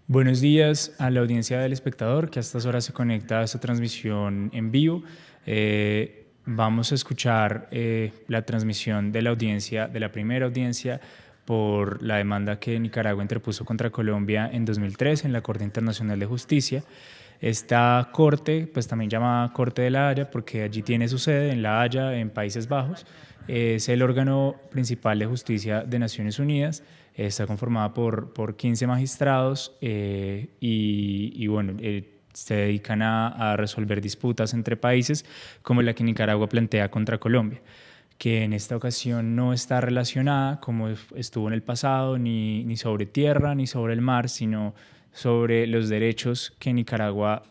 Buenos días a la audiencia del Espectador, que a estas horas se conecta a esta transmisión en vivo. Vamos a escuchar la transmisión de la audiencia, de la primera audiencia por la demanda que Nicaragua interpuso contra Colombia en 2003 en la Corte Internacional de Justicia. Esta corte, pues también llamada Corte de la Haya, porque allí tiene su sede en La Haya, en Países Bajos, es el órgano principal de justicia de Naciones Unidas. Está conformada por 15 magistrados se dedican a resolver disputas entre países como la que Nicaragua plantea contra Colombia, que en esta ocasión no está relacionada, como estuvo en el pasado, ni sobre tierra ni sobre el mar, sino sobre los derechos que Nicaragua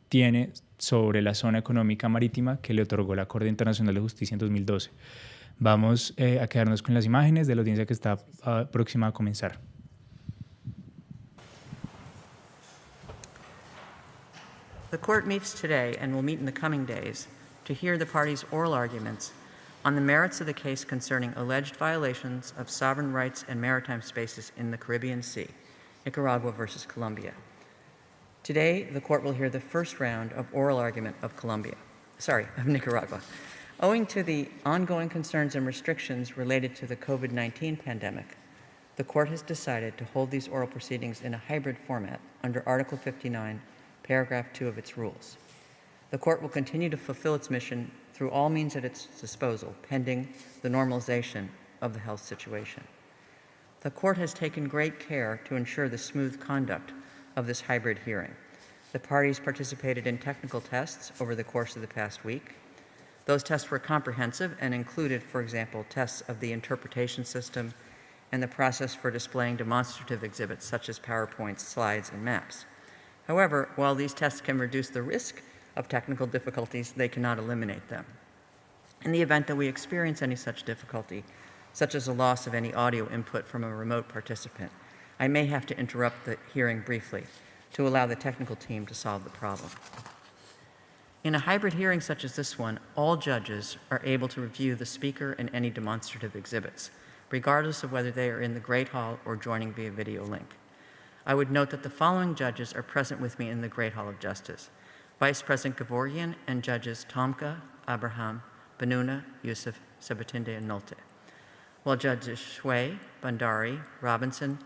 tiene sobre la zona económica marítima que le otorgó la Corte Internacional de Justicia en 2012. Vamos a quedarnos con las imágenes de la audiencia que está próxima a comenzar. The court meets today and will meet in the coming days to hear the parties' oral arguments on the merits of the case concerning alleged violations of sovereign rights and maritime spaces in the Caribbean Sea, Nicaragua versus Colombia. Today, the court will hear the first round of oral argument of Nicaragua. Owing to the ongoing concerns and restrictions related to the COVID-19 pandemic, the court has decided to hold these oral proceedings in a hybrid format under Article 59, Paragraph 2 of its rules. The court will continue to fulfill its mission through all means at its disposal, pending the normalization of the health situation. The court has taken great care to ensure the smooth conduct of this hybrid hearing. The parties participated in technical tests over the course of the past week. Those tests were comprehensive and included, for example, tests of the interpretation system and the process for displaying demonstrative exhibits such as PowerPoints, slides, and maps. However, while these tests can reduce the risk of technical difficulties, they cannot eliminate them. In the event that we experience any such difficulty, such as a loss of any audio input from a remote participant, I may have to interrupt the hearing briefly to allow the technical team to solve the problem. In a hybrid hearing such as this one, all judges are able to review the speaker and any demonstrative exhibits, regardless of whether they are in the Great Hall or joining via video link. I would note that the following judges are present with me in the Great Hall of Justice: Vice President Gavorian and Judges Tomka, Abraham, Benuna, Yusuf, Sabatinde, and Nolte, while Judges Shwe, Bandari, Robinson,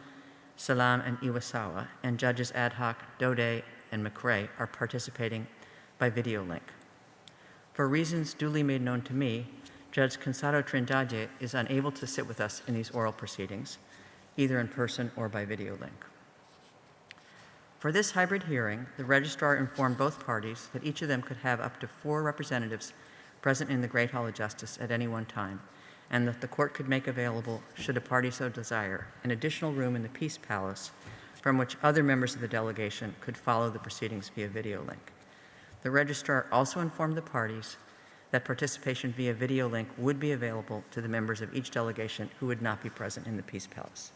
Salam, and Iwasawa, and Judges Ad hoc Dode and McRae are participating by video link. For reasons duly made known to me, Judge Cansado Trindade is unable to sit with us in these oral proceedings, either in person or by video link. For this hybrid hearing, the registrar informed both parties that each of them could have up to 4 representatives present in the Great Hall of Justice at any one time, and that the court could make available, should a party so desire, an additional room in the Peace Palace from which other members of the delegation could follow the proceedings via video link. The registrar also informed the parties that participation via video link would be available to the members of each delegation who would not be present in the Peace Palace.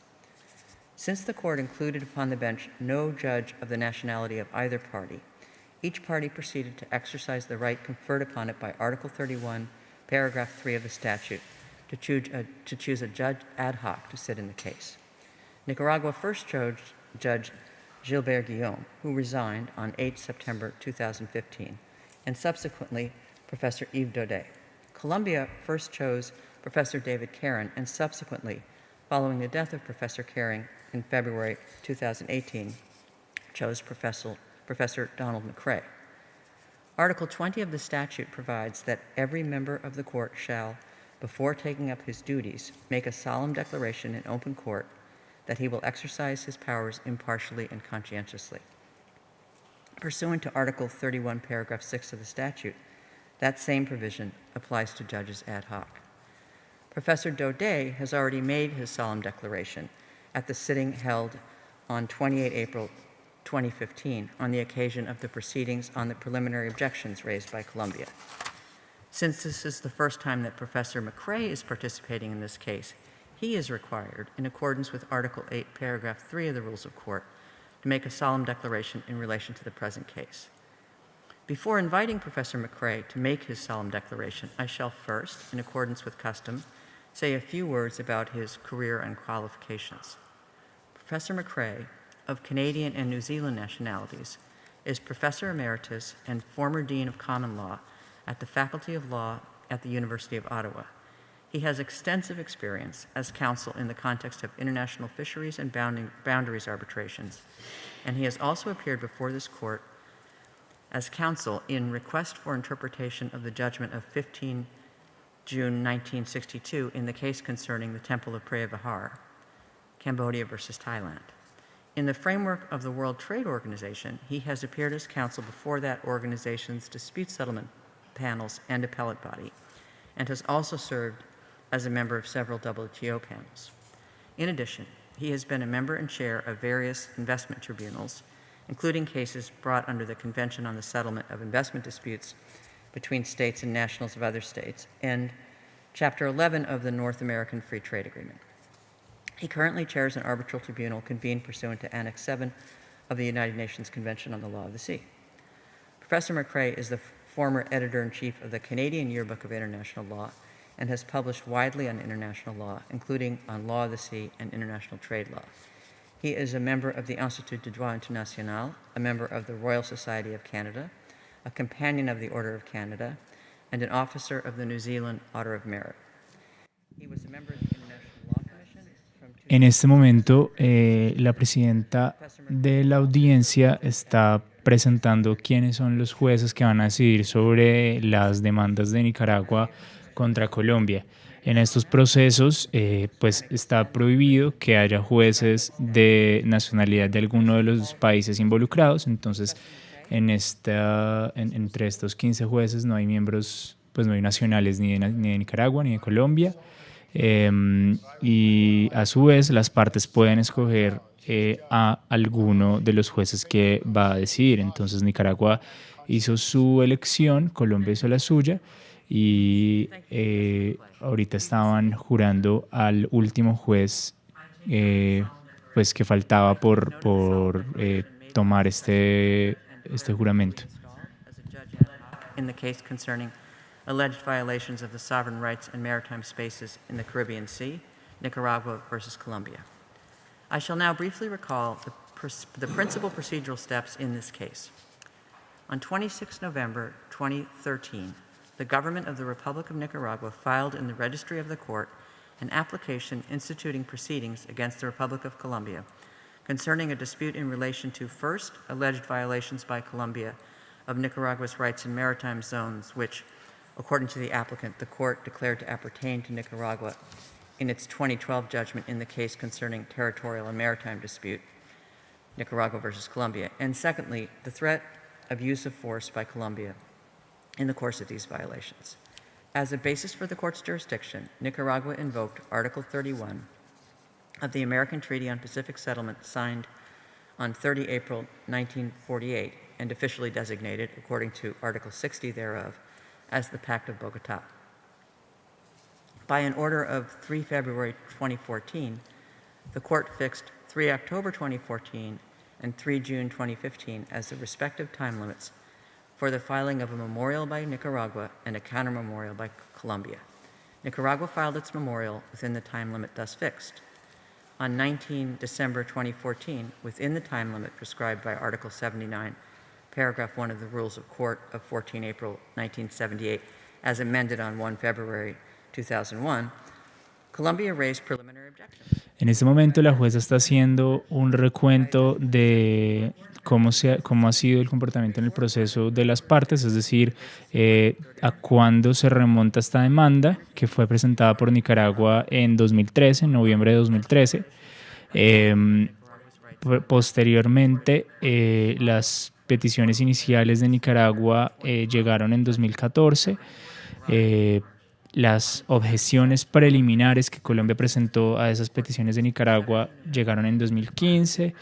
Since the court included upon the bench no judge of the nationality of either party, each party proceeded to exercise the right conferred upon it by Article 31, Paragraph 3 of the statute to choose a judge ad hoc to sit in the case. Nicaragua first chose Judge Gilbert Guillaume, who resigned on 8 September 2015, and subsequently Professor Yves Daudet. Colombia first chose Professor David Caron, and subsequently, following the death of Professor Caron in February 2018, chose Professor Donald McRae. Article 20 of the statute provides that every member of the court shall, before taking up his duties, make a solemn declaration in open court that he will exercise his powers impartially and conscientiously. Pursuant to Article 31, Paragraph 6 of the statute, that same provision applies to judges ad hoc. Professor Daudet has already made his solemn declaration at the sitting held on 28 April 2015 on the occasion of the proceedings on the preliminary objections raised by Colombia. Since this is the first time that Professor McRae is participating in this case, he is required, in accordance with Article 8, Paragraph 3 of the Rules of Court, to make a solemn declaration in relation to the present case. Before inviting Professor McRae to make his solemn declaration, I shall first, in accordance with custom, say a few words about his career and qualifications. Professor McRae of Canadian and New Zealand nationalities, is Professor Emeritus and former Dean of Common Law at the Faculty of Law at the University of Ottawa. He has extensive experience as counsel in the context of international fisheries and boundaries arbitrations, and he has also appeared before this court as counsel in request for interpretation of the judgment of 15 June 1962 in the case concerning the Temple of Preah Vihear, Cambodia versus Thailand. In the framework of the World Trade Organization, he has appeared as counsel before that organization's dispute settlement panels and appellate body, and has also served as a member of several WTO panels. In addition, he has been a member and chair of various investment tribunals, including cases brought under the Convention on the Settlement of Investment Disputes between states and nationals of other states, and Chapter 11 of the North American Free Trade Agreement. He currently chairs an arbitral tribunal convened pursuant to Annex 7 of the United Nations Convention on the Law of the Sea. Professor McRae is the former editor-in-chief of the Canadian Yearbook of International Law and has published widely on international law, including on law of the sea and international trade law. He is a member of the Institut de Droit International, a member of the Royal Society of Canada, a companion of the Order of Canada, and an officer of the New Zealand Order of Merit. He was a member of the International Law Commission from En este momento, la presidenta de la audiencia está presentando quiénes son los jueces que van a decidir sobre las demandas de Nicaragua contra Colombia. En estos procesos, pues está prohibido que haya jueces de nacionalidad de alguno de los países involucrados. Entonces, entre estos 15 jueces no hay miembros, pues no hay nacionales ni de Nicaragua ni de Colombia. Y a su vez, las partes pueden escoger a alguno de los jueces que va a decidir. Entonces, Nicaragua hizo su elección, Colombia hizo la suya. Y ahorita estaban jurando al último juez pues que faltaba por tomar este juramento. In the case concerning alleged violations of the sovereign rights and maritime spaces in the Caribbean Sea, Nicaragua versus Colombia. I shall now briefly recall the principal procedural steps in this case. On 26 November 2013, the government of the Republic of Nicaragua filed in the registry of the court an application instituting proceedings against the Republic of Colombia concerning a dispute in relation to, first, alleged violations by Colombia of Nicaragua's rights in maritime zones, which, according to the applicant, the court declared to appertain to Nicaragua in its 2012 judgment in the case concerning territorial and maritime dispute, Nicaragua versus Colombia. And secondly, the threat of use of force by Colombia in the course of these violations. As a basis for the court's jurisdiction, Nicaragua invoked Article 31 of the American Treaty on Pacific Settlement signed on 30 April 1948 and officially designated, according to Article 60 thereof, as the Pact of Bogotá. By an order of 3 February 2014, the court fixed 3 October 2014 and 3 June 2015 as the respective time limits for the filing of a memorial by Nicaragua and a counter-memorial by Colombia. Nicaragua filed its memorial within the time limit thus fixed. On 19 December 2014, within the time limit prescribed by Article 79, Paragraph 1 of the Rules of Court of 14 April 1978, as amended on 1 February 2001, Colombia raised preliminary objections. En este momento la jueza está haciendo un recuento de cómo ha sido el comportamiento en el proceso de las partes, es decir, a cuándo se remonta esta demanda que fue presentada por Nicaragua en 2013, en noviembre de 2013. Posteriormente, las peticiones iniciales de Nicaragua llegaron en 2014. Las objeciones preliminares que Colombia presentó a esas peticiones de Nicaragua llegaron en 2015.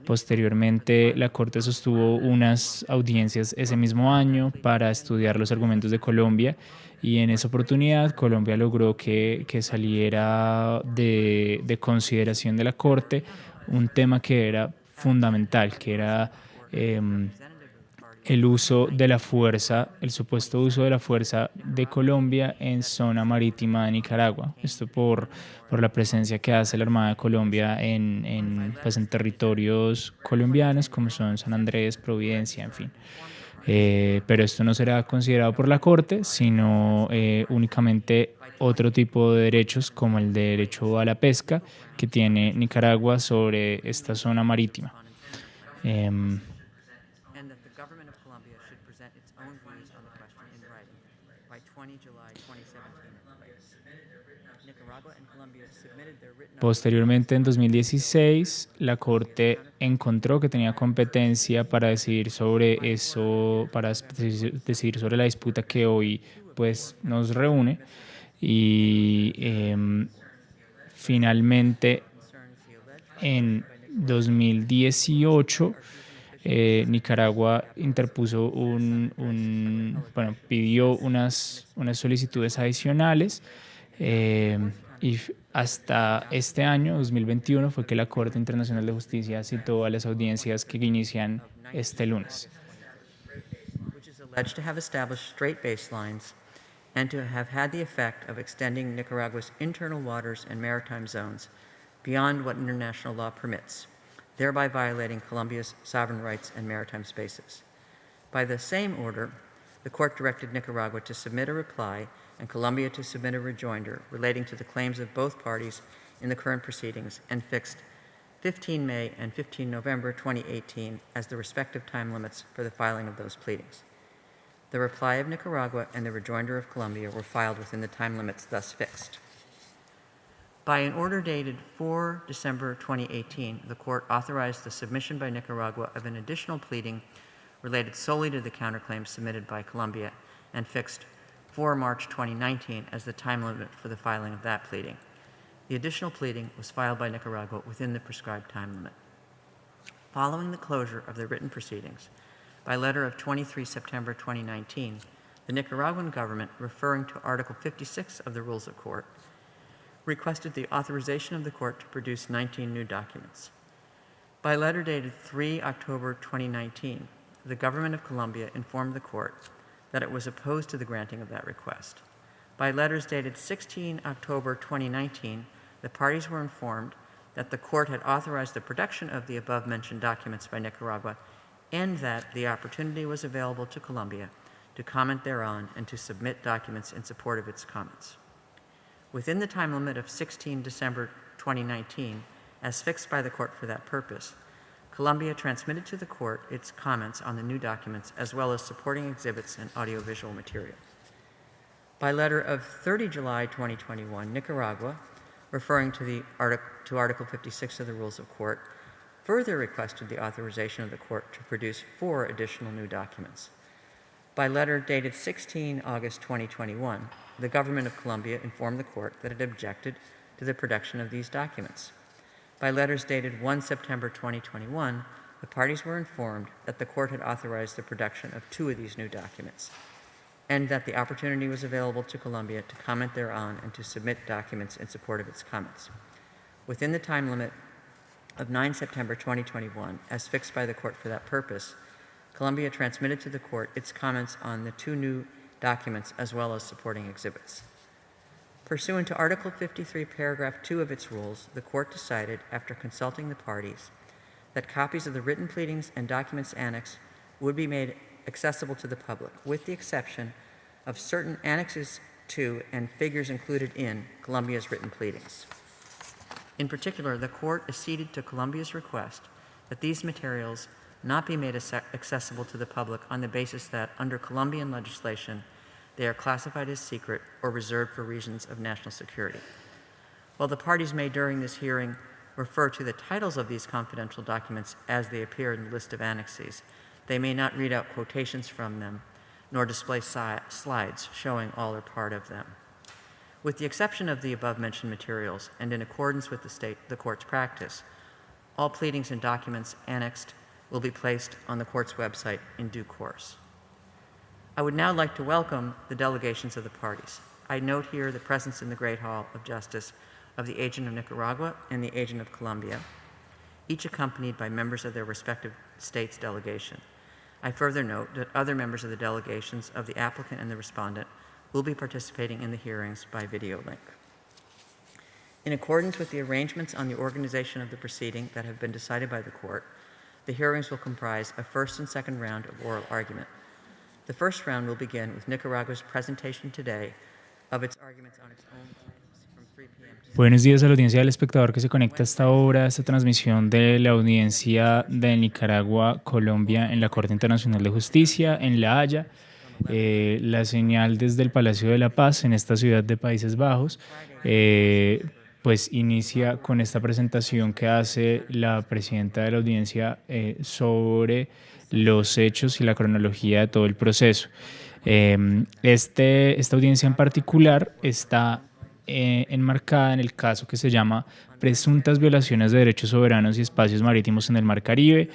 Posteriormente, la Corte sostuvo unas audiencias ese mismo año para estudiar los argumentos de Colombia y en esa oportunidad Colombia logró que saliera de consideración de la Corte un tema que era fundamental, que era el uso de la fuerza, el supuesto uso de la fuerza de Colombia en zona marítima de Nicaragua. Esto por la presencia que hace la Armada de Colombia pues en territorios colombianos como son San Andrés, Providencia, en fin. Pero esto no será considerado por la Corte, sino únicamente otro tipo de derechos como el de derecho a la pesca que tiene Nicaragua sobre esta zona marítima. Em, And that the government of Colombia should present its own views on the question in writing by 20 July 2017 at the latest. Nicaragua and Colombia submitted their written Posteriormente, en 2016, la Corte encontró que tenía competencia para decidir sobre eso, para decidir sobre la disputa que hoy pues, nos reúne. Y finalmente, en 2018, Nicaragua interpuso pidió unas solicitudes adicionales y hasta este año, 2021, fue que la Corte Internacional de Justicia citó a las audiencias que inician este lunes. which is alleged to have established straight baselines and to have had the effect of extending Nicaragua's internal waters and maritime zones beyond what international law permits, thereby violating Colombia's sovereign rights and maritime spaces. By the same order, the court directed Nicaragua to submit a reply and Colombia to submit a rejoinder relating to the claims of both parties in the current proceedings and fixed 15 May and 15 November 2018 as the respective time limits for the filing of those pleadings. The reply of Nicaragua and the rejoinder of Colombia were filed within the time limits thus fixed. By an order dated 4 December 2018, the court authorized the submission by Nicaragua of an additional pleading related solely to the counterclaims submitted by Colombia and fixed 4 March 2019 as the time limit for the filing of that pleading. The additional pleading was filed by Nicaragua within the prescribed time limit. Following the closure of the written proceedings, by letter of 23 September 2019, the Nicaraguan government, referring to Article 56 of the Rules of Court, requested the authorization of the court to produce 19 new documents. By letter dated 3 October 2019, the government of Colombia informed the court that it was opposed to the granting of that request. By letters dated 16 October 2019, the parties were informed that the court had authorized the production of the above-mentioned documents by Nicaragua and that the opportunity was available to Colombia to comment thereon and to submit documents in support of its comments. Within the time limit of 16 December 2019, as fixed by the court for that purpose, Colombia transmitted to the court its comments on the new documents as well as supporting exhibits and audiovisual material. By letter of 30 July 2021, Nicaragua, referring to Article 56 of the Rules of Court, further requested the authorization of the court to produce 4 additional new documents. By letter dated 16 August 2021, the government of Colombia informed the court that it objected to the production of these documents. By letters dated 1 September 2021, the parties were informed that the court had authorized the production of 2 of these new documents, and that the opportunity was available to Colombia to comment thereon and to submit documents in support of its comments. Within the time limit of 9 September 2021, as fixed by the court for that purpose, Colombia transmitted to the court its comments on the 2 new documents as well as supporting exhibits. Pursuant to Article 53, Paragraph 2 of its rules, the court decided, after consulting the parties, that copies of the written pleadings and documents annexed would be made accessible to the public, with the exception of certain annexes to and figures included in Colombia's written pleadings. In particular, the court acceded to Colombia's request that these materials not be made accessible to the public on the basis that, under Colombian legislation, they are classified as secret or reserved for reasons of national security. While the parties may, during this hearing, refer to the titles of these confidential documents as they appear in the list of annexes, they may not read out quotations from them, nor display slides showing all or part of them. With the exception of the above-mentioned materials, and in accordance with the court's practice, all pleadings and documents annexed will be placed on the court's website in due course. I would now like to welcome the delegations of the parties. I note here the presence in the Great Hall of Justice of the agent of Nicaragua and the agent of Colombia, each accompanied by members of their respective states' delegation. I further note that other members of the delegations of the applicant and the respondent will be participating in the hearings by video link. In accordance with the arrangements on the organization of the proceeding that have been decided by the court, the hearings will comprise a first and second round of oral argument. The first round will begin with Nicaragua's presentation today of its arguments on its own claims from 3 p.m. to Buenos días a la audiencia del espectador que se conecta a esta hora, a esta transmisión de la audiencia de Nicaragua-Colombia en la Corte Internacional de Justicia, en La Haya. La señal desde el Palacio de la Paz en esta ciudad de Países Bajos, pues inicia con esta presentación que hace la presidenta de la audiencia sobre los hechos y la cronología de todo el proceso. Esta audiencia en particular está enmarcada en el caso que se llama Presuntas violaciones de derechos soberanos y espacios marítimos en el Mar Caribe,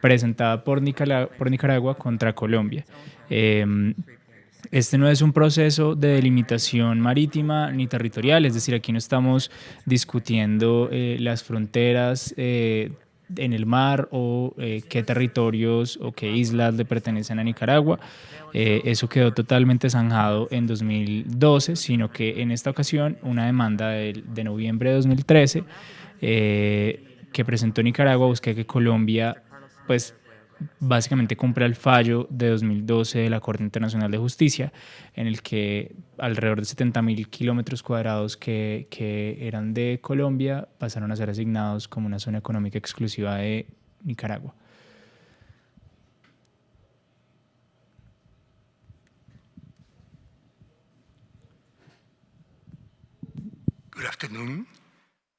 presentada por Nicaragua contra Colombia. Este no es un proceso de delimitación marítima ni territorial, es decir, aquí no estamos discutiendo las fronteras en el mar o qué territorios o qué islas le pertenecen a Nicaragua. Eso quedó totalmente zanjado en 2012, sino que en esta ocasión una demanda de noviembre de 2013 que presentó Nicaragua busca que Colombia pues básicamente cumpla el fallo de 2012 de la Corte Internacional de Justicia, en el que alrededor de 70.000 kilómetros cuadrados que eran de Colombia pasaron a ser asignados como una zona económica exclusiva de Nicaragua. Good afternoon.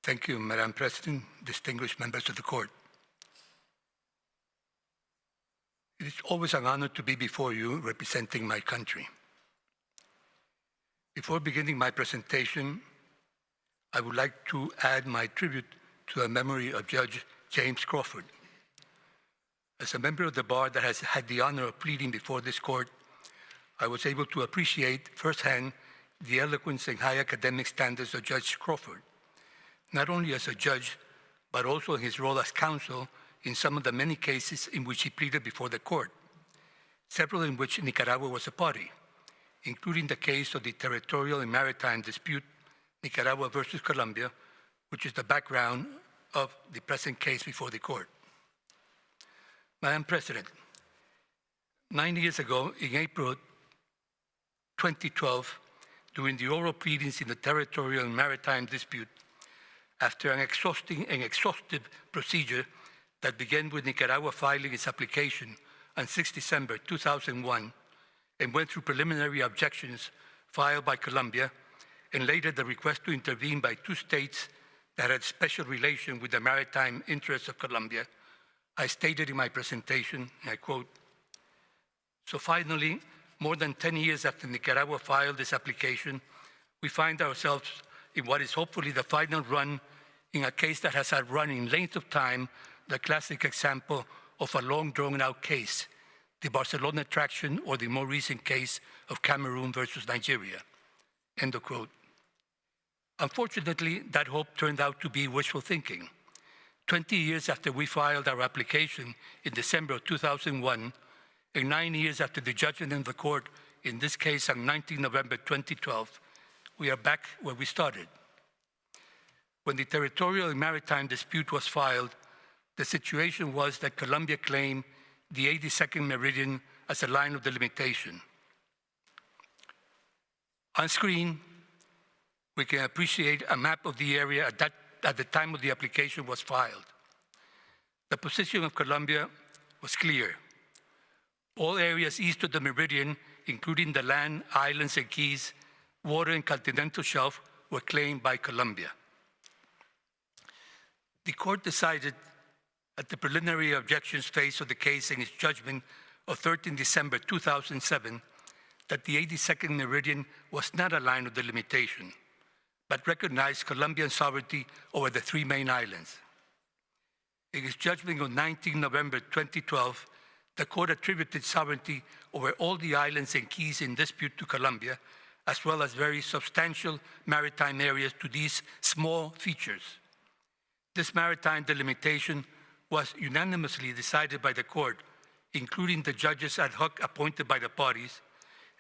Thank you, Madam President, distinguished members of the Court. It is always an honor to be before you representing my country. Before beginning my presentation, I would like to add my tribute to the memory of Judge James Crawford. As a member of the bar that has had the honor of pleading before this court, I was able to appreciate firsthand the eloquence and high academic standards of Judge Crawford, not only as a judge, but also in his role as counsel in some of the many cases in which he pleaded before the court, several in which Nicaragua was a party, including the case of the territorial and maritime dispute, Nicaragua versus Colombia, which is the background of the present case before the court. Madam President, 9 years ago, in April 2012, during the oral pleadings in the territorial and maritime dispute, after an exhaustive procedure that began with Nicaragua filing its application on 6 December 2001 and went through preliminary objections filed by Colombia and later the request to intervene by 2 states that had special relation with the maritime interests of Colombia, I stated in my presentation, and I quote, "So finally, more than 10 years after Nicaragua filed this application, we find ourselves in what is hopefully the final run in a case that has outrun in length of time the classic example of a long drawn-out case, the Barcelona traction or the more recent case of Cameroon versus Nigeria." End of quote. Unfortunately, that hope turned out to be wishful thinking. 20 years after we filed our application in December of 2001, and 9 years after the judgment in the court, in this case on 19 November 2012, we are back where we started. When the territorial and maritime dispute was filed, the situation was that Colombia claimed the 82nd meridian as a line of delimitation. On screen, we can appreciate a map of the area at the time of the application was filed. The position of Colombia was clear. All areas east of the meridian, including the land, islands, and keys, water, and continental shelf, were claimed by Colombia. The court decided at the preliminary objections phase of the case in its judgment of 13 December 2007 that the 82nd meridian was not a line of delimitation, but recognized Colombian sovereignty over the 3 main islands. In its judgment on 19 November 2012, the court attributed sovereignty over all the islands and keys in dispute to Colombia, as well as very substantial maritime areas to these small features. This maritime delimitation was unanimously decided by the court including the judges ad hoc appointed by the parties,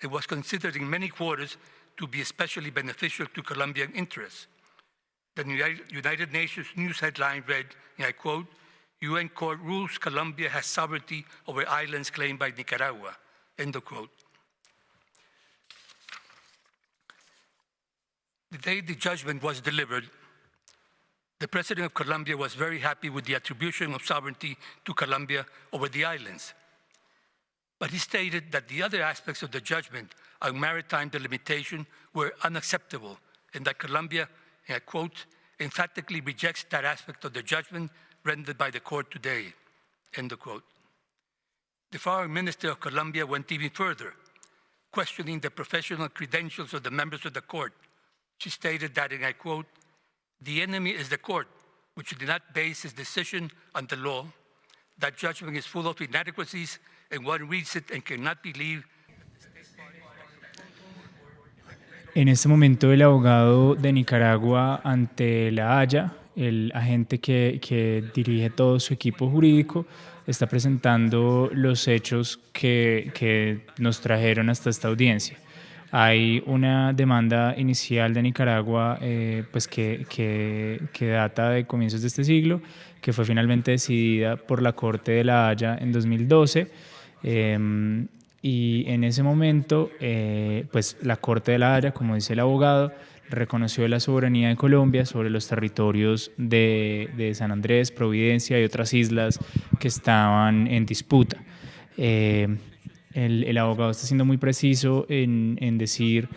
it was considered in many quarters to be especially beneficial to Colombian interests. The United Nations news headline read, and I quote, UN court rules Colombia has sovereignty over islands claimed by Nicaragua, end of quote. The day the judgment was delivered, the President of Colombia was very happy with the attribution of sovereignty to Colombia over the islands. But he stated that the other aspects of the judgment on maritime delimitation were unacceptable and that Colombia, and I quote, emphatically rejects that aspect of the judgment rendered by the court today, end of quote. The Foreign Minister of Colombia went even further, questioning the professional credentials of the members of the court. She stated that, and I quote, the enemy is the court, which did not base its decision on the law. That judgment is full of inadequacies, and one reads it and cannot believe. En este momento el abogado de Nicaragua ante la Haya, el agente que dirige todo su equipo jurídico, está presentando los hechos que nos trajeron hasta esta audiencia. Hay una demanda inicial de Nicaragua pues que data de comienzos de este siglo, que fue finalmente decidida por la Corte de la Haya en 2012. Y en ese momento, pues la Corte de la Haya, como dice el abogado, reconoció la soberanía de Colombia sobre los territorios de San Andrés, Providencia y otras islas que estaban en disputa. El abogado está siendo muy preciso en decir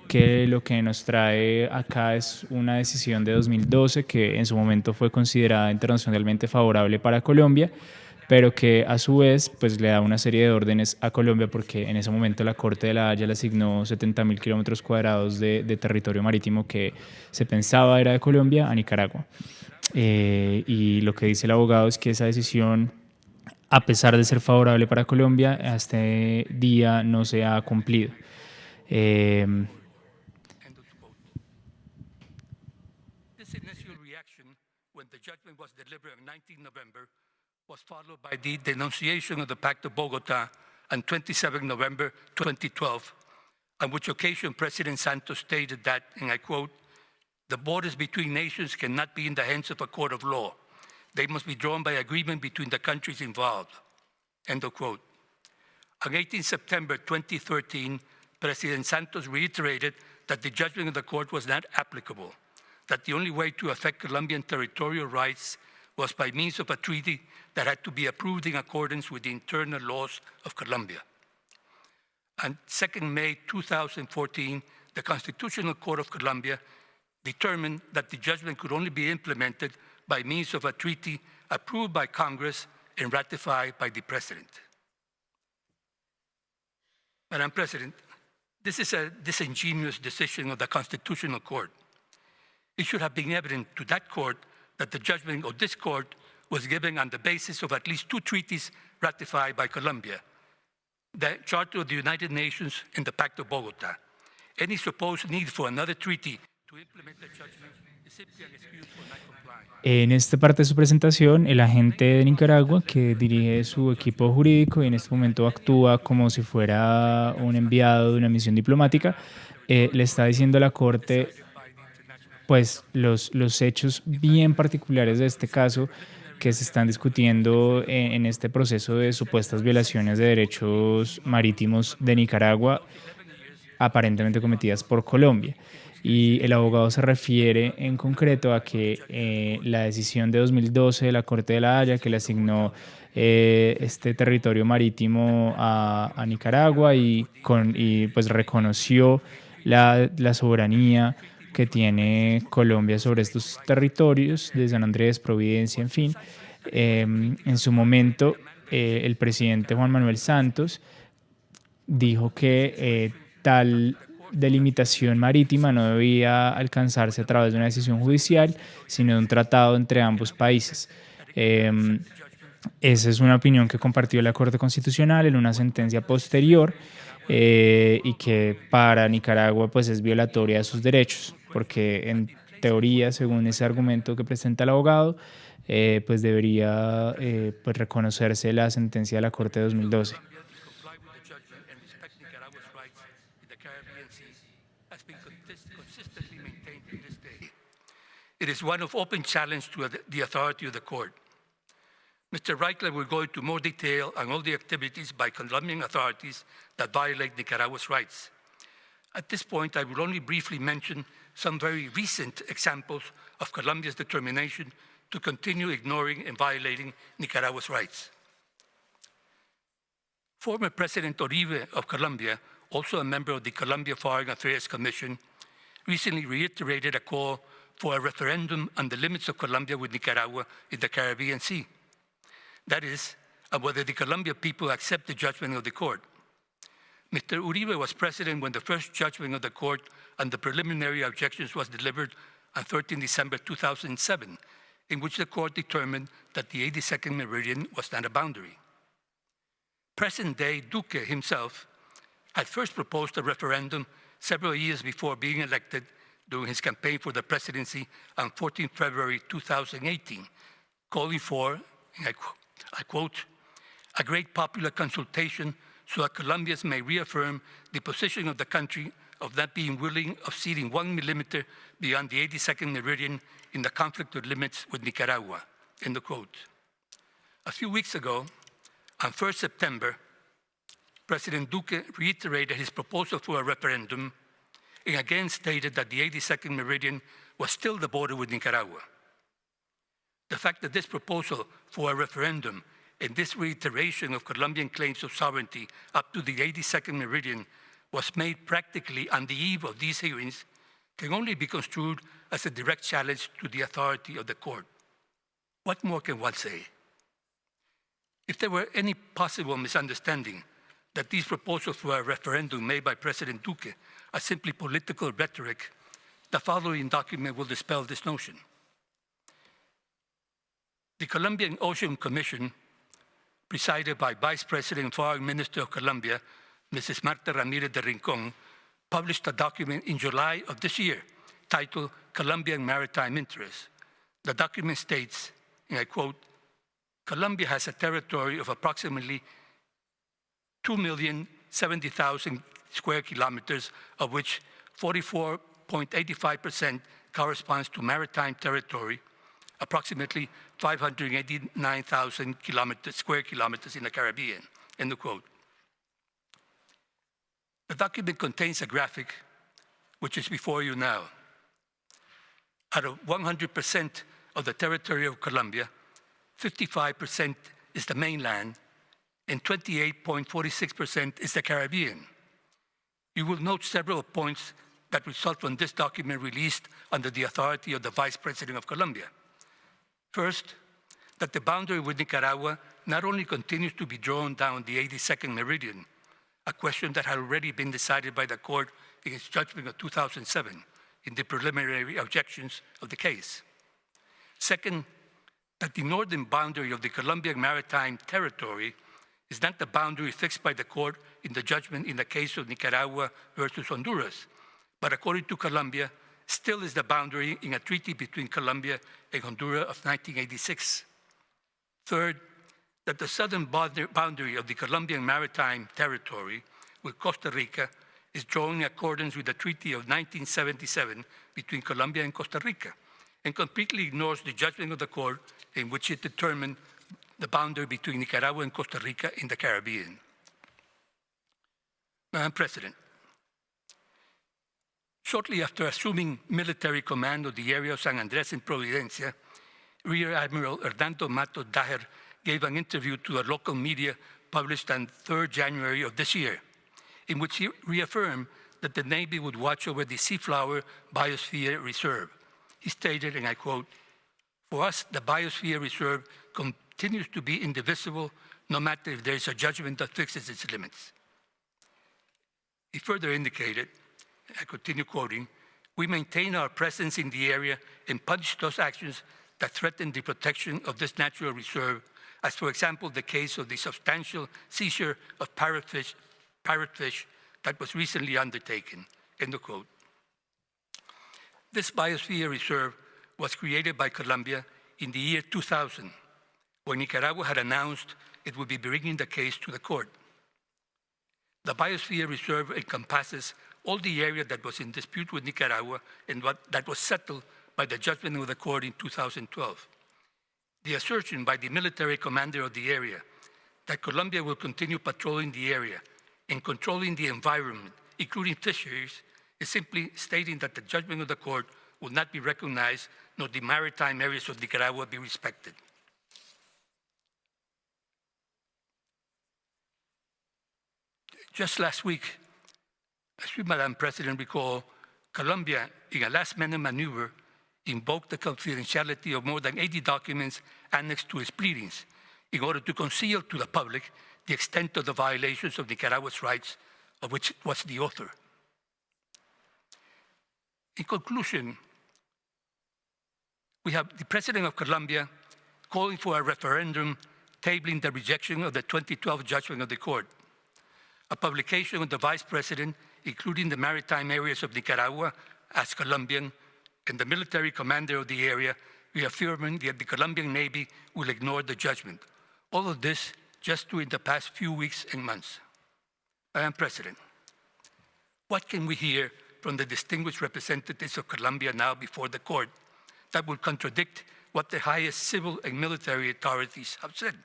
que lo que nos trae acá es una decisión de 2012 que en su momento fue considerada internacionalmente favorable para Colombia, pero que a su vez pues, le da una serie de órdenes a Colombia porque en ese momento la Corte de la Haya le asignó 70.000 kilómetros cuadrados de territorio marítimo que se pensaba era de Colombia a Nicaragua. Y lo que dice el abogado es que esa decisión, a pesar de ser favorable para Colombia, a este día no se ha cumplido. Was followed by the denunciation of the Pact of Bogotá on 27 November 2012, on which occasion President Santos stated that, and I quote, the borders between nations cannot be in the hands of a court of law. They must be drawn by agreement between the countries involved, end of quote. On 18 September 2013, President Santos reiterated that the judgment of the court was not applicable, that the only way to affect Colombian territorial rights was by means of a treaty that had to be approved in accordance with the internal laws of Colombia. On 2 May 2014, the Constitutional Court of Colombia determined that the judgment could only be implemented by means of a treaty approved by Congress and ratified by the President. Madam President, this is a disingenuous decision of the Constitutional Court. It should have been evident to that court that the judgment of this court was given on the basis of at least two treaties ratified by Colombia, the Charter of the United Nations and the Pact of Bogotá. Any supposed need for another treaty to implement the judgment is simply an excuse for not complying. En esta parte de su presentación, el agente de Nicaragua que dirige su equipo jurídico y en este momento actúa como si fuera un enviado de una misión diplomática, le está diciendo a la Corte pues los hechos bien particulares de este caso que se están discutiendo en este proceso de supuestas violaciones de derechos marítimos de Nicaragua, aparentemente cometidas por Colombia. Y el abogado se refiere en concreto a que la decisión de 2012 de la Corte de la Haya, que le asignó este territorio marítimo a Nicaragua y pues reconoció la soberanía que tiene Colombia sobre estos territorios de San Andrés, Providencia, en fin. En su momento, el presidente Juan Manuel Santos dijo que tal delimitación marítima no debía alcanzarse a través de una decisión judicial, sino de un tratado entre ambos países. Esa es una opinión que compartió la Corte Constitucional en una sentencia posterior y que para Nicaragua pues, es violatoria de sus derechos, porque teoría, según ese argumento que presenta el abogado, pues debería pues reconocerse la sentencia de la Corte de 2012. It is one of open challenge to the authority of the court. Mr. Reichler will go into more detail on all the activities by Colombian authorities that violate Nicaragua's rights. At this point, I will only briefly mention some very recent examples of Colombia's determination to continue ignoring and violating Nicaragua's rights. Former President Uribe of Colombia, also a member of the Colombia Foreign Affairs Commission, recently reiterated a call for a referendum on the limits of Colombia with Nicaragua in the Caribbean Sea. That is, whether the Colombian people accept the judgment of the court. Mr. Uribe was president when the first judgment of the court on the preliminary objections was delivered on 13 December 2007, in which the court determined that the 82nd meridian was not a boundary. Present-day Duque himself had first proposed a referendum several years before being elected during his campaign for the presidency on 14 February 2018, calling for, and I quote, a great popular consultation so that Colombians may reaffirm the position of the country of not being willing of ceding 1 millimeter beyond the 82nd meridian in the conflict of limits with Nicaragua, end of quote. A few weeks ago, on 1st September, President Duque reiterated his proposal for a referendum and again stated that the 82nd meridian was still the border with Nicaragua. The fact that this proposal for a referendum and this reiteration of Colombian claims of sovereignty up to the 82nd meridian was made practically on the eve of these hearings can only be construed as a direct challenge to the authority of the court. What more can one say? If there were any possible misunderstanding that these proposals for a referendum made by President Duque are simply political rhetoric, the following document will dispel this notion. The Colombian Ocean Commission, presided by Vice President and Foreign Minister of Colombia, Mrs. Marta Ramirez de Rincon, published a document in July of this year titled Colombian Maritime Interests. The document states, and I quote, Colombia has a territory of approximately 2,070,000 square kilometers, of which 44.85% corresponds to maritime territory, approximately 589,000 square kilometers in the Caribbean, end of quote. The document contains a graphic which is before you now. Out of 100% of the territory of Colombia, 55% is the mainland, and 28.46% is the Caribbean. You will note several points that result from this document released under the authority of the Vice President of Colombia. First, that the boundary with Nicaragua not only continues to be drawn down the 82nd meridian, a question that had already been decided by the court in its judgment of 2007 in the preliminary objections of the case. Second, that the northern boundary of the Colombian maritime territory is not the boundary fixed by the court in the judgment in the case of Nicaragua versus Honduras, but according to Colombia, still is the boundary in a treaty between Colombia and Honduras of 1986. Third, that the southern boundary of the Colombian maritime territory with Costa Rica is drawn in accordance with the Treaty of 1977 between Colombia and Costa Rica, and completely ignores the judgment of the court in which it determined the boundary between Nicaragua and Costa Rica in the Caribbean. Madam President, shortly after assuming military command of the area of San Andres and Providencia, Rear Admiral Hernando Matos Daher gave an interview to a local media published on 3rd January of this year, in which he reaffirmed that the Navy would watch over the Seaflower Biosphere Reserve. He stated, and I quote, "For us, the Biosphere Reserve continues to be indivisible, no matter if there is a judgment that fixes its limits." He further indicated, I continue quoting, "We maintain our presence in the area and punish those actions that threaten the protection of this natural reserve, as for example, the case of the substantial seizure of parrotfish that was recently undertaken," end of quote. This biosphere reserve was created by Colombia in the year 2000, when Nicaragua had announced it would be bringing the case to the court. The biosphere reserve encompasses all the area that was in dispute with Nicaragua and that was settled by the judgment of the court in 2012. The assertion by the military commander of the area that Colombia will continue patrolling the area and controlling the environment, including fisheries, is simply stating that the judgment of the court will not be recognized, nor the maritime areas of Nicaragua be respected. Just last week, as you, Madam President, recall, Colombia, in a last-minute maneuver, invoked the confidentiality of more than 80 documents annexed to its pleadings in order to conceal to the public the extent of the violations of Nicaragua's rights, of which it was the author. In conclusion, we have the President of Colombia calling for a referendum tabling the rejection of the 2012 judgment of the court, a publication of the Vice President, including the maritime areas of Nicaragua as Colombian, and the military commander of the area reaffirming that the Colombian Navy will ignore the judgment. All of this just during the past few weeks and months. Madam President, what can we hear from the distinguished representatives of Colombia now before the court that will contradict what the highest civil and military authorities have said?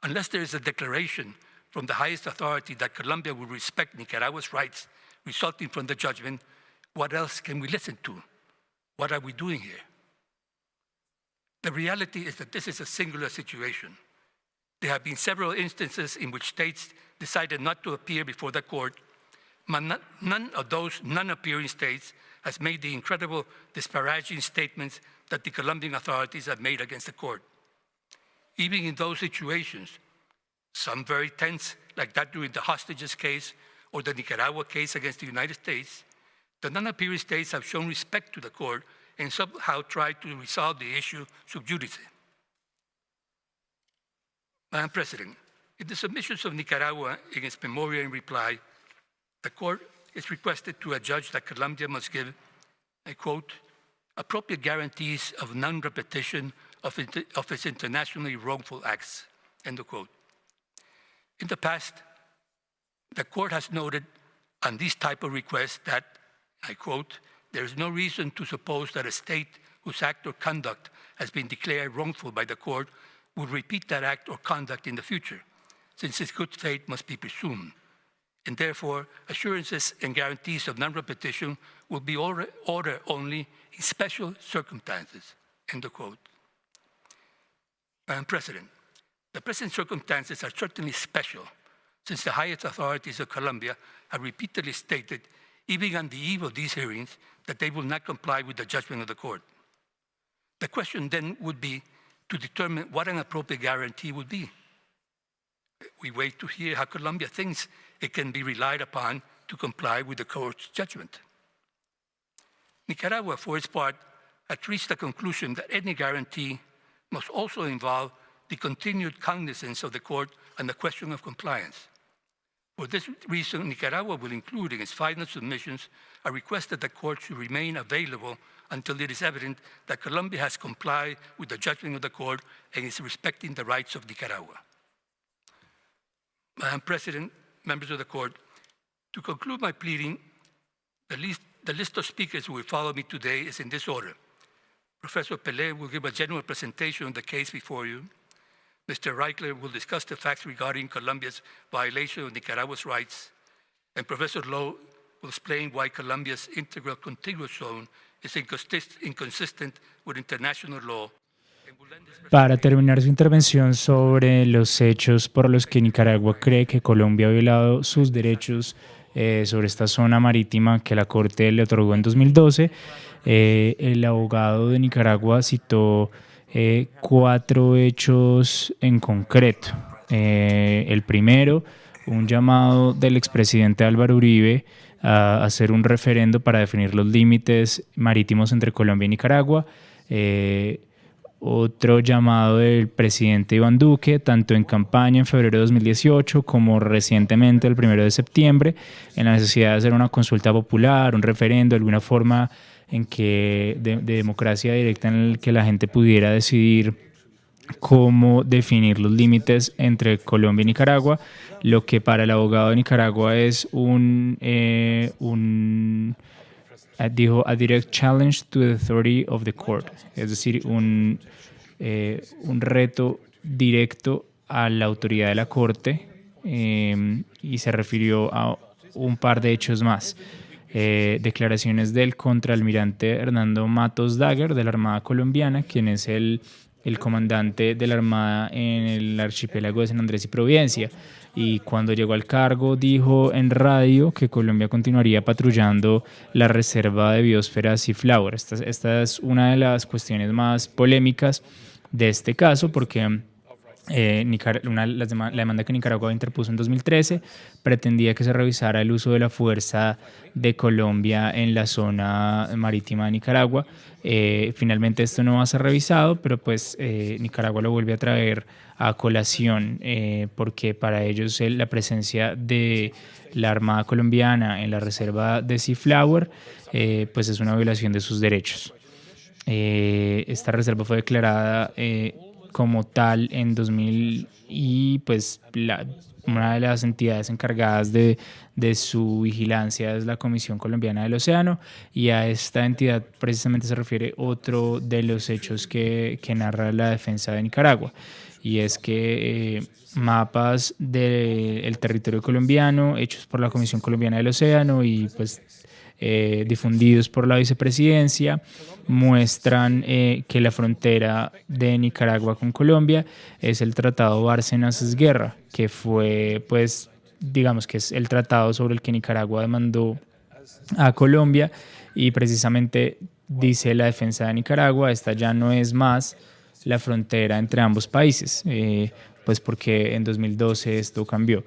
Unless there is a declaration from the highest authority that Colombia will respect Nicaragua's rights resulting from the judgment, what else can we listen to? What are we doing here? The reality is that this is a singular situation. There have been several instances in which states decided not to appear before the court. None of those non-appearing states has made the incredible disparaging statements that the Colombian authorities have made against the court. Even in those situations, some very tense, like that during the hostages case or the Nicaragua case against the United States, the non-appearing states have shown respect to the court and somehow tried to resolve the issue sub judice. Madam President, in the submissions of Nicaragua in its memorial in reply, the court is requested to adjudge that Colombia must give, I quote, appropriate guarantees of non-repetition of its internationally wrongful acts, end of quote. In the past, the court has noted on these type of requests that, I quote, there is no reason to suppose that a state whose act or conduct has been declared wrongful by the court will repeat that act or conduct in the future, since its good faith must be presumed. And therefore, assurances and guarantees of non-repetition will be ordered only in special circumstances, end of quote. Madam President, the present circumstances are certainly special, since the highest authorities of Colombia have repeatedly stated, even on the eve of these hearings, that they will not comply with the judgment of the court. The question then would be to determine what an appropriate guarantee would be. We wait to hear how Colombia thinks it can be relied upon to comply with the court's judgment. Nicaragua, for its part, has reached the conclusion that any guarantee must also involve the continued cognizance of the court on the question of compliance. For this reason, Nicaragua will include in its final submissions a request that the court should remain available until it is evident that Colombia has complied with the judgment of the court and is respecting the rights of Nicaragua. Madam President, members of the court, to conclude my pleading, the list of speakers who will follow me today is in this order. Professor Pelé will give a general presentation of the case before you. Mr. Reichler will discuss the facts regarding Colombia's violation of Nicaragua's rights, and Professor Lowe will explain why Colombia's integral contiguous zone is inconsistent with international law. Para terminar su intervención sobre los hechos por los que Nicaragua cree que Colombia ha violado sus derechos sobre esta zona marítima que la Corte le otorgó en 2012, el abogado de Nicaragua citó 4 hechos en concreto. El primero, un llamado del expresidente Álvaro Uribe a hacer un referendo para definir los límites marítimos entre Colombia y Nicaragua. Otro llamado del presidente Iván Duque, tanto en campaña en febrero de 2018 como recientemente el 1 de septiembre, en la necesidad de hacer una consulta popular, un referendo, de alguna forma en que de democracia directa, en el que la gente pudiera decidir cómo definir los límites entre Colombia y Nicaragua, lo que para el abogado de Nicaragua es dijo, a direct challenge to the authority of the court, es decir, un reto directo a la autoridad de la Corte, y se refirió a un par de hechos más. Declaraciones del contraalmirante Hernando Matos Dagger de la Armada colombiana, quien es el comandante de la Armada en el archipiélago de San Andrés y Providencia. Y cuando llegó al cargo dijo en radio que Colombia continuaría patrullando la reserva de biosfera Seaflower. Esta es una de las cuestiones más polémicas de este caso, porque la demanda que Nicaragua interpuso en 2013 pretendía que se revisara el uso de la fuerza de Colombia en la zona marítima de Nicaragua. Finalmente esto no va a ser revisado, pero pues Nicaragua lo vuelve a traer a colación, porque para ellos la presencia de la Armada colombiana en la reserva de Seaflower pues es una violación de sus derechos. Esta reserva fue declarada como tal en 2000 y pues una de las entidades encargadas de su vigilancia es la Comisión Colombiana del Océano, y a esta entidad precisamente se refiere otro de los hechos que narra la defensa de Nicaragua, y es que mapas del territorio colombiano hechos por la Comisión Colombiana del Océano y pues difundidos por la vicepresidencia muestran que la frontera de Nicaragua con Colombia es el Tratado Bárcenas-Guerra, que fue, pues, digamos que es el tratado sobre el que Nicaragua demandó a Colombia, y precisamente dice la defensa de Nicaragua, esta ya no es más la frontera entre ambos países, pues porque en 2012 esto cambió.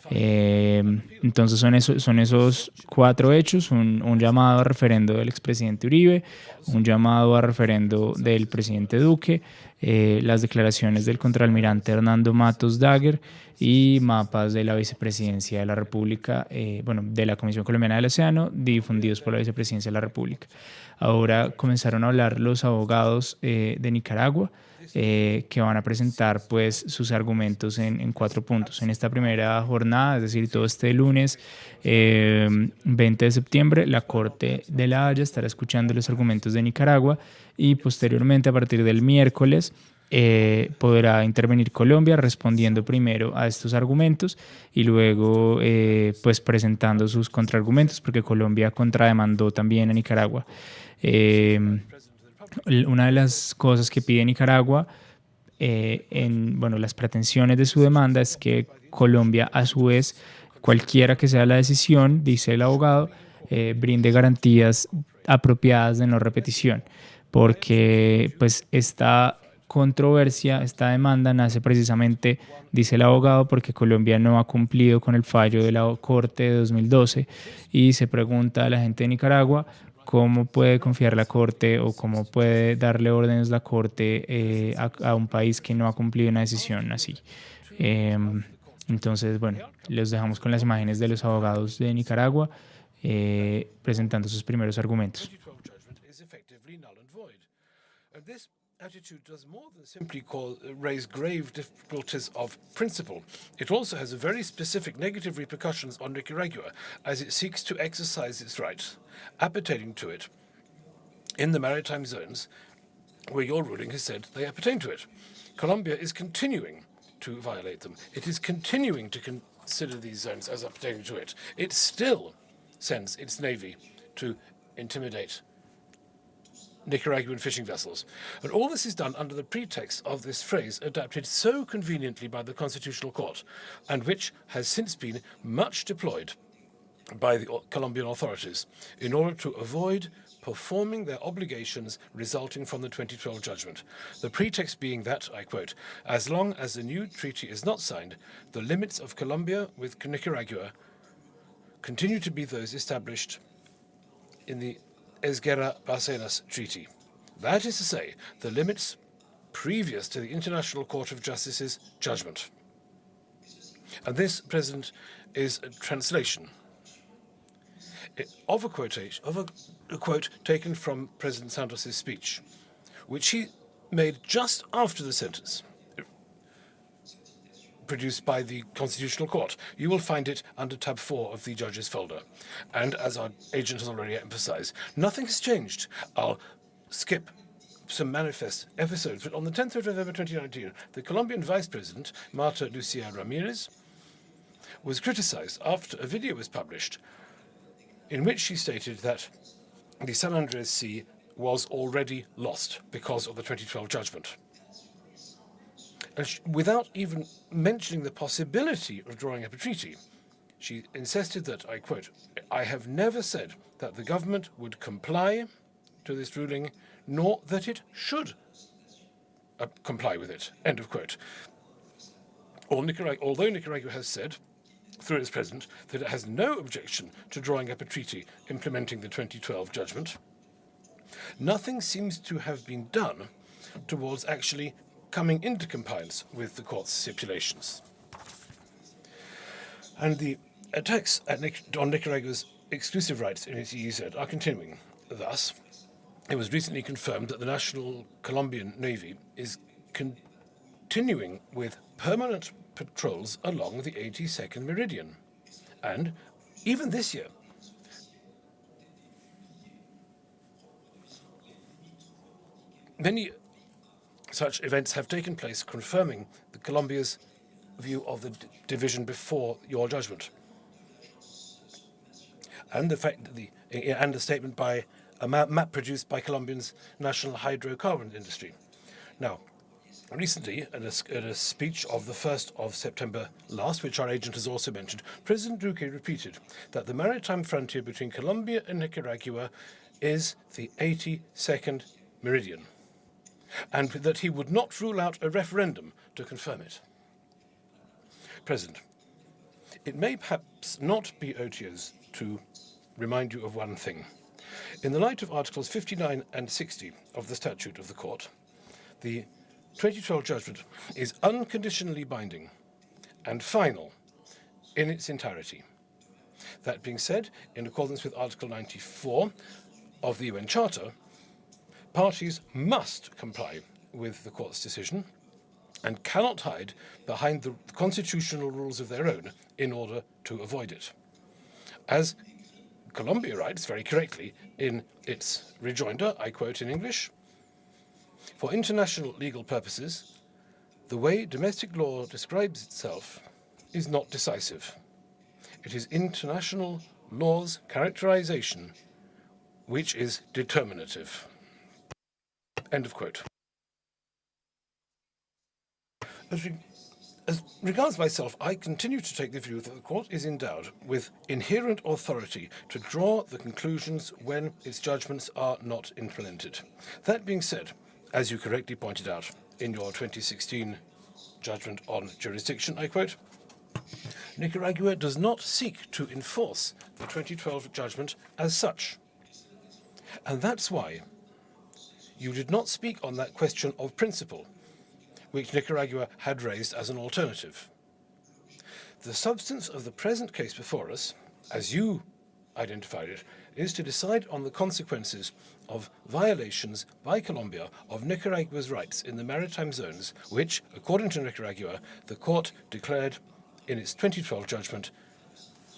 Entonces son esos cuatro hechos: un llamado a referendo del expresidente Uribe, un llamado a referendo del presidente Duque, las declaraciones del contraalmirante Hernando Matos Dagger y mapas de la vicepresidencia de la República, de la Comisión Colombiana del Océano, difundidos por la vicepresidencia de la República. Ahora comenzaron a hablar los abogados de Nicaragua, que van a presentar pues sus argumentos en 4 puntos. En esta primera jornada, es decir, todo este lunes 20 de septiembre, la Corte de la Haya estará escuchando los argumentos de Nicaragua, y posteriormente, a partir del miércoles, podrá intervenir Colombia respondiendo primero a estos argumentos y luego pues presentando sus contraargumentos, porque Colombia contrademandó también a Nicaragua. Una de las cosas que pide Nicaragua en las pretensiones de su demanda es que Colombia, a su vez, cualquiera que sea la decisión, dice el abogado, brinde garantías apropiadas de no repetición, porque pues esta controversia, esta demanda nace precisamente, dice el abogado, porque Colombia no ha cumplido con el fallo de la Corte de 2012, y se pregunta a la gente de Nicaragua cómo puede confiar la Corte o cómo puede darle órdenes la Corte a un país que no ha cumplido una decisión así. Entonces, los dejamos con las imágenes de los abogados de Nicaragua presentando sus primeros argumentos. Attitude does more than simply raise grave difficulties of principle. It also has very specific negative repercussions on Nicaragua as it seeks to exercise its rights, appertaining to it in the maritime zones where your ruling has said they appertain to it. Colombia is continuing to violate them. It is continuing to consider these zones as appertaining to it. It still sends its navy to intimidate Nicaraguan fishing vessels. And all this is done under the pretext of this phrase adapted so conveniently by the Constitutional Court, and which has since been much deployed by the Colombian authorities in order to avoid performing their obligations resulting from the 2012 judgment. The pretext being that, I quote, as long as the new treaty is not signed, the limits of Colombia with Nicaragua continue to be those established in the Esguerra-Bárcenas Treaty. That is to say, the limits previous to the International Court of Justice's judgment. And this, President, is a translation. of a quote taken from President Santos's speech, which he made just after the sentence produced by the Constitutional Court. You will find it under tab 4 of the judge's folder. And as our agent has already emphasized, nothing has changed. I'll skip some manifest episodes, but on the 10th of November 2019, the Colombian Vice President, Marta Lucía Ramírez, was criticized after a video was published in which she stated that the San Andres Sea was already lost because of the 2012 judgment. And without even mentioning the possibility of drawing up a treaty, she insisted that, I quote, "I have never said that the government would comply to this ruling, nor that it should comply with it," end of quote. Although Nicaragua has said, through its president, that it has no objection to drawing up a treaty implementing the 2012 judgment, nothing seems to have been done towards actually coming into compliance with the court's stipulations. And the attacks on Nicaragua's exclusive rights in its EEZ are continuing. Thus, it was recently confirmed that the National Colombian Navy is continuing with permanent patrols along the 82nd meridian. And even this year, many such events have taken place, confirming Colombia's view of the division before your judgment. And the fact that a statement by a map produced by Colombia's national hydrocarbon industry. Now, recently, in a speech of the 1st of September last, which our agent has also mentioned, President Duque repeated that the maritime frontier between Colombia and Nicaragua is the 82nd meridian, and that he would not rule out a referendum to confirm it. President, it may perhaps not be odious to remind you of one thing. In the light of Articles 59 and 60 of the Statute of the Court, the 2012 judgment is unconditionally binding and final in its entirety. That being said, in accordance with Article 94 of the UN Charter, parties must comply with the court's decision and cannot hide behind the constitutional rules of their own in order to avoid it. As Colombia writes very correctly in its rejoinder, I quote in English, "For international legal purposes, the way domestic law describes itself is not decisive. It is international law's characterization which is determinative." End of quote. As regards myself, I continue to take the view that the court is endowed with inherent authority to draw the conclusions when its judgments are not implemented. That being said, as you correctly pointed out in your 2016 judgment on jurisdiction, I quote, "Nicaragua does not seek to enforce the 2012 judgment as such. And that's why you did not speak on that question of principle, which Nicaragua had raised as an alternative. The substance of the present case before us, as you identified it, is to decide on the consequences of violations by Colombia of Nicaragua's rights in the maritime zones, which, according to Nicaragua, the court declared in its 2012 judgment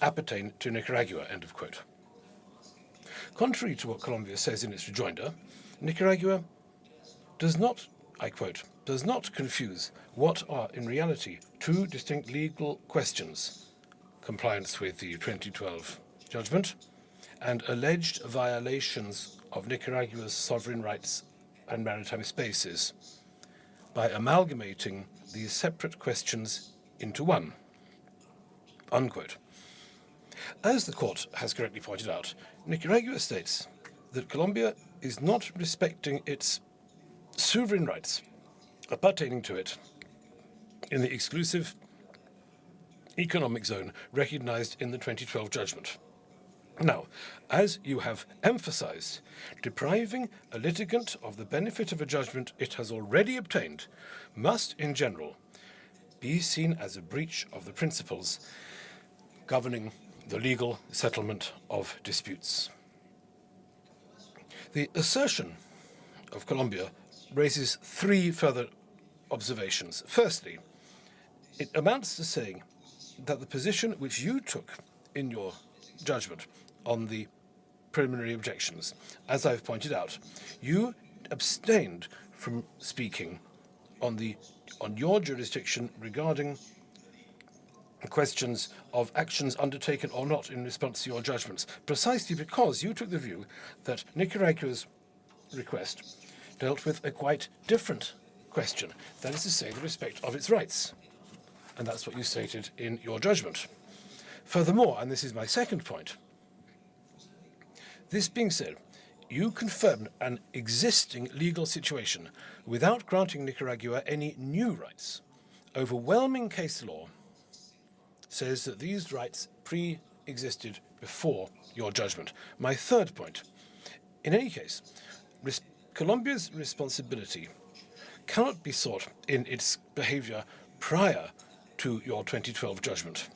appertain to Nicaragua," end of quote. Contrary to what Colombia says in its rejoinder, Nicaragua does not, I quote, "does not confuse what are in reality two distinct legal questions, compliance with the 2012 judgment and alleged violations of Nicaragua's sovereign rights and maritime spaces, by amalgamating these separate questions into one," unquote. As the court has correctly pointed out, Nicaragua states that Colombia is not respecting its sovereign rights appertaining to it in the exclusive economic zone recognized in the 2012 judgment. Now, as you have emphasized, depriving a litigant of the benefit of a judgment it has already obtained must, in general, be seen as a breach of the principles governing the legal settlement of disputes. The assertion of Colombia raises three further observations. Firstly, it amounts to saying that the position which you took in your judgment on the preliminary objections, as I've pointed out, you abstained from speaking on your jurisdiction regarding questions of actions undertaken or not in response to your judgments, precisely because you took the view that Nicaragua's request dealt with a quite different question, that is to say, the respect of its rights. And that's what you stated in your judgment. Furthermore, and this is my second point, this being said, you confirmed an existing legal situation without granting Nicaragua any new rights. Overwhelming case law says that these rights pre-existed before your judgment. My third point, in any case, Colombia's responsibility cannot be sought in its behavior prior to your 2012 judgment.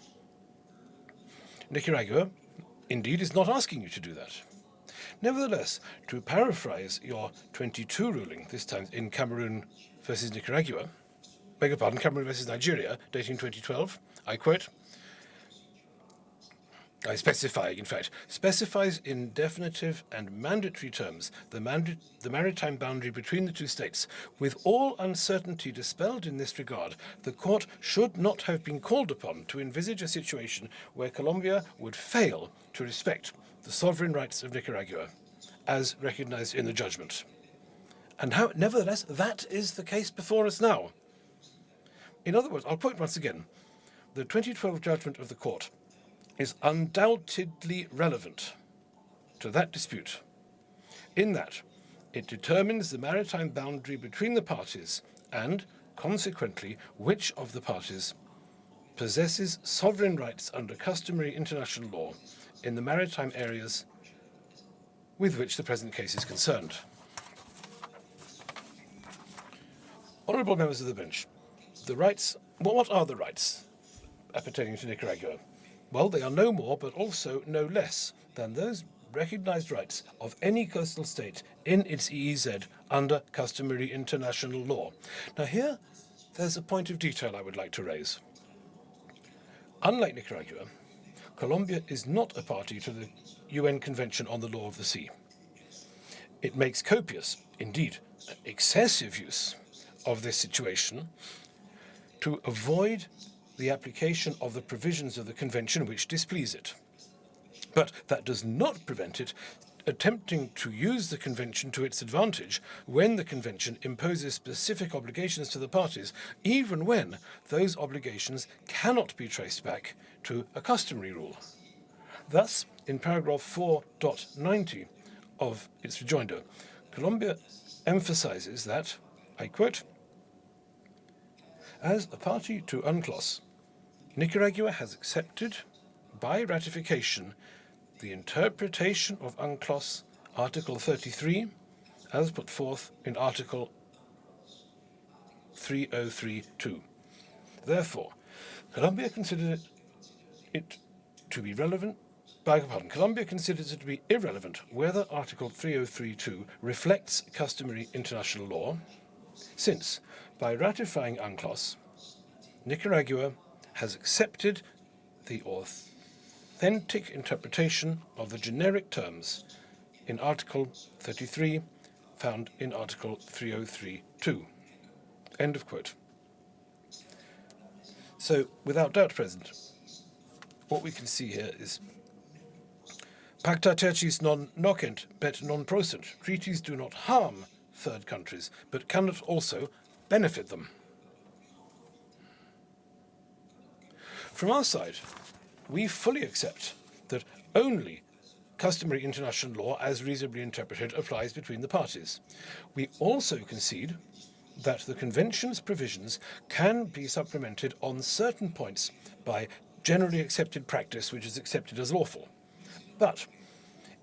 Nicaragua, indeed, is not asking you to do that. Nevertheless, to paraphrase your 22 ruling, this time in Cameroon versus Nicaragua, Cameroon versus Nigeria, dating 2012, I quote, specifies in definitive and mandatory terms the maritime boundary between the two states. With all uncertainty dispelled in this regard, the court should not have been called upon to envisage a situation where Colombia would fail to respect the sovereign rights of Nicaragua, as recognized in the judgment. And nevertheless, that is the case before us now. In other words, I'll quote once again, the 2012 judgment of the court is undoubtedly relevant to that dispute, in that it determines the maritime boundary between the parties and, consequently, which of the parties possesses sovereign rights under customary international law in the maritime areas with which the present case is concerned. Honourable members of the bench, the rights, what are the rights appertaining to Nicaragua? Well, they are no more, but also no less than those recognized rights of any coastal state in its EEZ under customary international law. Now here, there's a point of detail I would like to raise. Unlike Nicaragua, Colombia is not a party to the UN Convention on the Law of the Sea. It makes copious, indeed excessive use of this situation to avoid the application of the provisions of the Convention which displease it. But that does not prevent it attempting to use the Convention to its advantage when the Convention imposes specific obligations to the parties, even when those obligations cannot be traced back to a customary rule. Thus, in paragraph 4.90 of its rejoinder, Colombia emphasizes that, I quote, as a party to UNCLOS, Nicaragua has accepted, by ratification, the interpretation of UNCLOS Article 33, as put forth in Article 3032. Therefore, Colombia considers it to be irrelevant whether Article 3032 reflects customary international law, since, by ratifying UNCLOS, Nicaragua has accepted the authentic interpretation of the generic terms in Article 33 found in Article 3032. End of quote. So, without doubt, President, what we can see here is Pacta tercis non nocent, bet non procent. Treaties do not harm third countries, but cannot also benefit them. From our side, we fully accept that only customary international law, as reasonably interpreted, applies between the parties. We also concede that the Convention's provisions can be supplemented on certain points by generally accepted practice which is accepted as lawful. But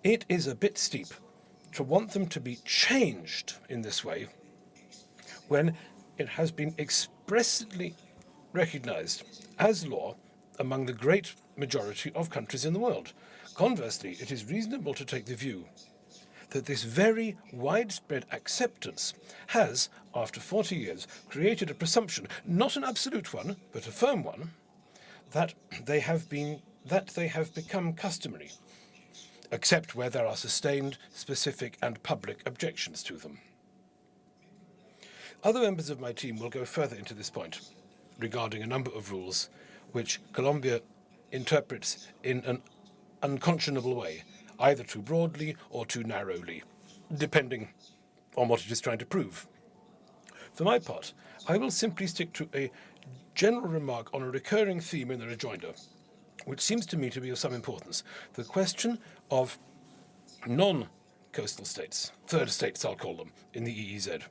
it is a bit steep to want them to be changed in this way when it has been expressly recognized as law among the great majority of countries in the world. Conversely, it is reasonable to take the view that this very widespread acceptance has, after 40 years, created a presumption, not an absolute one, but a firm one, that they have become customary, except where there are sustained, specific and public objections to them. Other members of my team will go further into this point regarding a number of rules which Colombia interprets in an unconscionable way, either too broadly or too narrowly, depending on what it is trying to prove. For my part, I will simply stick to a general remark on a recurring theme in the rejoinder, which seems to me to be of some importance: the question of non-coastal states, third states I'll call them, in the EEZ.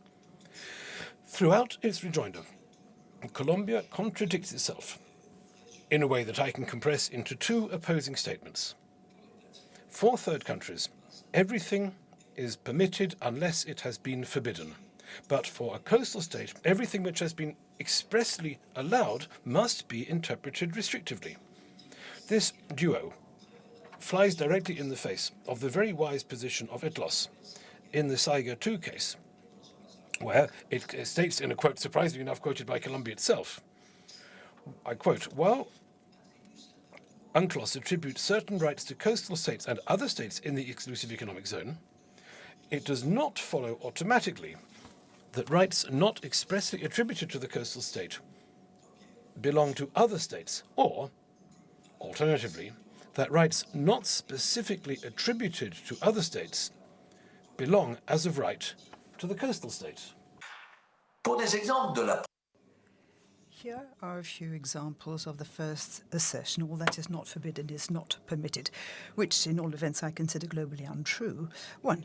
Throughout its rejoinder, Colombia contradicts itself in a way that I can compress into two opposing statements. For third countries, everything is permitted unless it has been forbidden. But for a coastal state, everything which has been expressly allowed must be interpreted restrictively. This duo flies directly in the face of the very wise position of ITLOS in the Siga 2 case, where it states in a quote surprisingly enough quoted by Colombia itself, I quote, "While UNCLOS attributes certain rights to coastal states and other states in the exclusive economic zone, it does not follow automatically that rights not expressly attributed to the coastal state belong to other states, or, alternatively, that rights not specifically attributed to other states belong as of right to the coastal state." Here are a few examples of the first assertion: all that is not forbidden is not permitted, which in all events I consider globally untrue. 1.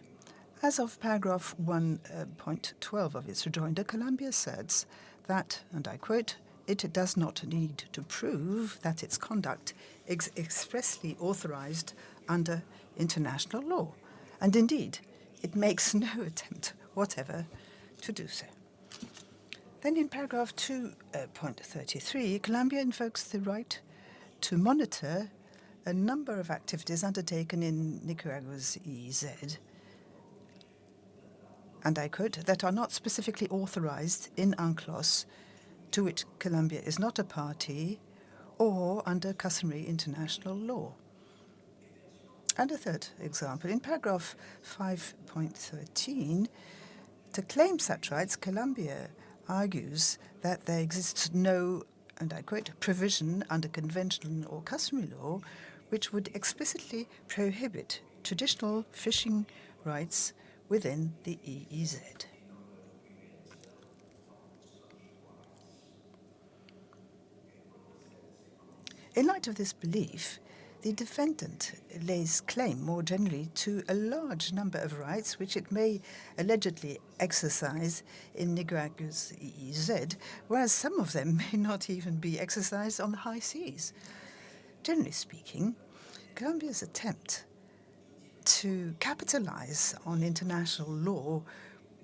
As of paragraph 1.12 of its rejoinder, Colombia asserts that, and I quote, "it does not need to prove that its conduct is expressly authorized under international law." And indeed, it makes no attempt whatever to do so. Then in paragraph 2.33, Colombia invokes the right to monitor a number of activities undertaken in Nicaragua's EEZ, and I quote, "that are not specifically authorized in UNCLOS, to which Colombia is not a party, or under customary international law." And a third example, in paragraph 5.13, to claim such rights, Colombia argues that there exists no, and I quote, "provision under conventional or customary law which would explicitly prohibit traditional fishing rights within the EEZ." In light of this belief, the defendant lays claim more generally to a large number of rights which it may allegedly exercise in Nicaragua's EEZ, whereas some of them may not even be exercised on the high seas. Generally speaking, Colombia's attempt to capitalize on international law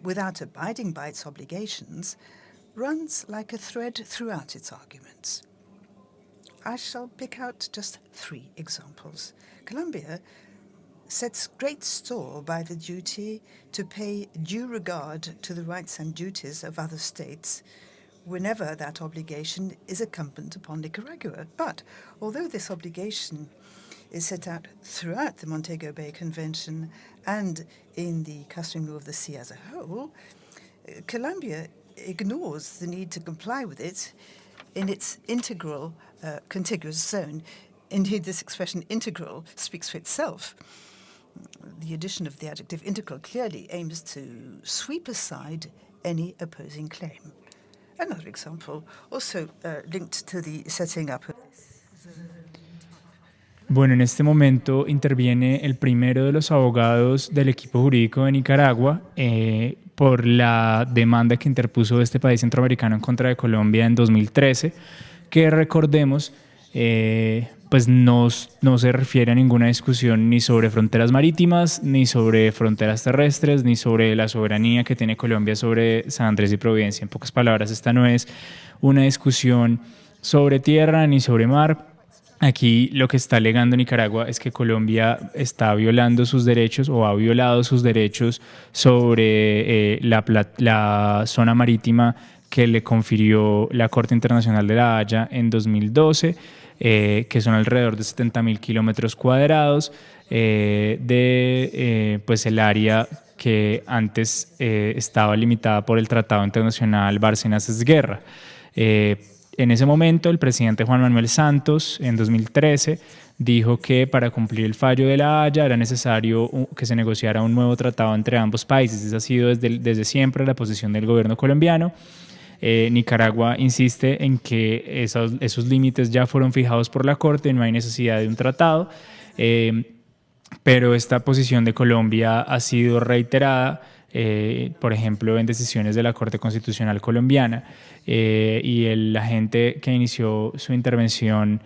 without abiding by its obligations runs like a thread throughout its arguments. I shall pick out just 3 examples. Colombia sets great store by the duty to pay due regard to the rights and duties of other states whenever that obligation is incumbent upon Nicaragua. But although this obligation is set out throughout the Montego Bay Convention and in the customary law of the sea as a whole, Colombia ignores the need to comply with it in its integral contiguous zone. Indeed, this expression integral speaks for itself. The addition of the adjective integral clearly aims to sweep aside any opposing claim. Another example, also linked to the setting up of this. Bueno, en este momento interviene el primero de los abogados del equipo jurídico de Nicaragua por la demanda que interpuso este país centroamericano en contra de Colombia en 2013, que recordemos, pues no se refiere a ninguna discusión ni sobre fronteras marítimas, ni sobre fronteras terrestres, ni sobre la soberanía que tiene Colombia sobre San Andrés y Providencia. En pocas palabras, esta no es una discusión sobre tierra ni sobre mar, Aquí lo que está alegando Nicaragua es que Colombia está violando sus derechos o ha violado sus derechos sobre la zona marítima que le confirió la Corte Internacional de la Haya en 2012, que son alrededor de 70.000 kilómetros cuadrados pues el área que antes estaba limitada por el Tratado Internacional Bárcenas-Guerra. En ese momento, el presidente Juan Manuel Santos, en 2013, dijo que para cumplir el fallo de la Haya era necesario que se negociara un nuevo tratado entre ambos países. Esa ha sido desde siempre la posición del gobierno colombiano. Nicaragua insiste en que esos límites ya fueron fijados por la Corte, no hay necesidad de un tratado, pero esta posición de Colombia ha sido reiterada, por ejemplo, en decisiones de la Corte Constitucional colombiana, y el agente que inició su intervención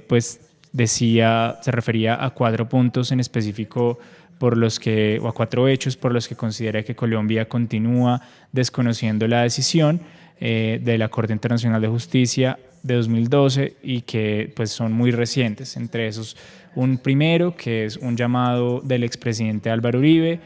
pues se refería a 4 puntos en específico o a 4 hechos por los que considera que Colombia continúa desconociendo la decisión de la Corte Internacional de Justicia de 2012 y que pues son muy recientes. Entre esos, un primero que es un llamado del expresidente Álvaro Uribe,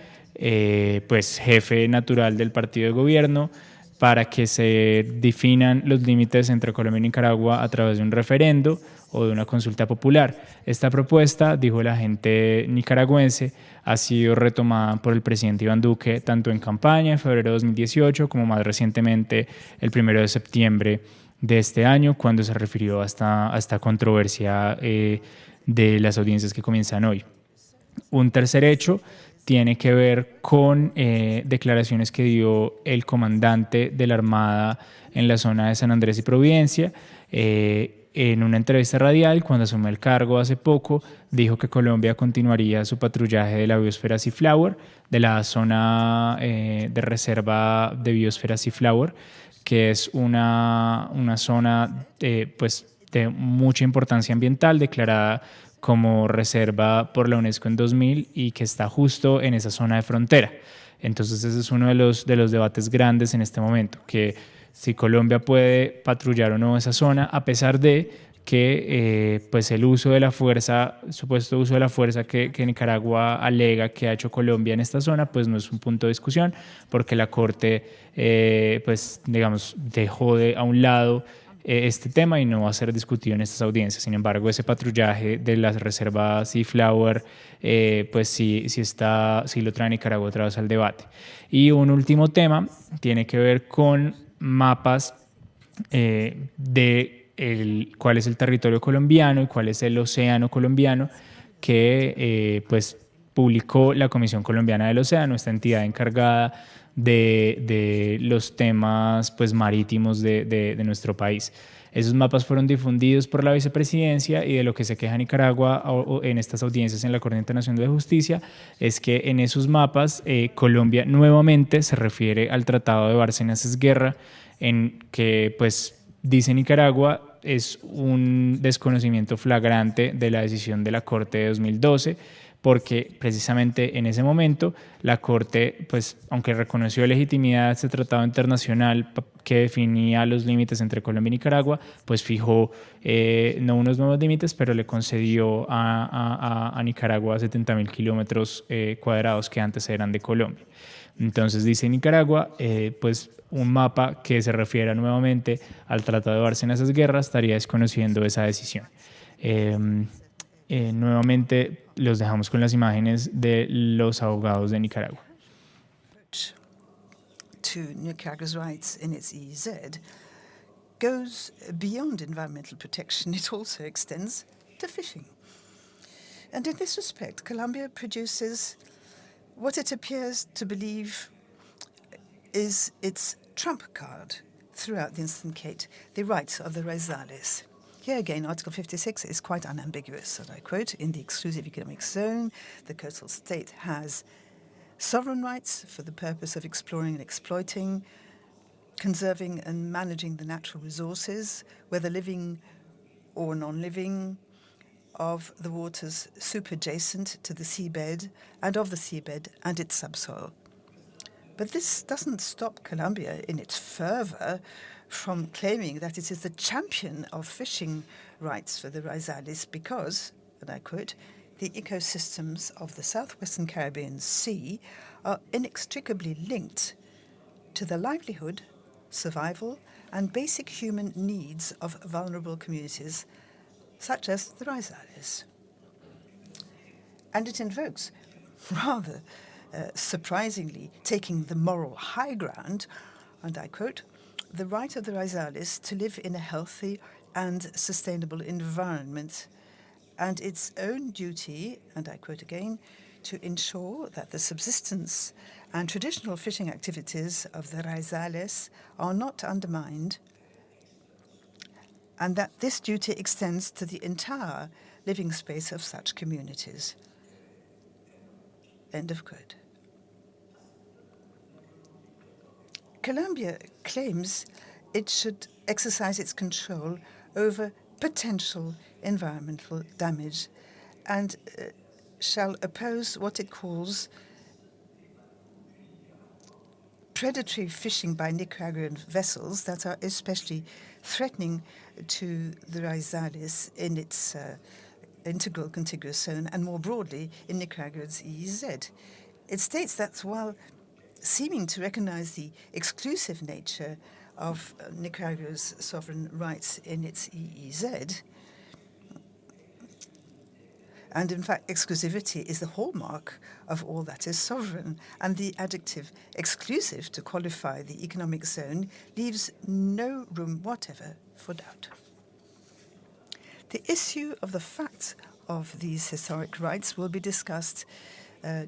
pues jefe natural del partido de gobierno, para que se definan los límites entre Colombia y Nicaragua a través de un referendo o de una consulta popular. Esta propuesta, dijo el agente nicaragüense, ha sido retomada por el presidente Iván Duque tanto en campaña en febrero de 2018 como más recientemente el 1 de septiembre de este año, cuando se refirió a esta controversia de las audiencias que comienzan hoy. Un tercer hecho tiene que ver con declaraciones que dio el comandante de la Armada en la zona de San Andrés y Providencia. En una entrevista radial, cuando asumió el cargo hace poco, dijo que Colombia continuaría su patrullaje de la biosfera Seaflower, de la zona de reserva de biosfera Seaflower, que es una zona pues, de mucha importancia ambiental, declarada como reserva por la UNESCO en 2000 y que está justo en esa zona de frontera. Entonces ese es uno de los debates grandes en este momento, que si Colombia puede patrullar o no esa zona, a pesar de que pues el uso de la fuerza, supuesto uso de la fuerza que Nicaragua alega que ha hecho Colombia en esta zona, pues no es un punto de discusión, porque la Corte pues digamos dejó a un lado este tema y no va a ser discutido en estas audiencias. Sin embargo, ese patrullaje de las reservas Seaflower, pues sí lo trae Nicaragua otra vez al debate. Y un último tema tiene que ver con mapas de cuál es el territorio colombiano y cuál es el océano colombiano que pues publicó la Comisión Colombiana del Océano, esta entidad encargada de los temas pues, marítimos de nuestro país. Esos mapas fueron difundidos por la vicepresidencia y de lo que se queja Nicaragua en estas audiencias en la Corte Internacional de Justicia es que en esos mapas Colombia nuevamente se refiere al Tratado de Bárcenas-Guerra, en que pues dice Nicaragua es un desconocimiento flagrante de la decisión de la Corte de 2012, porque precisamente en ese momento la Corte, pues, aunque reconoció legitimidad de este tratado internacional que definía los límites entre Colombia y Nicaragua, pues fijó no unos nuevos límites, pero le concedió a Nicaragua 70.000 kilómetros cuadrados que antes eran de Colombia. Entonces dice Nicaragua, pues un mapa que se refiera nuevamente al Tratado de Bárcenas-Guerra estaría desconociendo esa decisión. Nuevamente los dejamos con las imágenes de los abogados de Nicaragua. To Nicaragua's rights in its EEZ goes beyond environmental protection. It also extends to fishing. And in this respect, Colombia produces what it appears to believe is its trump card throughout the Instant Kate, the rights of the Raizales. Here again, Article 56 is quite unambiguous, and I quote, "In the exclusive economic zone, the coastal state has sovereign rights for the purpose of exploring and exploiting, conserving and managing the natural resources, whether living or non-living, of the waters superadjacent to the seabed and of the seabed and its subsoil." But this doesn't stop Colombia in its fervor from claiming that it is the champion of fishing rights for the Raizales because, and I quote, the ecosystems of the southwestern Caribbean Sea are inextricably linked to the livelihood, survival, and basic human needs of vulnerable communities, such as the Raizales. And it invokes, rather surprisingly, taking the moral high ground, and I quote, the right of the Raizales to live in a healthy and sustainable environment, and its own duty, and I quote again, to ensure that the subsistence and traditional fishing activities of the Raizales are not undermined, and that this duty extends to the entire living space of such communities. End of quote. Colombia claims it should exercise its control over potential environmental damage and shall oppose what it calls predatory fishing by Nicaraguan vessels that are especially threatening to the Raizales in its integral contiguous zone and more broadly in Nicaragua's EEZ. It states that while seeming to recognize the exclusive nature of Nicaragua's sovereign rights in its EEZ, and in fact, exclusivity is the hallmark of all that is sovereign, and the adjective exclusive to qualify the economic zone leaves no room whatever for doubt. The issue of the facts of these historic rights will be discussed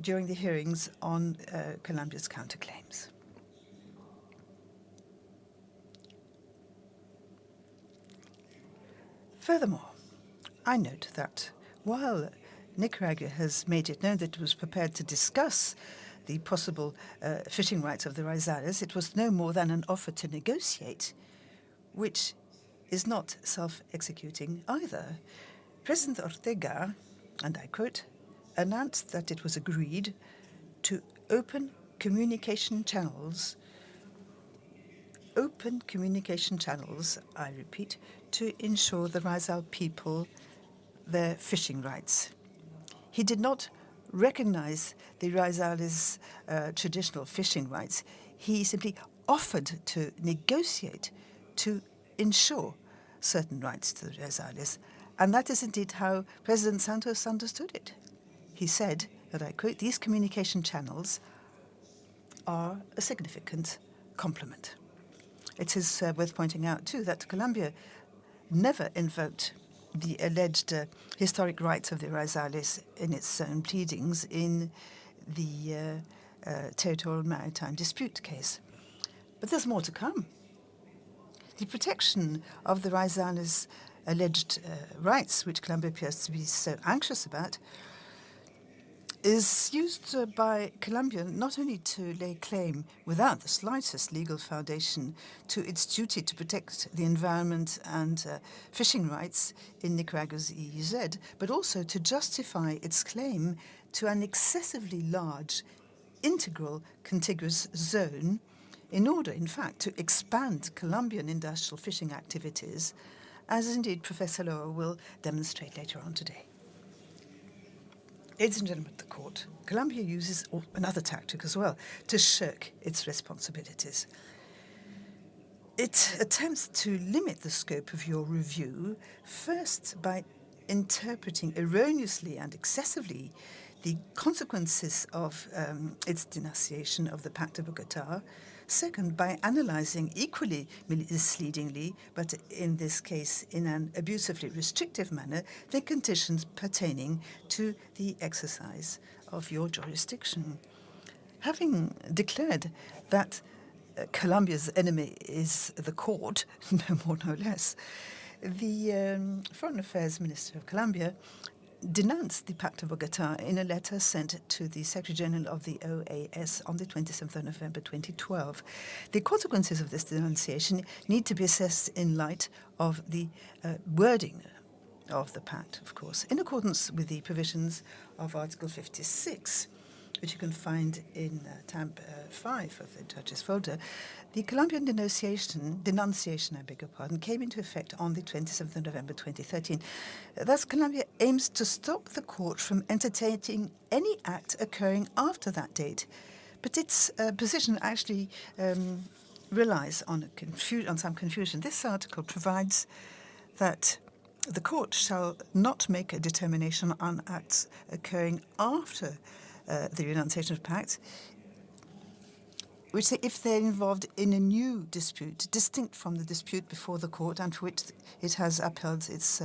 during the hearings on Colombia's counterclaims. Furthermore, I note that while Nicaragua has made it known that it was prepared to discuss the possible fishing rights of the Raizales, it was no more than an offer to negotiate, which is not self-executing either. President Ortega, and I quote, announced that it was agreed to open communication channels, I repeat, to ensure the Raizal people their fishing rights. He did not recognize the Raizales' traditional fishing rights. He simply offered to negotiate to ensure certain rights to the Raizales. And that is indeed how President Santos understood it. He said, that I quote, these communication channels are a significant complement. It is worth pointing out, too, that Colombia never invoked the alleged historic rights of the Raizales in its own pleadings in the territorial maritime dispute case. But there's more to come. The protection of the Raizales' alleged rights, which Colombia appears to be so anxious about, is used by Colombia not only to lay claim without the slightest legal foundation to its duty to protect the environment and fishing rights in Nicaragua's EEZ, but also to justify its claim to an excessively large integral contiguous zone in order, in fact, to expand Colombian industrial fishing activities, as indeed Professor Loa will demonstrate later on today. Ladies and gentlemen of the court, Colombia uses another tactic as well to shirk its responsibilities. It attempts to limit the scope of your review, first by interpreting erroneously and excessively the consequences of its denunciation of the Pact of Bogotá, second, by analyzing equally misleadingly, but in this case in an abusively restrictive manner, the conditions pertaining to the exercise of your jurisdiction. Having declared that Colombia's enemy is the court, no more, no less, the Foreign Affairs Minister of Colombia denounced the Pact of Bogotá in a letter sent to the Secretary General of the OAS on the 27th of November 2012. The consequences of this denunciation need to be assessed in light of the wording of the Pact, of course, in accordance with the provisions of Article 56. which you can find in tab 5 of the judge's folder, the Colombian denunciation, came into effect on the 27th of November 2013. Thus, Colombia aims to stop the court from entertaining any act occurring after that date. But its position actually relies on some confusion. This article provides that the court shall not make a determination on acts occurring after the renunciation of pact, which if they're involved in a new dispute, distinct from the dispute before the court and for which it has upheld its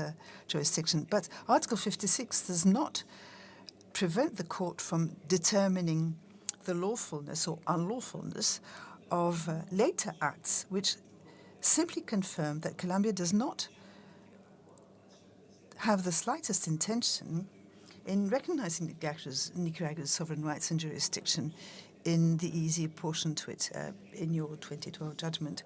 jurisdiction. But Article 56 does not prevent the court from determining the lawfulness or unlawfulness of later acts, which simply confirm that Colombia does not have the slightest intention in recognizing Nicaragua's sovereign rights and jurisdiction in the easy portion to it in your 2012 judgment.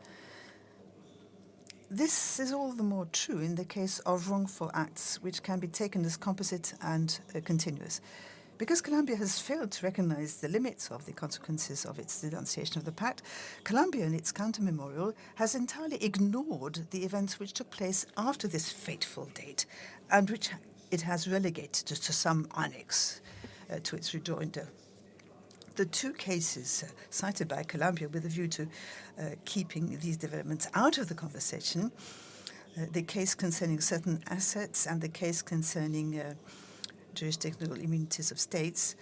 This is all the more true in the case of wrongful acts, which can be taken as composite and continuous. Because Colombia has failed to recognize the limits of the consequences of its denunciation of the pact, Colombia, in its counter-memorial, has entirely ignored the events which took place after this fateful date and which it has relegated to some annex to its rejoinder. The two cases cited by Colombia with a view to keeping these developments out of the conversation, the case concerning certain assets and the case concerning jurisdictional immunities of states,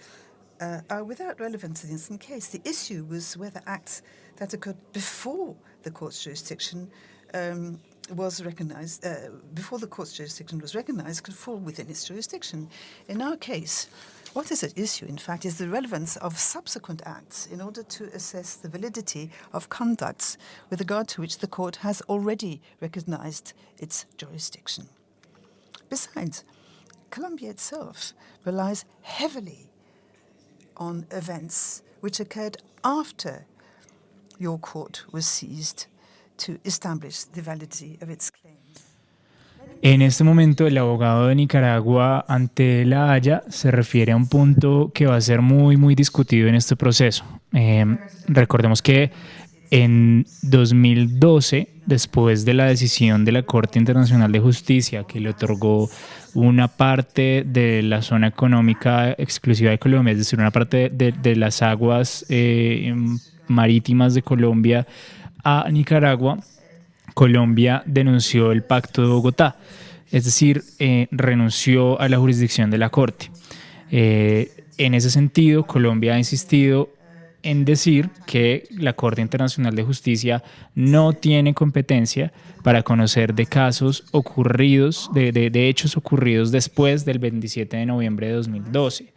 are without relevance in the instant case. The issue was whether acts that occurred before the court's jurisdiction was recognized, could fall within its jurisdiction. In our case, what is at issue, in fact, is the relevance of subsequent acts in order to assess the validity of conducts with regard to which the court has already recognized its jurisdiction. Besides, Colombia itself relies heavily on events which occurred after your court was seized to establish the validity of its claims. En este momento, el abogado de Nicaragua ante la Haya se refiere a un punto que va a ser muy discutido en este proceso. Recordemos que en 2012, después de la decisión de la Corte Internacional de Justicia que le otorgó una parte de la zona económica exclusiva de Colombia, es decir, una parte de las aguas marítimas de Colombia a Nicaragua, Colombia denunció el Pacto de Bogotá, es decir, renunció a la jurisdicción de la Corte. En ese sentido, Colombia ha insistido en decir que la Corte Internacional de Justicia no tiene competencia para conocer de casos ocurridos, de hechos ocurridos después del 27 de noviembre de 2012.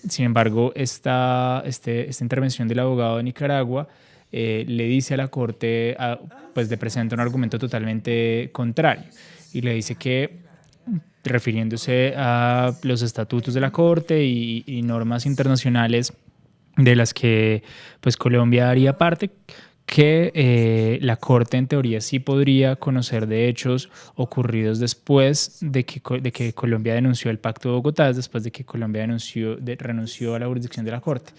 Sin embargo, esta intervención del abogado de Nicaragua le dice a la Corte, pues le presenta un argumento totalmente contrario y le dice que, refiriéndose a los estatutos de la Corte y normas internacionales de las que pues Colombia haría parte, que la Corte en teoría sí podría conocer de hechos ocurridos después de que Colombia denunció el Pacto de Bogotá, después de que Colombia renunció a la jurisdicción de la Corte,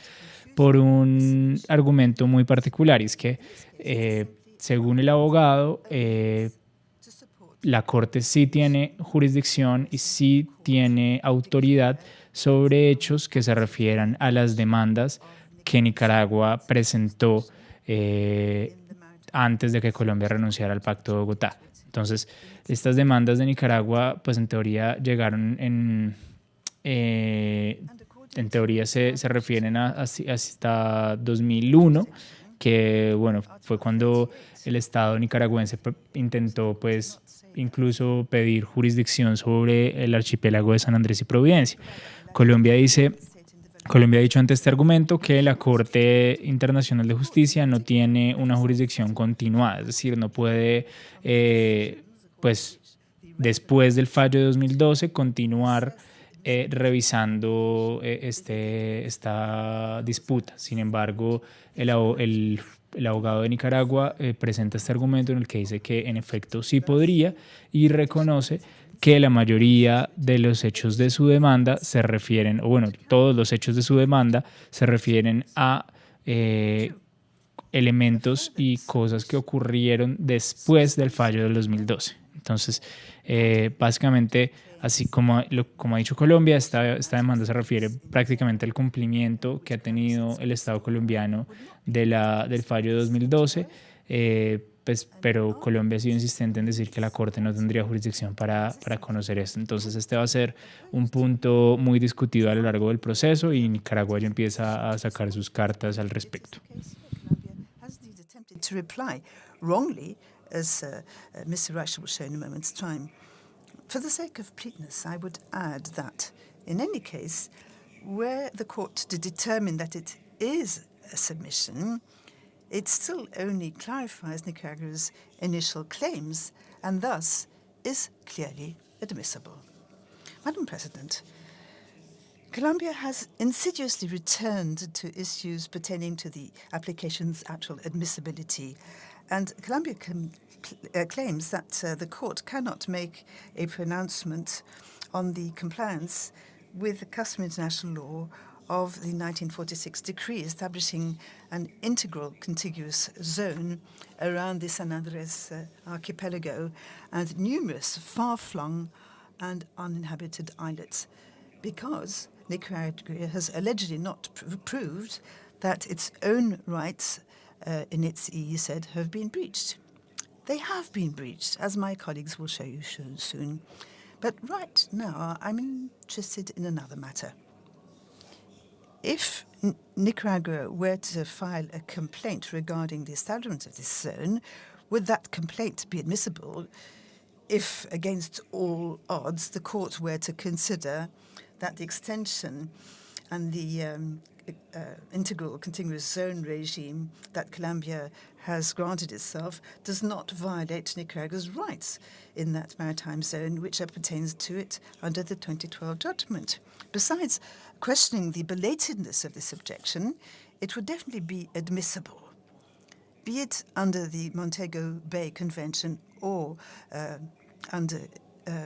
por un argumento muy particular, y es que según el abogado, la Corte sí tiene jurisdicción y sí tiene autoridad sobre hechos que se refieran a las demandas que Nicaragua presentó antes de que Colombia renunciara al Pacto de Bogotá. Entonces, estas demandas de Nicaragua, pues en teoría llegaron en teoría se refieren hasta 2001, que bueno, fue cuando el Estado nicaragüense intentó pues incluso pedir jurisdicción sobre el archipiélago de San Andrés y Providencia. Colombia ha dicho ante este argumento que la Corte Internacional de Justicia no tiene una jurisdicción continuada, es decir, no puede, pues después del fallo de 2012, continuar revisando esta disputa. Sin embargo, el abogado de Nicaragua presenta este argumento en el que dice que en efecto sí podría y reconoce que la mayoría de los hechos de su demanda se refieren, o bueno, todos los hechos de su demanda se refieren a elementos y cosas que ocurrieron después del fallo del 2012. Entonces, básicamente, así como ha dicho Colombia, esta demanda se refiere prácticamente al cumplimiento que ha tenido el Estado colombiano del fallo de 2012, pero Colombia ha sido insistente en decir que la Corte no tendría jurisdicción para conocer esto. Entonces, este va a ser un punto muy discutido a lo largo del proceso y Nicaragua ya empieza a sacar sus cartas al respecto. To reply wrongly, as Mr. Reich will show in a moment's time. For the sake of completeness, I would add that, in any case, where the court to determine that it is a submission, it still only clarifies Nicaragua's initial claims and thus is clearly admissible. Madam President, Colombia has insidiously returned to issues pertaining to the application's actual admissibility, and Colombia claims that the court cannot make a pronouncement on the compliance with the customary international law of the 1946 decree establishing an integral contiguous zone around the San Andres archipelago and numerous far-flung and uninhabited islets, because Nicaragua has allegedly not proved that its own rights in its EEZ have been breached. They have been breached, as my colleagues will show you soon. But right now, I'm interested in another matter. If Nicaragua were to file a complaint regarding the establishment of this zone, would that complaint be admissible if, against all odds, the court were to consider that the extension and the integral contiguous zone regime that Colombia has granted itself does not violate Nicaragua's rights in that maritime zone, which pertains to it under the 2012 judgment? Besides questioning the belatedness of this objection, it would definitely be admissible, be it under the Montego Bay Convention or under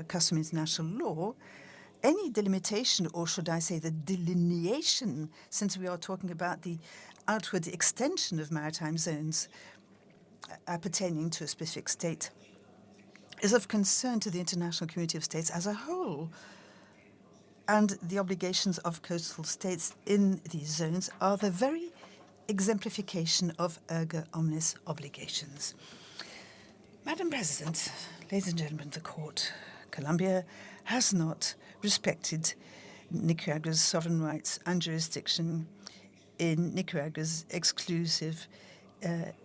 customary international law. Any delimitation, or should I say the delineation, since we are talking about the outward extension of maritime zones pertaining to a specific state, is of concern to the international community of states as a whole. And the obligations of coastal states in these zones are the very exemplification of erga omnes obligations. Madam President, ladies and gentlemen of the court, Colombia has not respected Nicaragua's sovereign rights and jurisdiction in Nicaragua's exclusive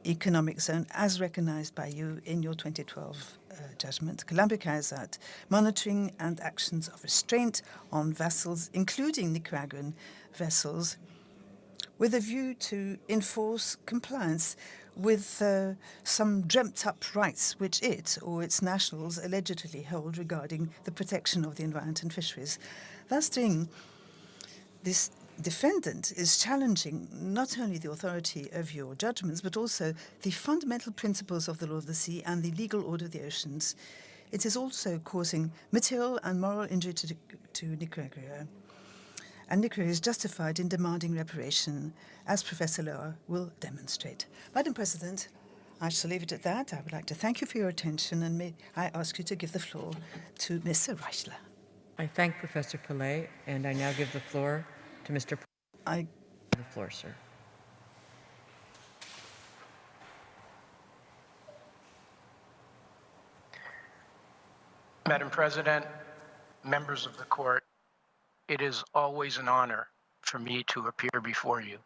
economic zone as recognized by you in your 2012 judgment. Colombia carries out monitoring and actions of restraint on vessels, including Nicaraguan vessels, with a view to enforce compliance with some dreamt-up rights which it or its nationals allegedly hold regarding the protection of the environment and fisheries. Thus doing, this defendant is challenging not only the authority of your judgments, but also the fundamental principles of the law of the sea and the legal order of the oceans. It is also causing material and moral injury to Nicaragua. And Nicaragua is justified in demanding reparation, as Professor Loa will demonstrate. Madam President, I shall leave it at that. I would like to thank you for your attention, and may I ask you to give the floor to Mr. Reichler. I thank Professor Pillay, and I now give the floor to Mr. The floor, sir. Madam President, members of the court, it is always an honor for me to appear before you,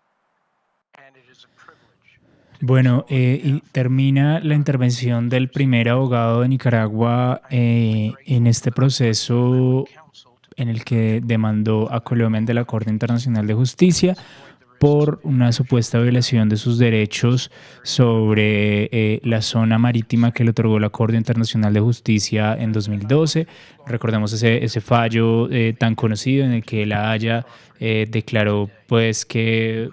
and it is a privilege. Bueno, y termina la intervención del primer abogado de Nicaragua en este proceso en el que demandó a Colombia ante la Corte Internacional de Justicia por una supuesta violación de sus derechos sobre la zona marítima que le otorgó la Corte Internacional de Justicia en 2012. Recordemos ese fallo tan conocido en el que la Haya declaró pues que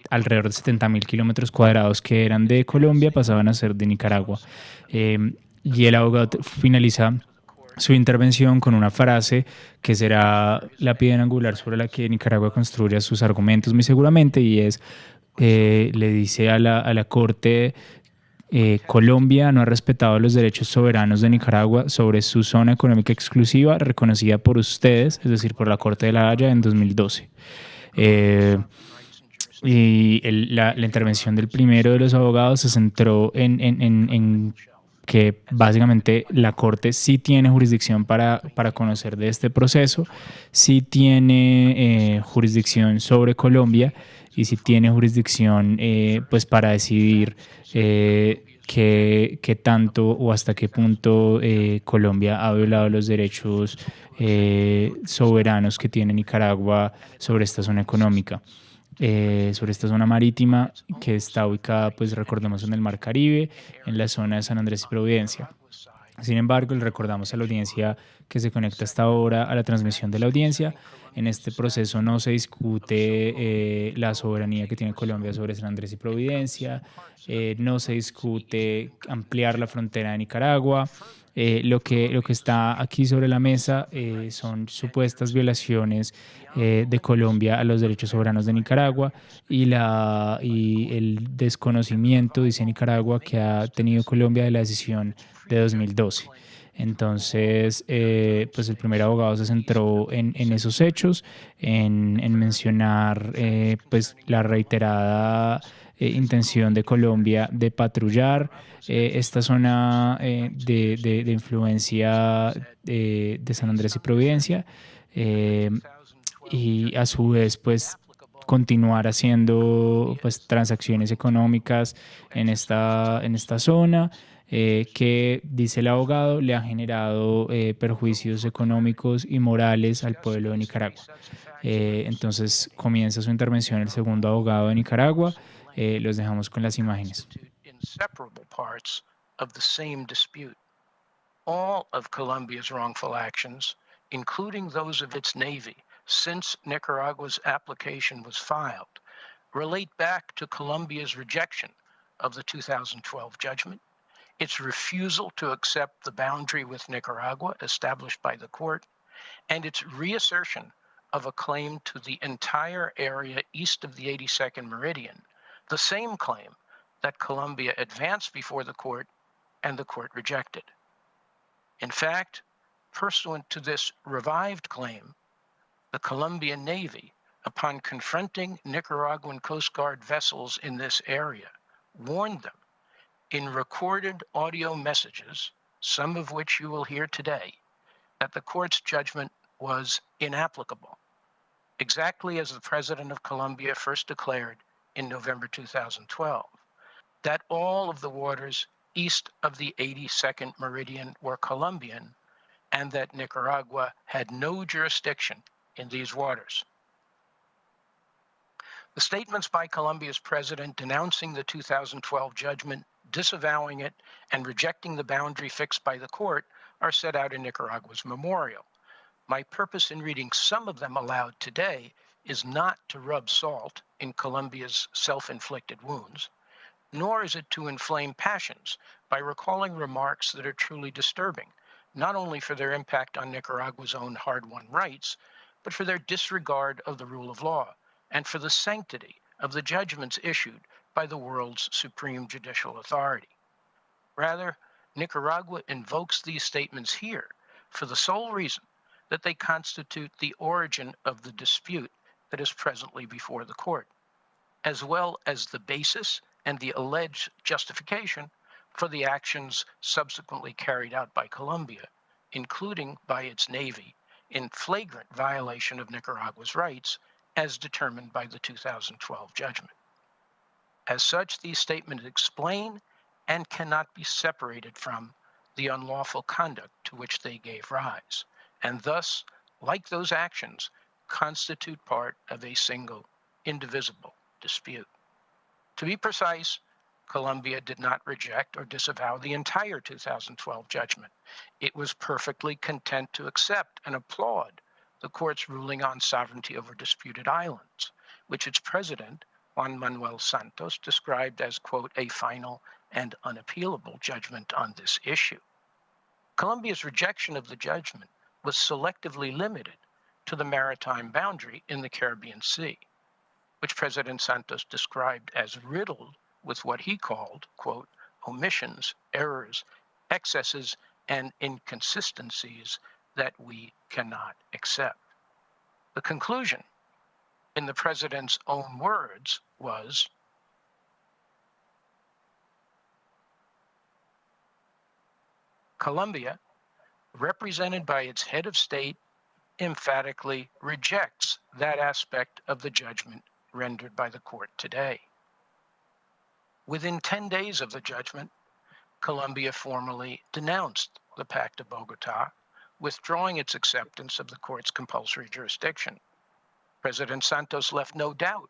alrededor de 70.000 kilómetros cuadrados que eran de Colombia pasaban a ser de Nicaragua. Y el abogado finaliza su intervención con una frase que será la piedra angular sobre la que Nicaragua construya sus argumentos muy seguramente, y es, le dice a la Corte, Colombia no ha respetado los derechos soberanos de Nicaragua sobre su zona económica exclusiva reconocida por ustedes, es decir, por la Corte de la Haya en 2012. Eh, y la intervención del primero de los abogados se centró en que básicamente la Corte sí tiene jurisdicción para conocer de este proceso, sí tiene jurisdicción sobre Colombia y sí tiene jurisdicción pues para decidir qué tanto o hasta qué punto Colombia ha violado los derechos soberanos que tiene Nicaragua sobre esta zona económica, sobre esta zona marítima que está ubicada, pues recordemos, en el Mar Caribe, en la zona de San Andrés y Providencia. Sin embargo, le recordamos a la audiencia que se conecta hasta ahora a la transmisión de la audiencia. En este proceso no se discute la soberanía que tiene Colombia sobre San Andrés y Providencia, no se discute ampliar la frontera de Nicaragua. Lo que está aquí sobre la mesa son supuestas violaciones de Colombia a los derechos soberanos de Nicaragua y el desconocimiento, dice Nicaragua, que ha tenido Colombia de la decisión de 2012. Entonces, pues el primer abogado se centró en esos hechos, en mencionar pues la reiterada intención de Colombia de patrullar esta zona de influencia de San Andrés y Providencia, eh, y a su vez pues continuar haciendo pues transacciones económicas en esta zona, que, dice el abogado, le ha generado perjuicios económicos y morales al pueblo de Nicaragua. Entonces comienza su intervención el segundo abogado de Nicaragua. Los dejamos con las imágenes. Inseparable parts of the same dispute. All of Colombia's wrongful actions, including those of its Navy, since Nicaragua's application was filed, relate back to Colombia's rejection of the 2012 judgment, its refusal to accept the boundary with Nicaragua established by the court, and its reassertion of a claim to the entire area east of the 82nd meridian, the same claim that Colombia advanced before the court and the court rejected. In fact, pursuant to this revived claim, the Colombian Navy, upon confronting Nicaraguan Coast Guard vessels in this area, warned them in recorded audio messages, some of which you will hear today, that the court's judgment was inapplicable, exactly as the President of Colombia first declared in November 2012, that all of the waters east of the 82nd meridian were Colombian, and that Nicaragua had no jurisdiction in these waters. The statements by Colombia's president denouncing the 2012 judgment, disavowing it, and rejecting the boundary fixed by the court are set out in Nicaragua's memorial. My purpose in reading some of them aloud today is not to rub salt in Colombia's self-inflicted wounds, nor is it to inflame passions by recalling remarks that are truly disturbing, not only for their impact on Nicaragua's own hard-won rights, but for their disregard of the rule of law and for the sanctity of the judgments issued by the world's supreme judicial authority. Rather, Nicaragua invokes these statements here for the sole reason that they constitute the origin of the dispute that is presently before the court, as well as the basis and the alleged justification for the actions subsequently carried out by Colombia, including by its Navy, in flagrant violation of Nicaragua's rights as determined by the 2012 judgment. As such, these statements explain and cannot be separated from the unlawful conduct to which they gave rise, and thus, like those actions, constitute part of a single, indivisible dispute. To be precise, Colombia did not reject or disavow the entire 2012 judgment. It was perfectly content to accept and applaud the court's ruling on sovereignty over disputed islands, which its president, Juan Manuel Santos, described as, quote, a final and unappealable judgment on this issue. Colombia's rejection of the judgment was selectively limited to the maritime boundary in the Caribbean Sea, which President Santos described as riddled with what he called, quote, omissions, errors, excesses, and inconsistencies that we cannot accept. The conclusion, in the president's own words, was, Colombia, represented by its head of state, emphatically rejects that aspect of the judgment rendered by the court today. Within 10 days of the judgment, Colombia formally denounced the Pact of Bogotá, withdrawing its acceptance of the court's compulsory jurisdiction. President Santos left no doubt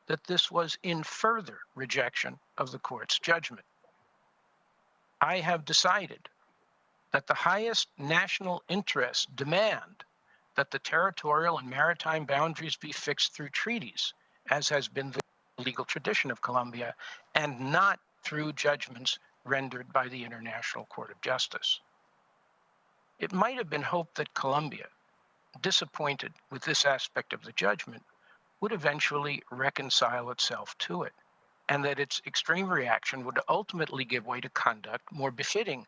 that this was in further rejection of the court's judgment. I have decided that the highest national interests demand that the territorial and maritime boundaries be fixed through treaties, as has been the legal tradition of Colombia, and not through judgments rendered by the International Court of Justice. It might have been hoped that Colombia, disappointed with this aspect of the judgment, would eventually reconcile itself to it, and that its extreme reaction would ultimately give way to conduct more befitting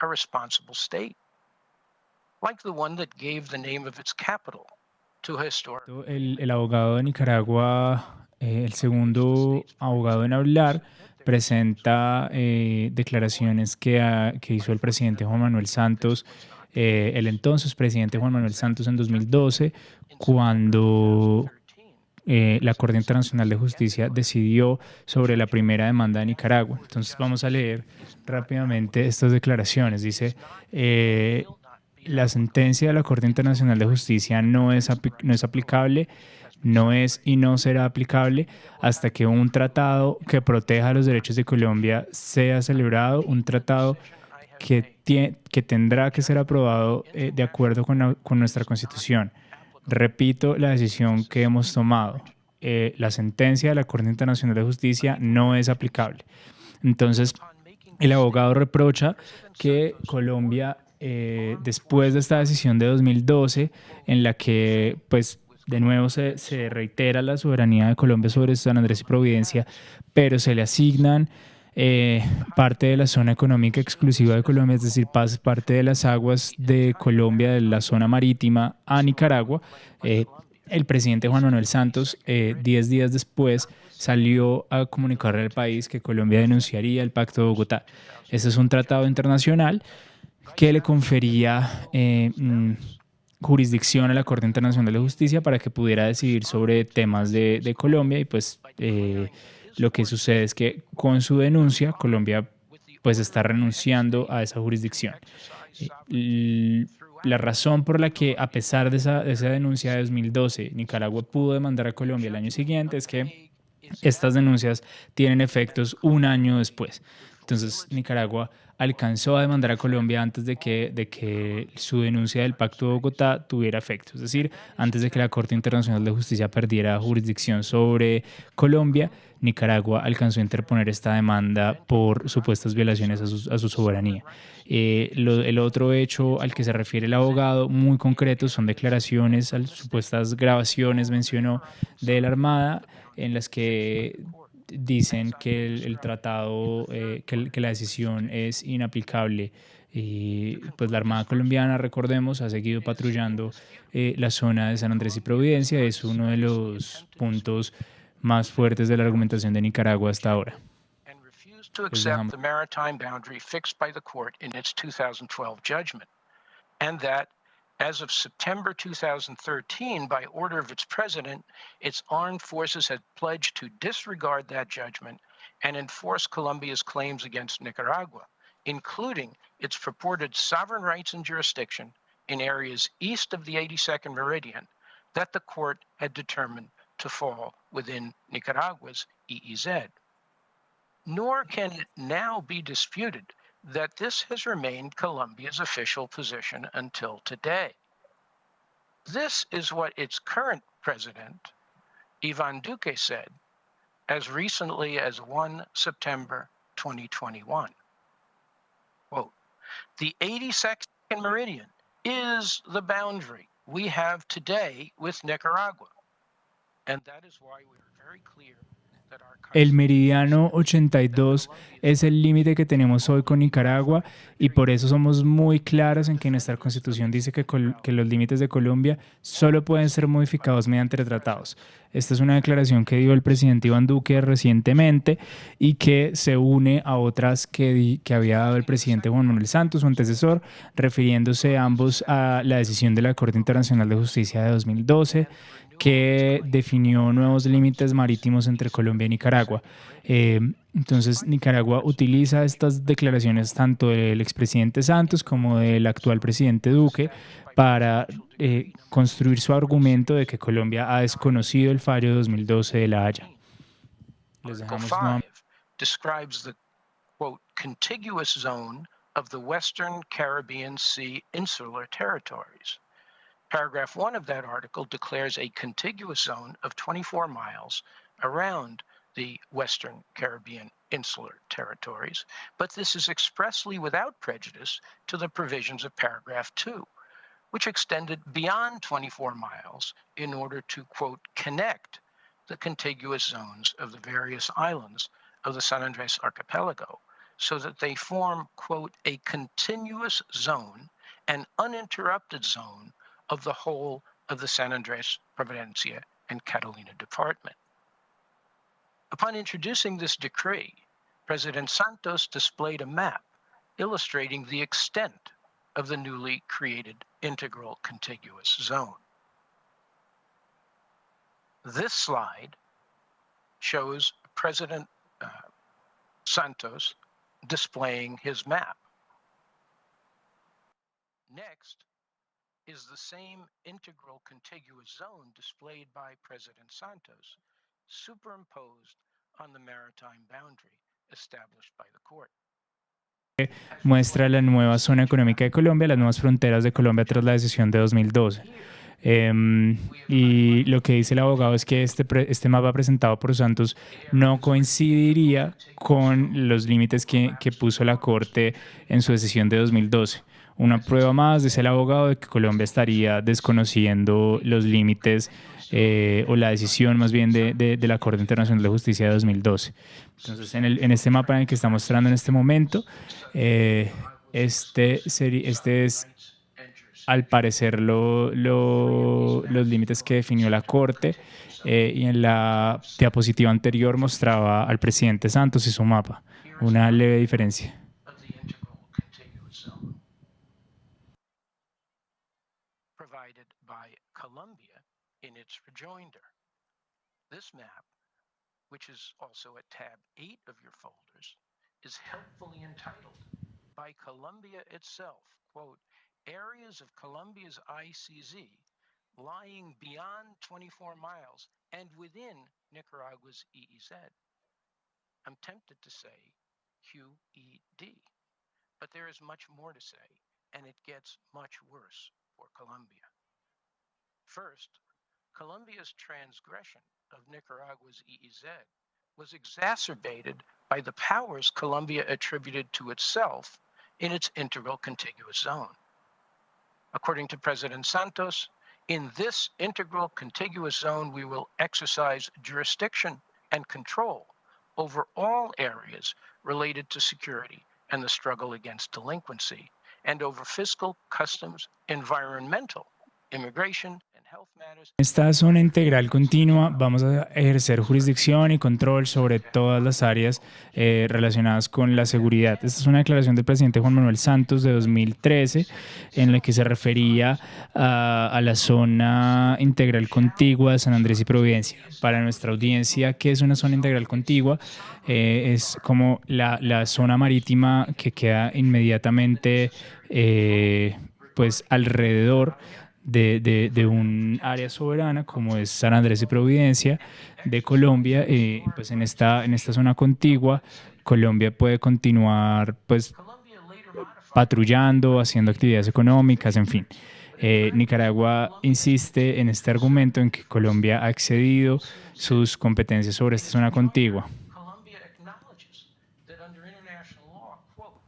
a responsible state, like the one that gave the name of its capital to a historic. El abogado de Nicaragua, el segundo abogado en hablar, presenta declaraciones que hizo el presidente Juan Manuel Santos, el entonces presidente Juan Manuel Santos en 2012, cuando la Corte Internacional de Justicia decidió sobre la primera demanda de Nicaragua. Entonces vamos a leer rápidamente estas declaraciones. Dice, la sentencia de la Corte Internacional de Justicia no es aplicable, no es y no será aplicable hasta que un tratado que proteja los derechos de Colombia sea celebrado, un tratado que tendrá que ser aprobado de acuerdo con nuestra Constitución. Repito la decisión que hemos tomado. La sentencia de la Corte Internacional de Justicia no es aplicable. Entonces, el abogado reprocha que Colombia, después de esta decisión de 2012, en la que, pues, de nuevo se reitera la soberanía de Colombia sobre San Andrés y Providencia, pero se le asignan parte de la zona económica exclusiva de Colombia, es decir, parte de las aguas de Colombia, de la zona marítima, a Nicaragua. El presidente Juan Manuel Santos, 10 días después, salió a comunicarle al país que Colombia denunciaría el Pacto de Bogotá. Este es un tratado internacional que le confería jurisdicción a la Corte Internacional de Justicia para que pudiera decidir sobre temas de Colombia, y pues lo que sucede es que con su denuncia Colombia pues está renunciando a esa jurisdicción. La razón por la que, a pesar de esa denuncia de 2012, Nicaragua pudo demandar a Colombia el año siguiente es que estas denuncias tienen efectos un año después. Entonces, Nicaragua alcanzó a demandar a Colombia antes de que su denuncia del Pacto de Bogotá tuviera efecto. Es decir, antes de que la Corte Internacional de Justicia perdiera jurisdicción sobre Colombia, Nicaragua alcanzó a interponer esta demanda por supuestas violaciones a su soberanía. El otro hecho al que se refiere el abogado, muy concreto, son declaraciones, supuestas grabaciones, mencionó, de la Armada, en las que dicen que el tratado, que la decisión es inaplicable. Y pues la Armada colombiana, recordemos, ha seguido patrullando la zona de San Andrés y Providencia. Es uno de los puntos más fuertes de la argumentación de Nicaragua hasta ahora. To accept the maritime boundary fixed by the court in its 2012 judgment, and that as of September 2013, by order of its president, its armed forces had pledged to disregard that judgment and enforce Colombia's claims against Nicaragua, including its purported sovereign rights and jurisdiction in areas east of the 82nd meridian that the court had determined to fall within Nicaragua's EEZ. Nor can it now be disputed that this has remained Colombia's official position until today. This is what its current president, Iván Duque, said as recently as 1 September 2021. Quote, the 82nd second meridian is the boundary we have today with Nicaragua. And that is why we are very clear that our El meridiano 82 es el límite que tenemos hoy con Nicaragua y por eso somos muy claros en que nuestra Constitución dice que los límites de Colombia solo pueden ser modificados mediante tratados. Esta es una declaración que dio el presidente Iván Duque recientemente y que se une a otras que había dado el presidente Juan Manuel Santos, su antecesor, refiriéndose ambos a la decisión de la Corte Internacional de Justicia de 2012, que definió nuevos límites marítimos entre Colombia y Nicaragua. Entonces, Nicaragua utiliza estas declaraciones tanto del expresidente Santos como del actual presidente Duque para construir su argumento de que Colombia ha desconocido el fallo de 2012 de la Haya. Les dejamos Article 5 describes the, quote, contiguous zone of the Western Caribbean Sea insular territories. Paragraph 1 of that article declares a contiguous zone of 24 miles around the Western Caribbean insular territories, but this is expressly without prejudice to the provisions of paragraph 2, which extended beyond 24 miles in order to, quote, connect the contiguous zones of the various islands of the San Andres archipelago so that they form, quote, a continuous zone, an uninterrupted zone of the whole of the San Andres, Providencia, and Catalina department. Upon introducing this decree, President Santos displayed a map illustrating the extent of the newly created integral contiguous zone. This slide shows President Santos displaying his map. Next is the same integral contiguous zone displayed by President Santos, superimposed on the maritime boundary established by the court. Muestra la nueva zona económica de Colombia, las nuevas fronteras de Colombia tras la decisión de 2012. Y lo que dice el abogado es que este mapa presentado por Santos no coincidiría con los límites que puso la Corte en su decisión de 2012. Una prueba más, dice el abogado, de que Colombia estaría desconociendo los límites o la decisión más bien de la Corte Internacional de Justicia de 2012. Entonces, en este mapa en el que está mostrando en este momento, este es, al parecer, los límites que definió la Corte, y en la diapositiva anterior mostraba al presidente Santos y su mapa. Una leve diferencia. Provided by Colombia in its rejoinder. This map, which is also at tab 8 of your folders, is helpfully entitled by Colombia itself, quote, areas of Colombia's ICZ lying beyond 24 miles and within Nicaragua's EEZ. I'm tempted to say QED, but there is much more to say, and it gets much worse for Colombia. First, Colombia's transgression of Nicaragua's EEZ was exacerbated by the powers Colombia attributed to itself in its integral contiguous zone. According to President Santos, in this integral contiguous zone, we will exercise jurisdiction and control over all areas related to security and the struggle against delinquency, and over fiscal, customs, environmental, immigration, and health matters. En esta zona integral continua vamos a ejercer jurisdicción y control sobre todas las áreas relacionadas con la seguridad. Esta es una declaración del presidente Juan Manuel Santos de 2013 en la que se refería a la zona integral contigua de San Andrés y Providencia. Para nuestra audiencia, ¿qué es una zona integral contigua? Es como la zona marítima que queda inmediatamente pues alrededor de un área soberana como es San Andrés y Providencia de Colombia. Pues en esta zona contigua Colombia puede continuar pues patrullando, haciendo actividades económicas, en fin. Nicaragua insiste en este argumento en que Colombia ha excedido sus competencias sobre esta zona contigua. Colombia acknowledges that under international law, quote,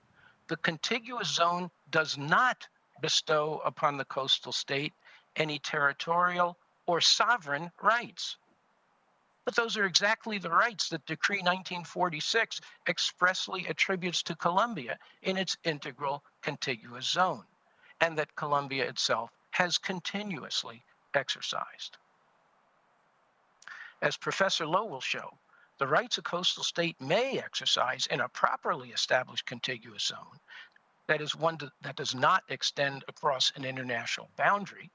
the contiguous zone does not bestow upon the coastal state any territorial or sovereign rights. But those are exactly the rights that Decree 1946 expressly attributes to Colombia in its integral contiguous zone, and that Colombia itself has continuously exercised. As Professor Lowe will show, the rights a coastal state may exercise in a properly established contiguous zone, that is one that does not extend across an international boundary,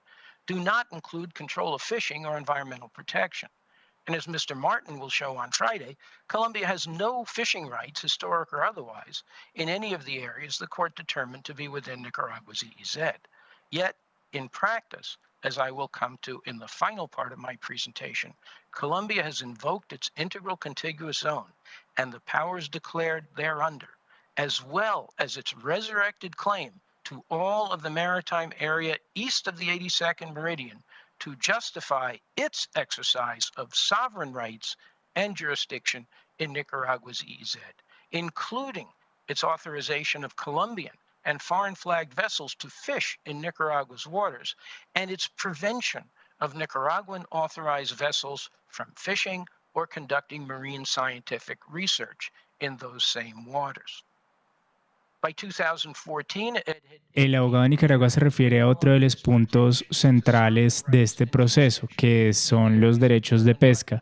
do not include control of fishing or environmental protection. And as Mr. Martin will show on Friday, Colombia has no fishing rights, historic or otherwise, in any of the areas the court determined to be within Nicaragua's EEZ. Yet, in practice, as I will come to in the final part of my presentation, Colombia has invoked its integral contiguous zone and the powers declared thereunder, as well as its resurrected claim to all of the maritime area east of the 82nd meridian to justify its exercise of sovereign rights and jurisdiction in Nicaragua's EEZ, including its authorization of Colombian and foreign flagged vessels to fish in Nicaragua's waters, and its prevention of Nicaraguan authorized vessels from fishing or conducting marine scientific research in those same waters. By 2014, El abogado de Nicaragua se refiere a otro de los puntos centrales de este proceso, que son los derechos de pesca.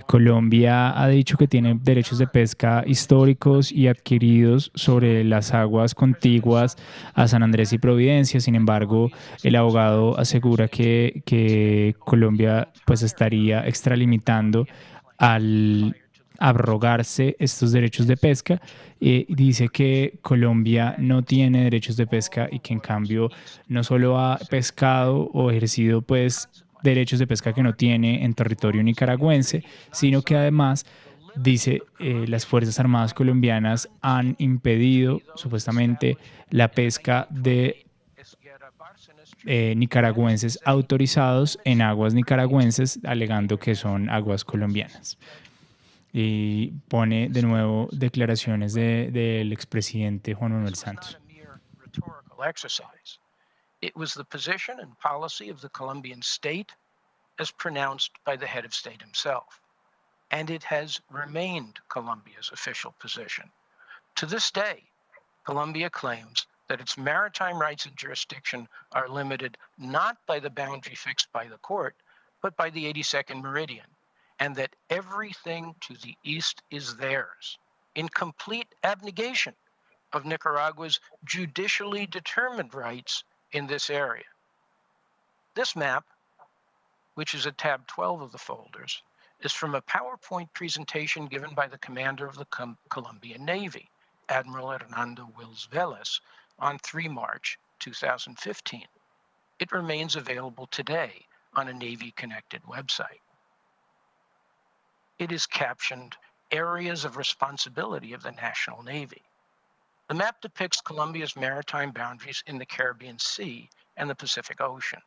Colombia ha dicho que tiene derechos de pesca históricos y adquiridos sobre las aguas contiguas a San Andrés y Providencia. Sin embargo, el abogado asegura que Colombia pues estaría extralimitando al abrogarse estos derechos de pesca. Dice que Colombia no tiene derechos de pesca y que en cambio no solo ha pescado o ejercido pues derechos de pesca que no tiene en territorio nicaragüense, sino que además dice las Fuerzas Armadas colombianas han impedido supuestamente la pesca de nicaragüenses autorizados en aguas nicaragüenses, alegando que son aguas colombianas. Y pone de nuevo declaraciones del expresidente Juan Manuel Santos. It was the position and policy of the Colombian state as pronounced by the head of state himself, and it has remained Colombia's official position. To this day, Colombia claims that its maritime rights and jurisdiction are limited not by the boundary fixed by the court, but by the 82nd meridian, and that everything to the east is theirs, in complete abnegation of Nicaragua's judicially determined rights in this area. This map, which is at tab 12 of the folders, is from a PowerPoint presentation given by the commander of the Colombian Navy, Admiral Hernando Wills Vélez, on 3 March 2015. It remains available today on a Navy-connected website. It is captioned Areas of Responsibility of the National Navy. The map depicts Colombia's maritime boundaries in the Caribbean Sea and the Pacific Ocean.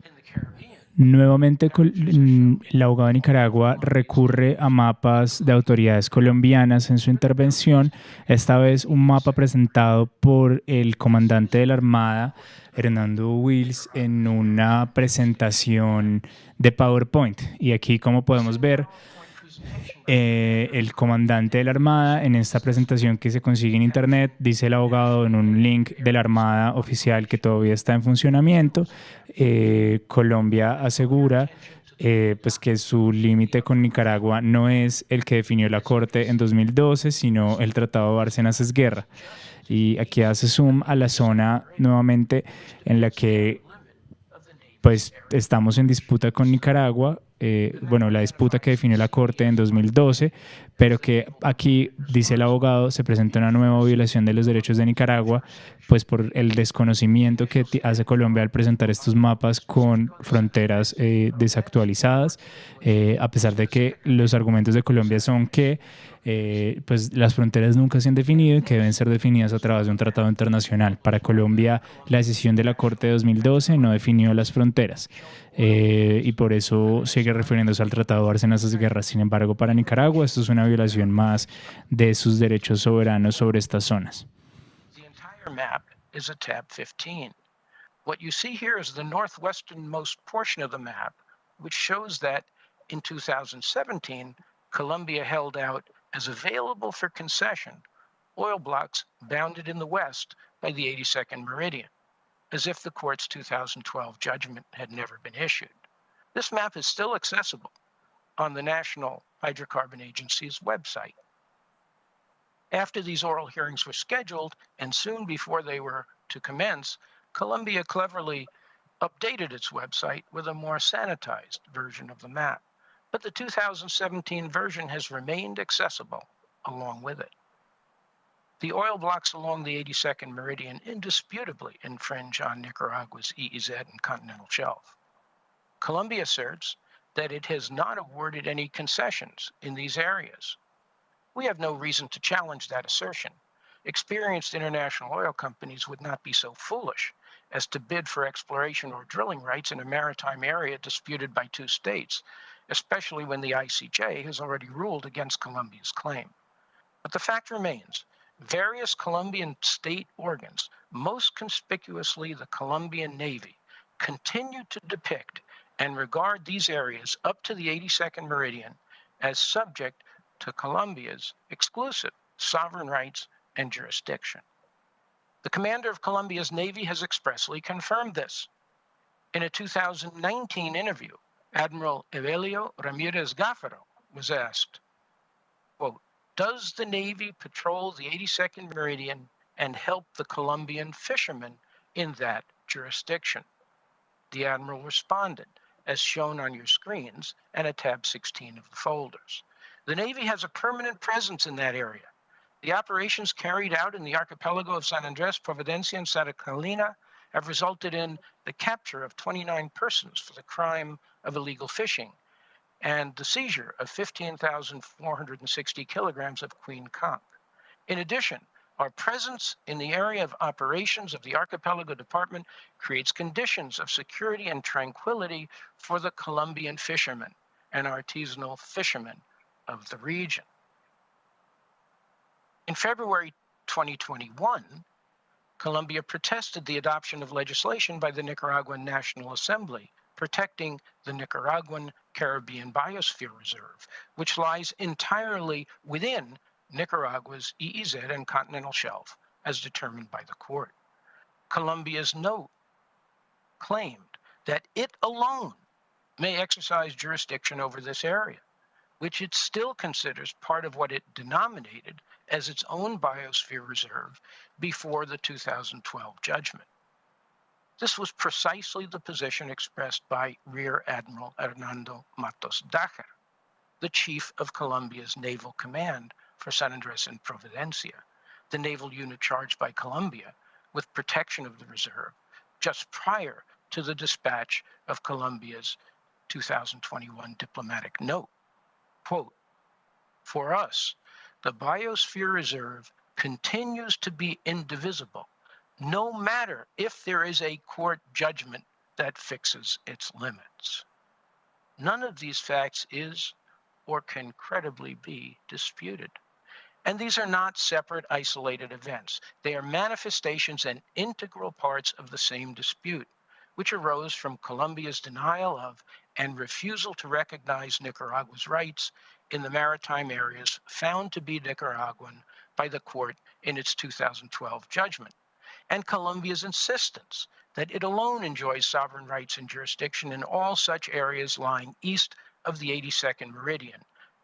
In the Caribbean, nuevamente, el abogado de Nicaragua recurre a mapas de autoridades colombianas en su intervención, esta vez un mapa presentado por el comandante de la Armada, Hernando Wills, en una presentación de PowerPoint. Y aquí, como podemos ver, el comandante de la Armada en esta presentación que se consigue en internet, dice el abogado en un link de la Armada oficial que todavía está en funcionamiento. Colombia asegura pues que su límite con Nicaragua no es el que definió la Corte en 2012, sino el Tratado de Bárcenas es guerra. Y aquí hace zoom a la zona nuevamente en la que pues estamos en disputa con Nicaragua. Bueno, la disputa que definió la Corte en 2012, pero que aquí, dice el abogado, se presenta una nueva violación de los derechos de Nicaragua, pues por el desconocimiento que hace Colombia al presentar estos mapas con fronteras desactualizadas, a pesar de que los argumentos de Colombia son que pues las fronteras nunca se han definido y que deben ser definidas a través de un tratado internacional. Para Colombia, la decisión de la Corte de 2012 no definió las fronteras y por eso sigue refiriéndose al Tratado de Bárcenas es guerra. Sin embargo, para Nicaragua esto es una violación más de sus derechos soberanos sobre estas zonas. the entire map is at tab 15. What you see here is the northwesternmost portion of the map, which shows that in 2017, Colombia held out as available for concession oil blocks bounded in the west by the 82nd meridian, as if the court's 2012 judgment had never been issued. This map is still accessible on the National Hydrocarbon Agency's website. After these oral hearings were scheduled, and soon before they were to commence, Colombia cleverly updated its website with a more sanitized version of the map. But the 2017 version has remained accessible along with it. The oil blocks along the 82nd meridian indisputably infringe on Nicaragua's EEZ and continental shelf. Colombia asserts that it has not awarded any concessions in these areas. We have no reason to challenge that assertion. Experienced international oil companies would not be so foolish as to bid for exploration or drilling rights in a maritime area disputed by two states, especially when the ICJ has already ruled against Colombia's claim. But the fact remains, various Colombian state organs, most conspicuously the Colombian Navy, continue to depict and regard these areas up to the 82nd meridian as subject to Colombia's exclusive sovereign rights and jurisdiction. The commander of Colombia's Navy has expressly confirmed this. In a 2019 interview, Admiral Evelio Ramirez Gaffaro was asked, quote, "Does the Navy patrol the 82nd meridian and help the Colombian fishermen in that jurisdiction?" The Admiral responded, as shown on your screens and at tab 16 of the folders. The Navy has a permanent presence in that area. The operations carried out in the archipelago of San Andres, Providencia, and Santa Catalina have resulted in the capture of 29 persons for the crime of illegal fishing and the seizure of 15,460 kilograms of queen conch. In addition, our presence in the area of operations of the Archipelago Department creates conditions of security and tranquility for the Colombian fishermen and artisanal fishermen of the region. In February 2021, Colombia protested the adoption of legislation by the Nicaraguan National Assembly protecting the Nicaraguan Caribbean Biosphere Reserve, which lies entirely within Nicaragua's EEZ and continental shelf, as determined by the court. Colombia's note claimed that it alone may exercise jurisdiction over this area, which it still considers part of what it denominated as its own biosphere reserve before the 2012 judgment. This was precisely the position expressed by Rear Admiral Hernando Matos Dajer, the chief of Colombia's Naval Command for San Andres and Providencia, the naval unit charged by Colombia with protection of the reserve, just prior to the dispatch of Colombia's 2021 diplomatic note. Quote, "For us, the biosphere reserve continues to be indivisible, no matter if there is a court judgment that fixes its limits. None of these facts is or can credibly be disputed. And these are not separate, isolated events. They are manifestations and integral parts of the same dispute, which arose from Colombia's denial of and refusal to recognize Nicaragua's rights in the maritime areas found to be Nicaraguan by the court in its 2012 judgment, and Colombia's insistence that it alone enjoys sovereign rights and jurisdiction in all such areas lying east of the 82nd meridian,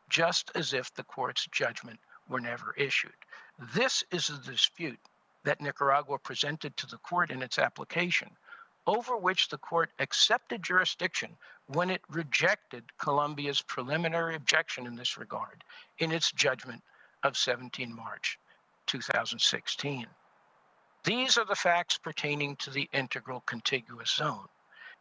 just as if the court's judgment were never issued. This is the dispute that Nicaragua presented to the court in its application, over which the court accepted jurisdiction when it rejected Colombia's preliminary objection in this regard in its judgment of 17 March 2016. These are the facts pertaining to the integral contiguous zone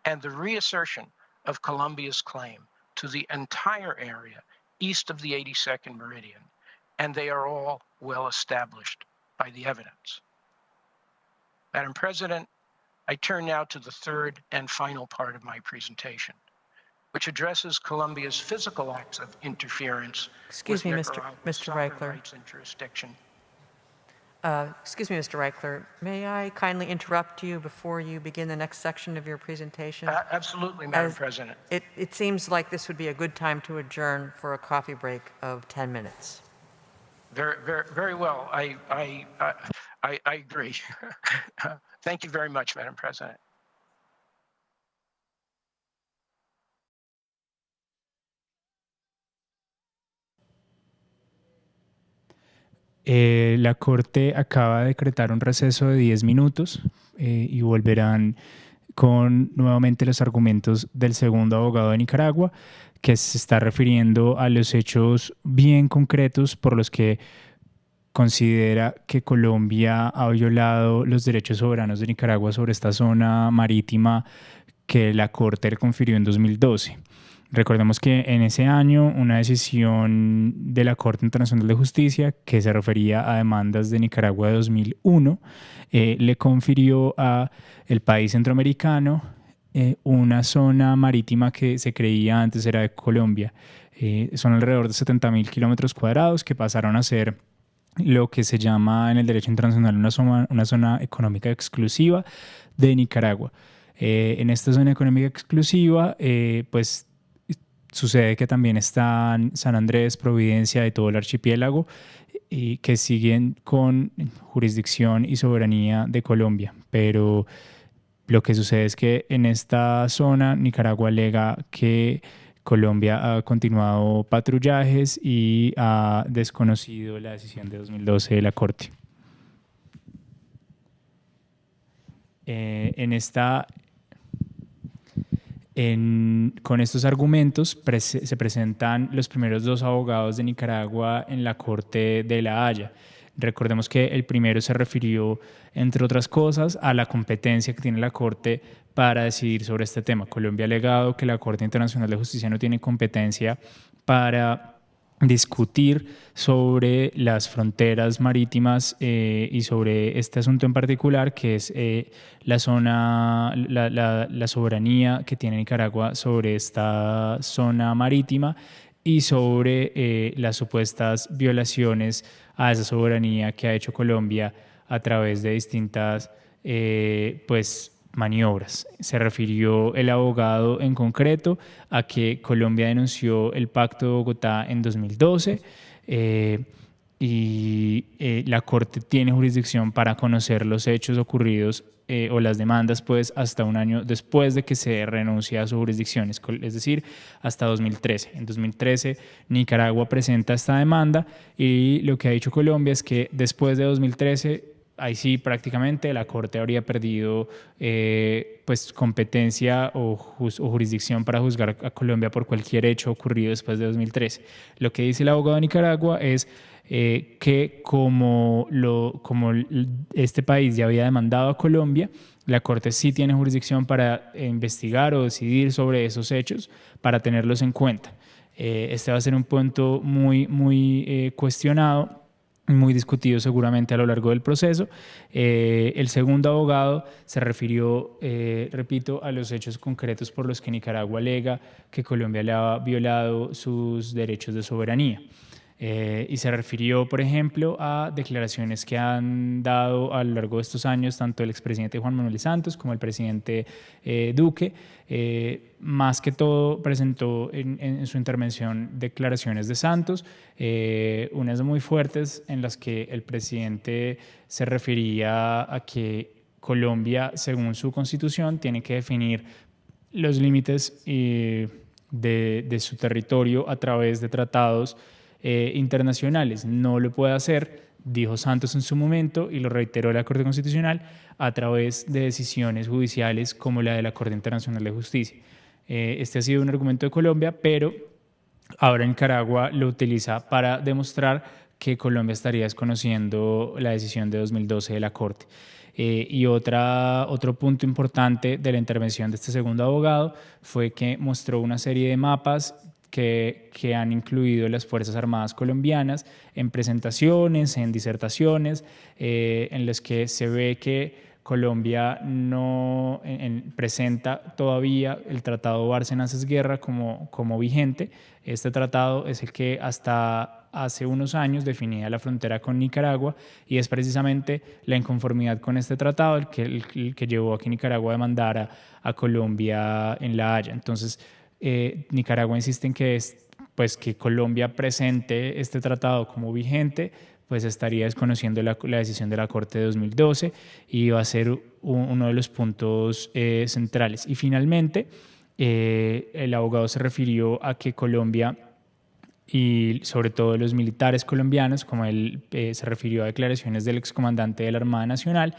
and the reassertion of Colombia's claim to the entire area east of the 82nd meridian, and they are all well established by the evidence. Madam President, I turn now to the third and final part of my presentation, which addresses Colombia's physical acts of interference Excuse me, with Mr. Nicaragua's sovereign Reichler. rights and jurisdiction. Excuse me, Mr. Reichler. May I kindly interrupt you before you begin the next section of your presentation? Absolutely, Madam President. It seems like this would be a good time to adjourn for a coffee break of 10 minutes. Very well. I agree. Thank you very much, Madam President. La Corte acaba de decretar un receso de 10 minutos y volverán con nuevamente los argumentos del segundo abogado de Nicaragua, que se está refiriendo a los hechos bien concretos por los que considera que Colombia ha violado los derechos soberanos de Nicaragua sobre esta zona marítima que la Corte le confirió en 2012. Recordemos que en ese año una decisión de la Corte Internacional de Justicia que se refería a demandas de Nicaragua de 2001 le confirió a el país centroamericano una zona marítima que se creía antes era de Colombia. Son alrededor de 70.000 kilómetros cuadrados que pasaron a ser lo que se llama en el derecho internacional una zona económica exclusiva de Nicaragua. En esta zona económica exclusiva, pues sucede que también están San Andrés, Providencia y todo el archipiélago y que siguen con jurisdicción y soberanía de Colombia. Pero lo que sucede es que en esta zona Nicaragua alega que Colombia ha continuado patrullajes y ha desconocido la decisión de 2012 de la Corte. Con estos argumentos se presentan los primeros dos abogados de Nicaragua en la Corte de la Haya. Recordemos que el primero se refirió, entre otras cosas, a la competencia que tiene la Corte para decidir sobre este tema. Colombia ha alegado que la Corte Internacional de Justicia no tiene competencia para discutir sobre las fronteras marítimas y sobre este asunto en particular, que es la soberanía que tiene Nicaragua sobre esta zona marítima y sobre las supuestas violaciones a esa soberanía que ha hecho Colombia a través de distintas maniobras. Se refirió el abogado en concreto a que Colombia denunció el Pacto de Bogotá en 2012 y la Corte tiene jurisdicción para conocer los hechos ocurridos o las demandas pues hasta un año después de que se renuncie a su jurisdicción, es decir, hasta 2013. En 2013 Nicaragua presenta esta demanda y lo que ha dicho Colombia es que después de 2013 ahí sí prácticamente la Corte habría perdido competencia o jurisdicción para juzgar a Colombia por cualquier hecho ocurrido después de 2013. Lo que dice el abogado de Nicaragua es que como este país ya había demandado a Colombia, la Corte sí tiene jurisdicción para investigar o decidir sobre esos hechos para tenerlos en cuenta. Este va a ser un punto muy cuestionado, muy discutido seguramente a lo largo del proceso. El segundo abogado se refirió, repito, a los hechos concretos por los que Nicaragua alega que Colombia le ha violado sus derechos de soberanía. Y se refirió, por ejemplo, a declaraciones que han dado a lo largo de estos años tanto el expresidente Juan Manuel Santos como el presidente Duque. Más que todo presentó en su intervención declaraciones de Santos, unas muy fuertes en las que el presidente se refería a que Colombia, según su constitución, tiene que definir los límites de su territorio a través de tratados internacionales. No lo puede hacer, dijo Santos en su momento y lo reiteró la Corte Constitucional, a través de decisiones judiciales como la de la Corte Internacional de Justicia. Este ha sido un argumento de Colombia, pero ahora Nicaragua lo utiliza para demostrar que Colombia estaría desconociendo la decisión de 2012 de la Corte. Y otro punto importante de la intervención de este segundo abogado fue que mostró una serie de mapas que han incluido las Fuerzas Armadas colombianas en presentaciones, en disertaciones, en las que se ve que Colombia no presenta todavía el Tratado Bárcenas-Guerra como vigente. Este tratado es el que hasta hace unos años definida la frontera con Nicaragua, y es precisamente la inconformidad con este tratado el que llevó a que Nicaragua demandara a Colombia en la Haya. Entonces, Nicaragua insiste en pues, que Colombia presente este tratado como vigente, pues estaría desconociendo la decisión de la Corte de 2012 y va a ser uno de los puntos centrales. Y finalmente, el abogado se refirió a que Colombia y sobre todo los militares colombianos, como él se refirió a declaraciones del excomandante de la Armada Nacional,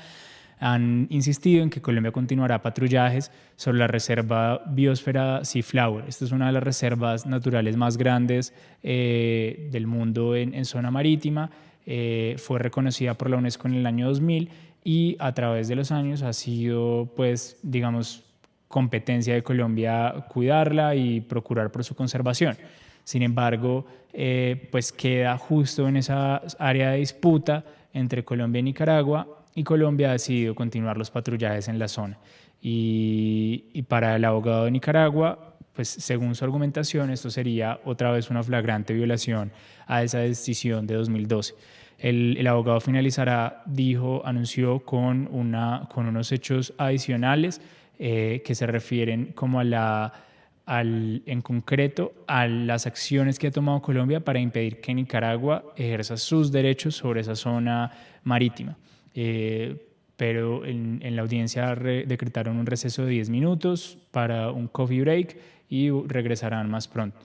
han insistido en que Colombia continuará patrullajes sobre la reserva biosfera Sea Flower. Esta es una de las reservas naturales más grandes del mundo en zona marítima. Fue reconocida por la UNESCO en el año 2000 y a través de los años ha sido, pues, digamos, competencia de Colombia cuidarla y procurar por su conservación. Sin embargo, pues queda justo en esa área de disputa entre Colombia y Nicaragua, y Colombia ha decidido continuar los patrullajes en la zona. Y para el abogado de Nicaragua, pues según su argumentación, esto sería otra vez una flagrante violación a esa decisión de 2012. El abogado finalizará, anunció con unos hechos adicionales que se refieren como en concreto a las acciones que ha tomado Colombia para impedir que Nicaragua ejerza sus derechos sobre esa zona marítima. Pero en la audiencia decretaron un receso de 10 minutos para un coffee break y regresarán más pronto.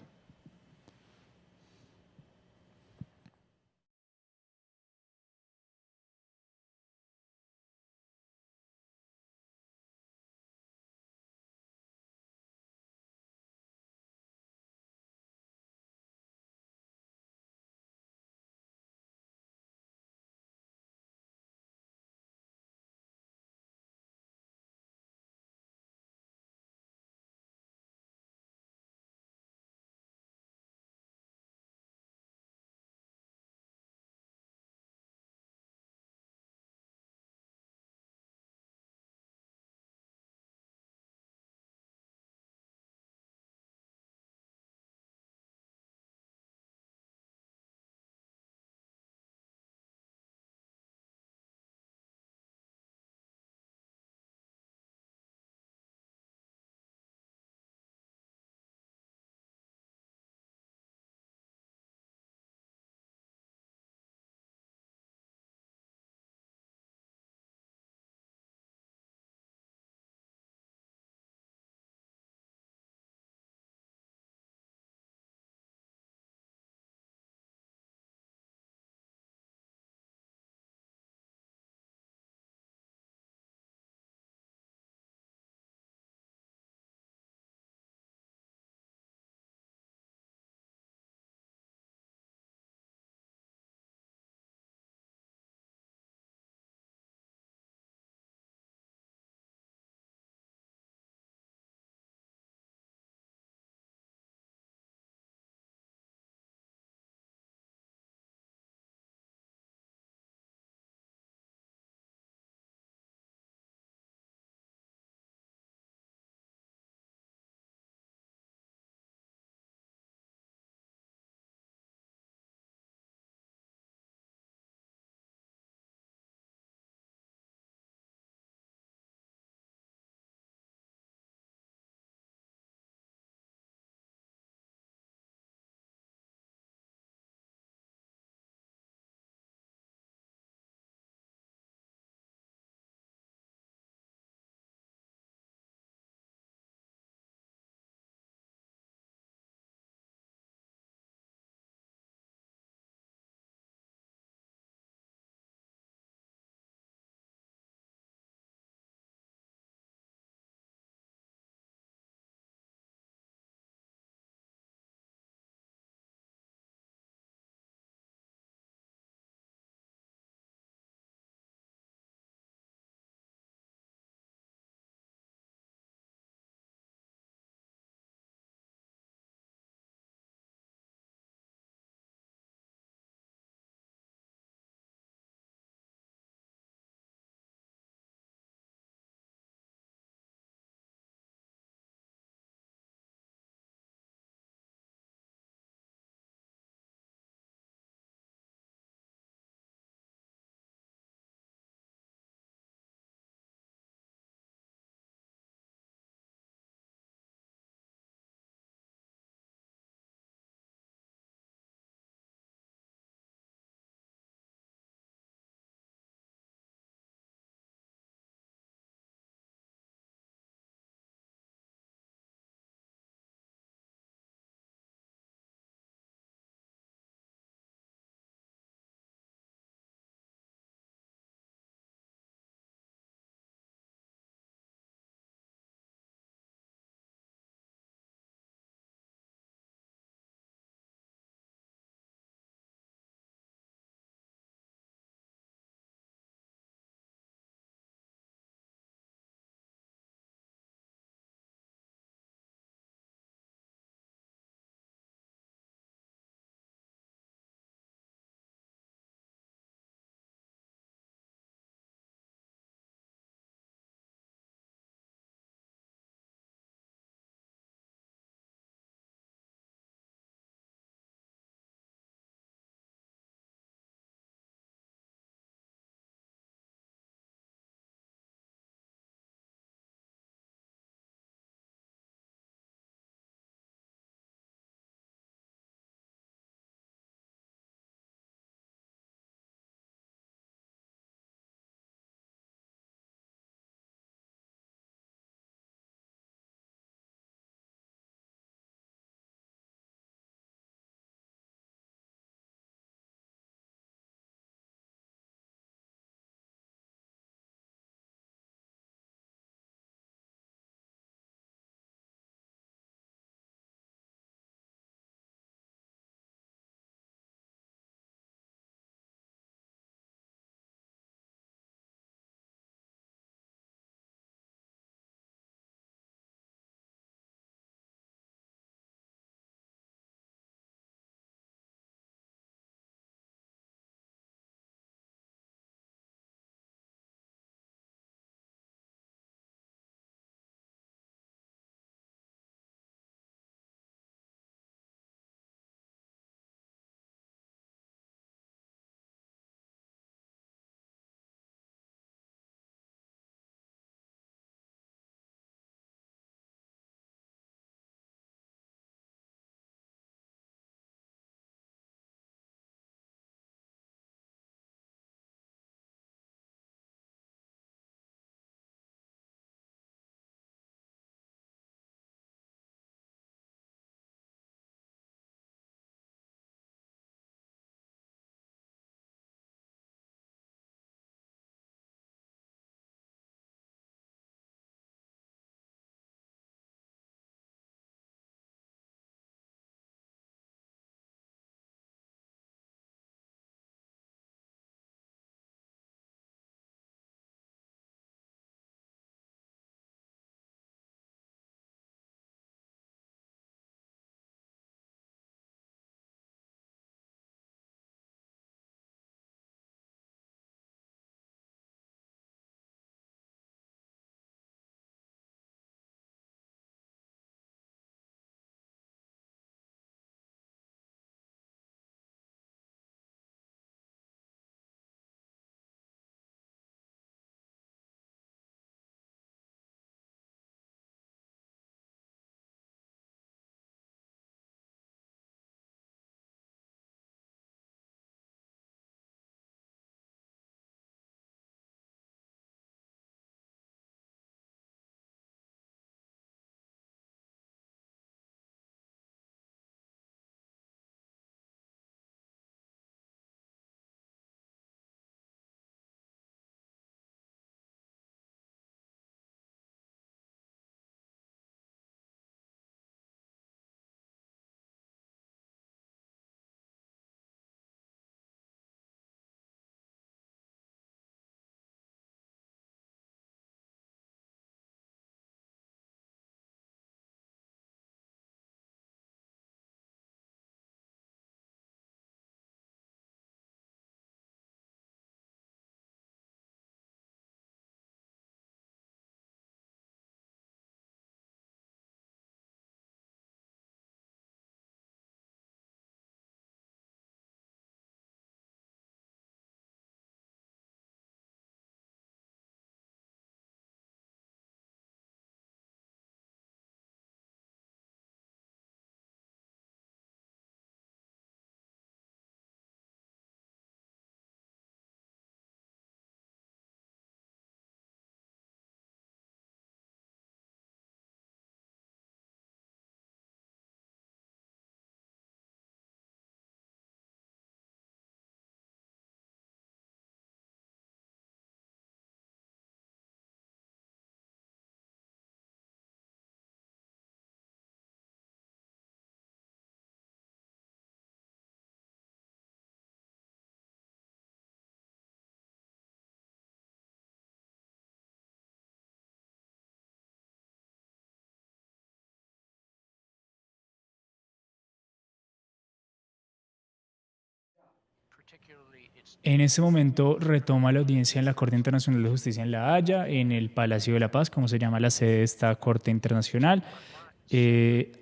En ese momento retoma la audiencia en la Corte Internacional de Justicia en La Haya, en el Palacio de la Paz, como se llama la sede de esta Corte Internacional.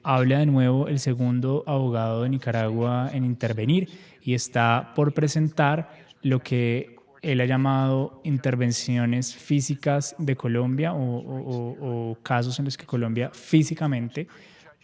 Habla de nuevo el segundo abogado de Nicaragua en intervenir y está por presentar lo que él ha llamado intervenciones físicas de Colombia o casos en los que Colombia físicamente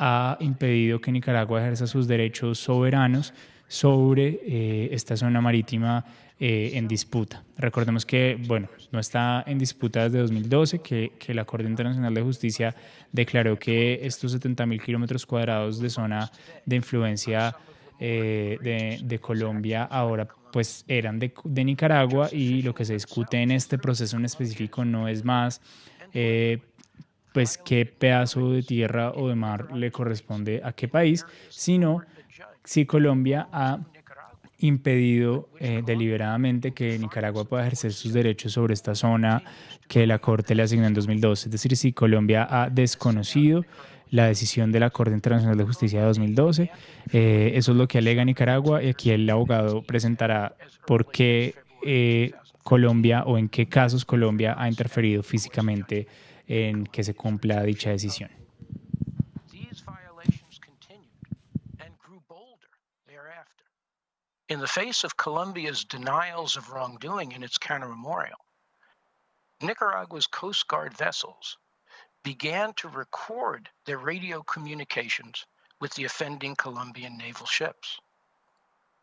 ha impedido que Nicaragua ejerza sus derechos soberanos sobre esta zona marítima en disputa. Recordemos que, bueno, no está en disputa desde 2012, que la Corte Internacional de Justicia declaró que estos 70.000 kilómetros cuadrados de zona de influencia de Colombia ahora pues eran de Nicaragua, y lo que se discute en este proceso en específico no es más pues qué pedazo de tierra o de mar le corresponde a qué país, sino si Colombia ha impedido deliberadamente que Nicaragua pueda ejercer sus derechos sobre esta zona que la Corte le asignó en 2012. Es decir, si Colombia ha desconocido la decisión de la Corte Internacional de Justicia de 2012, eso es lo que alega Nicaragua, y aquí el abogado presentará por qué Colombia o en qué casos Colombia ha interferido físicamente en que se cumpla dicha decisión. In the face of Colombia's denials of wrongdoing in its counter-memorial, Nicaragua's Coast Guard vessels began to record their radio communications with the offending Colombian naval ships.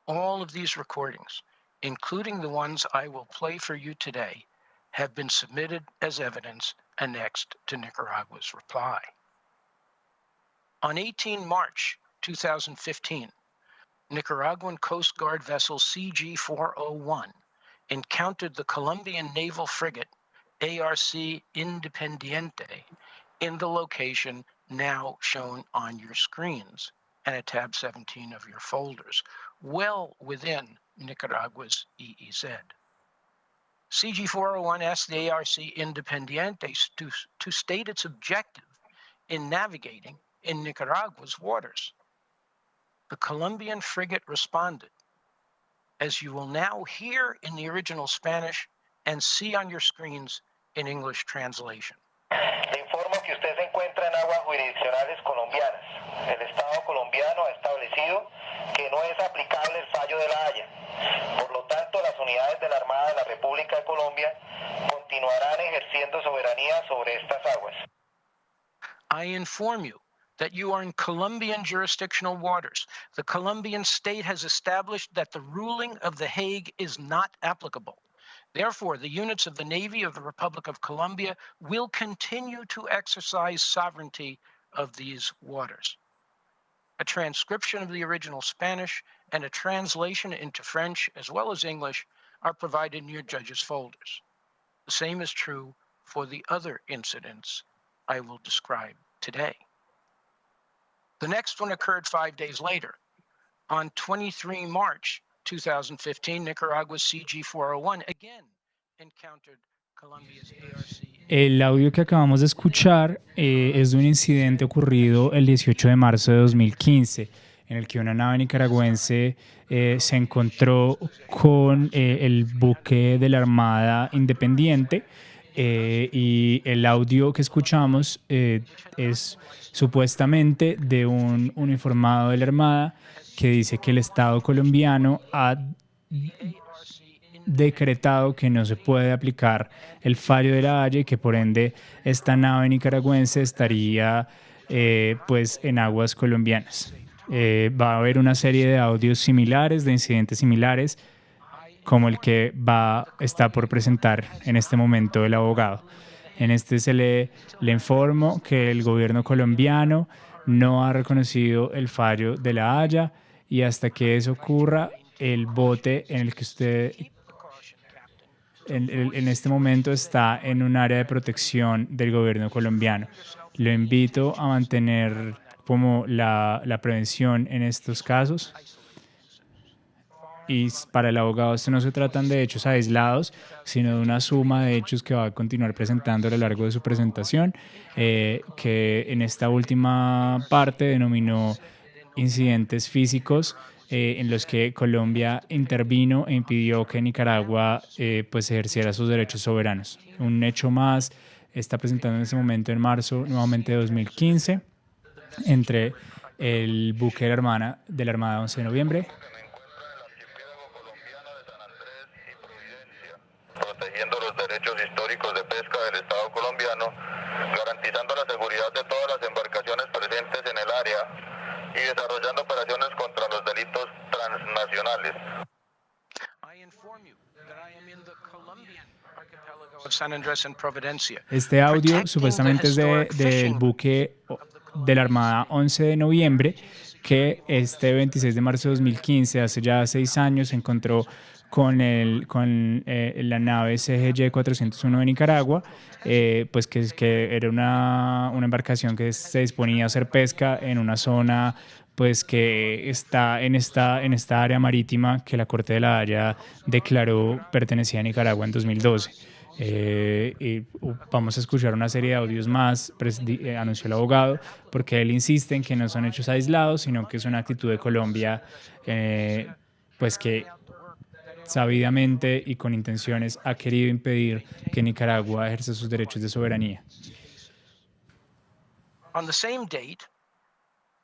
All of these recordings, including the ones I will play for you today, have been submitted as evidence annexed to Nicaragua's reply. On 18 March 2015, Nicaraguan Coast Guard vessel CG-401 encountered the Colombian naval frigate ARC Independiente in the location now shown on your screens and at tab 17 of your folders, well within Nicaragua's EEZ. CG-401 asked the ARC Independiente to state its objective in navigating in Nicaragua's waters. The Colombian frigate responded, as you will now hear in the original Spanish and see on your screens in English translation. Le informo que usted se encuentra en aguas jurisdiccionales colombianas. El Estado colombiano ha establecido que no es aplicable el fallo de La Haya. Por lo tanto, las unidades de la Armada de la República de Colombia continuarán ejerciendo soberanía sobre estas aguas. I inform you that you are in Colombian jurisdictional waters. The Colombian state has established that the ruling of The Hague is not applicable. Therefore, the units of the Navy of the Republic of Colombia will continue to exercise sovereignty of these waters. A transcription of the original Spanish and a translation into French as well as English are provided in your judges' folders. The same is true for the other incidents I will describe today. The next one occurred 5 days later. On 23 March 2015, Nicaragua's CG-401 again encountered Colombia's ARC. El audio que acabamos de escuchar es de un incidente ocurrido el 18 de marzo de 2015, en el que una nave nicaragüense se encontró con el buque de la Armada Independiente, y el audio que escuchamos es supuestamente de un uniformado de la Armada que dice que el Estado colombiano ha decretado que no se puede aplicar el fallo de La Haya y que por ende esta nave nicaragüense estaría pues en aguas colombianas. Va a haber una serie de audios similares, de incidentes similares, como el que está por presentar en este momento el abogado. En este le informo que el gobierno colombiano no ha reconocido el fallo de La Haya, y hasta que eso ocurra, el bote en el que usted en este momento está en un área de protección del gobierno colombiano. Lo invito a mantener como la prevención en estos casos. Y para el abogado esto no se tratan de hechos aislados, sino de una suma de hechos que va a continuar presentando a lo largo de su presentación, que en esta última parte denominó incidentes físicos en los que Colombia intervino e impidió que Nicaragua pues ejerciera sus derechos soberanos. Un hecho más está presentando en este momento en marzo nuevamente de 2015 entre el buque de la Armada 11 de noviembre protegiendo los derechos históricos de pesca del Estado colombiano, garantizando la seguridad de todas las embarcaciones presentes en el área y desarrollando operaciones contra los delitos transnacionales. Este audio supuestamente es del buque de la Armada 11 de noviembre que este 26 de marzo de 2015, hace ya 6 años, se encontró con la nave CGY 401 de Nicaragua, pues que era una embarcación que se disponía a hacer pesca en una zona pues que está en esta área marítima que la Corte de la Haya declaró pertenecía a Nicaragua en 2012. Y vamos a escuchar una serie de audios más, anunció el abogado, porque él insiste en que no son hechos aislados, sino que es una actitud de Colombia, pues que sabidamente y con intenciones ha querido impedir que Nicaragua ejerza sus derechos de soberanía. On the same date,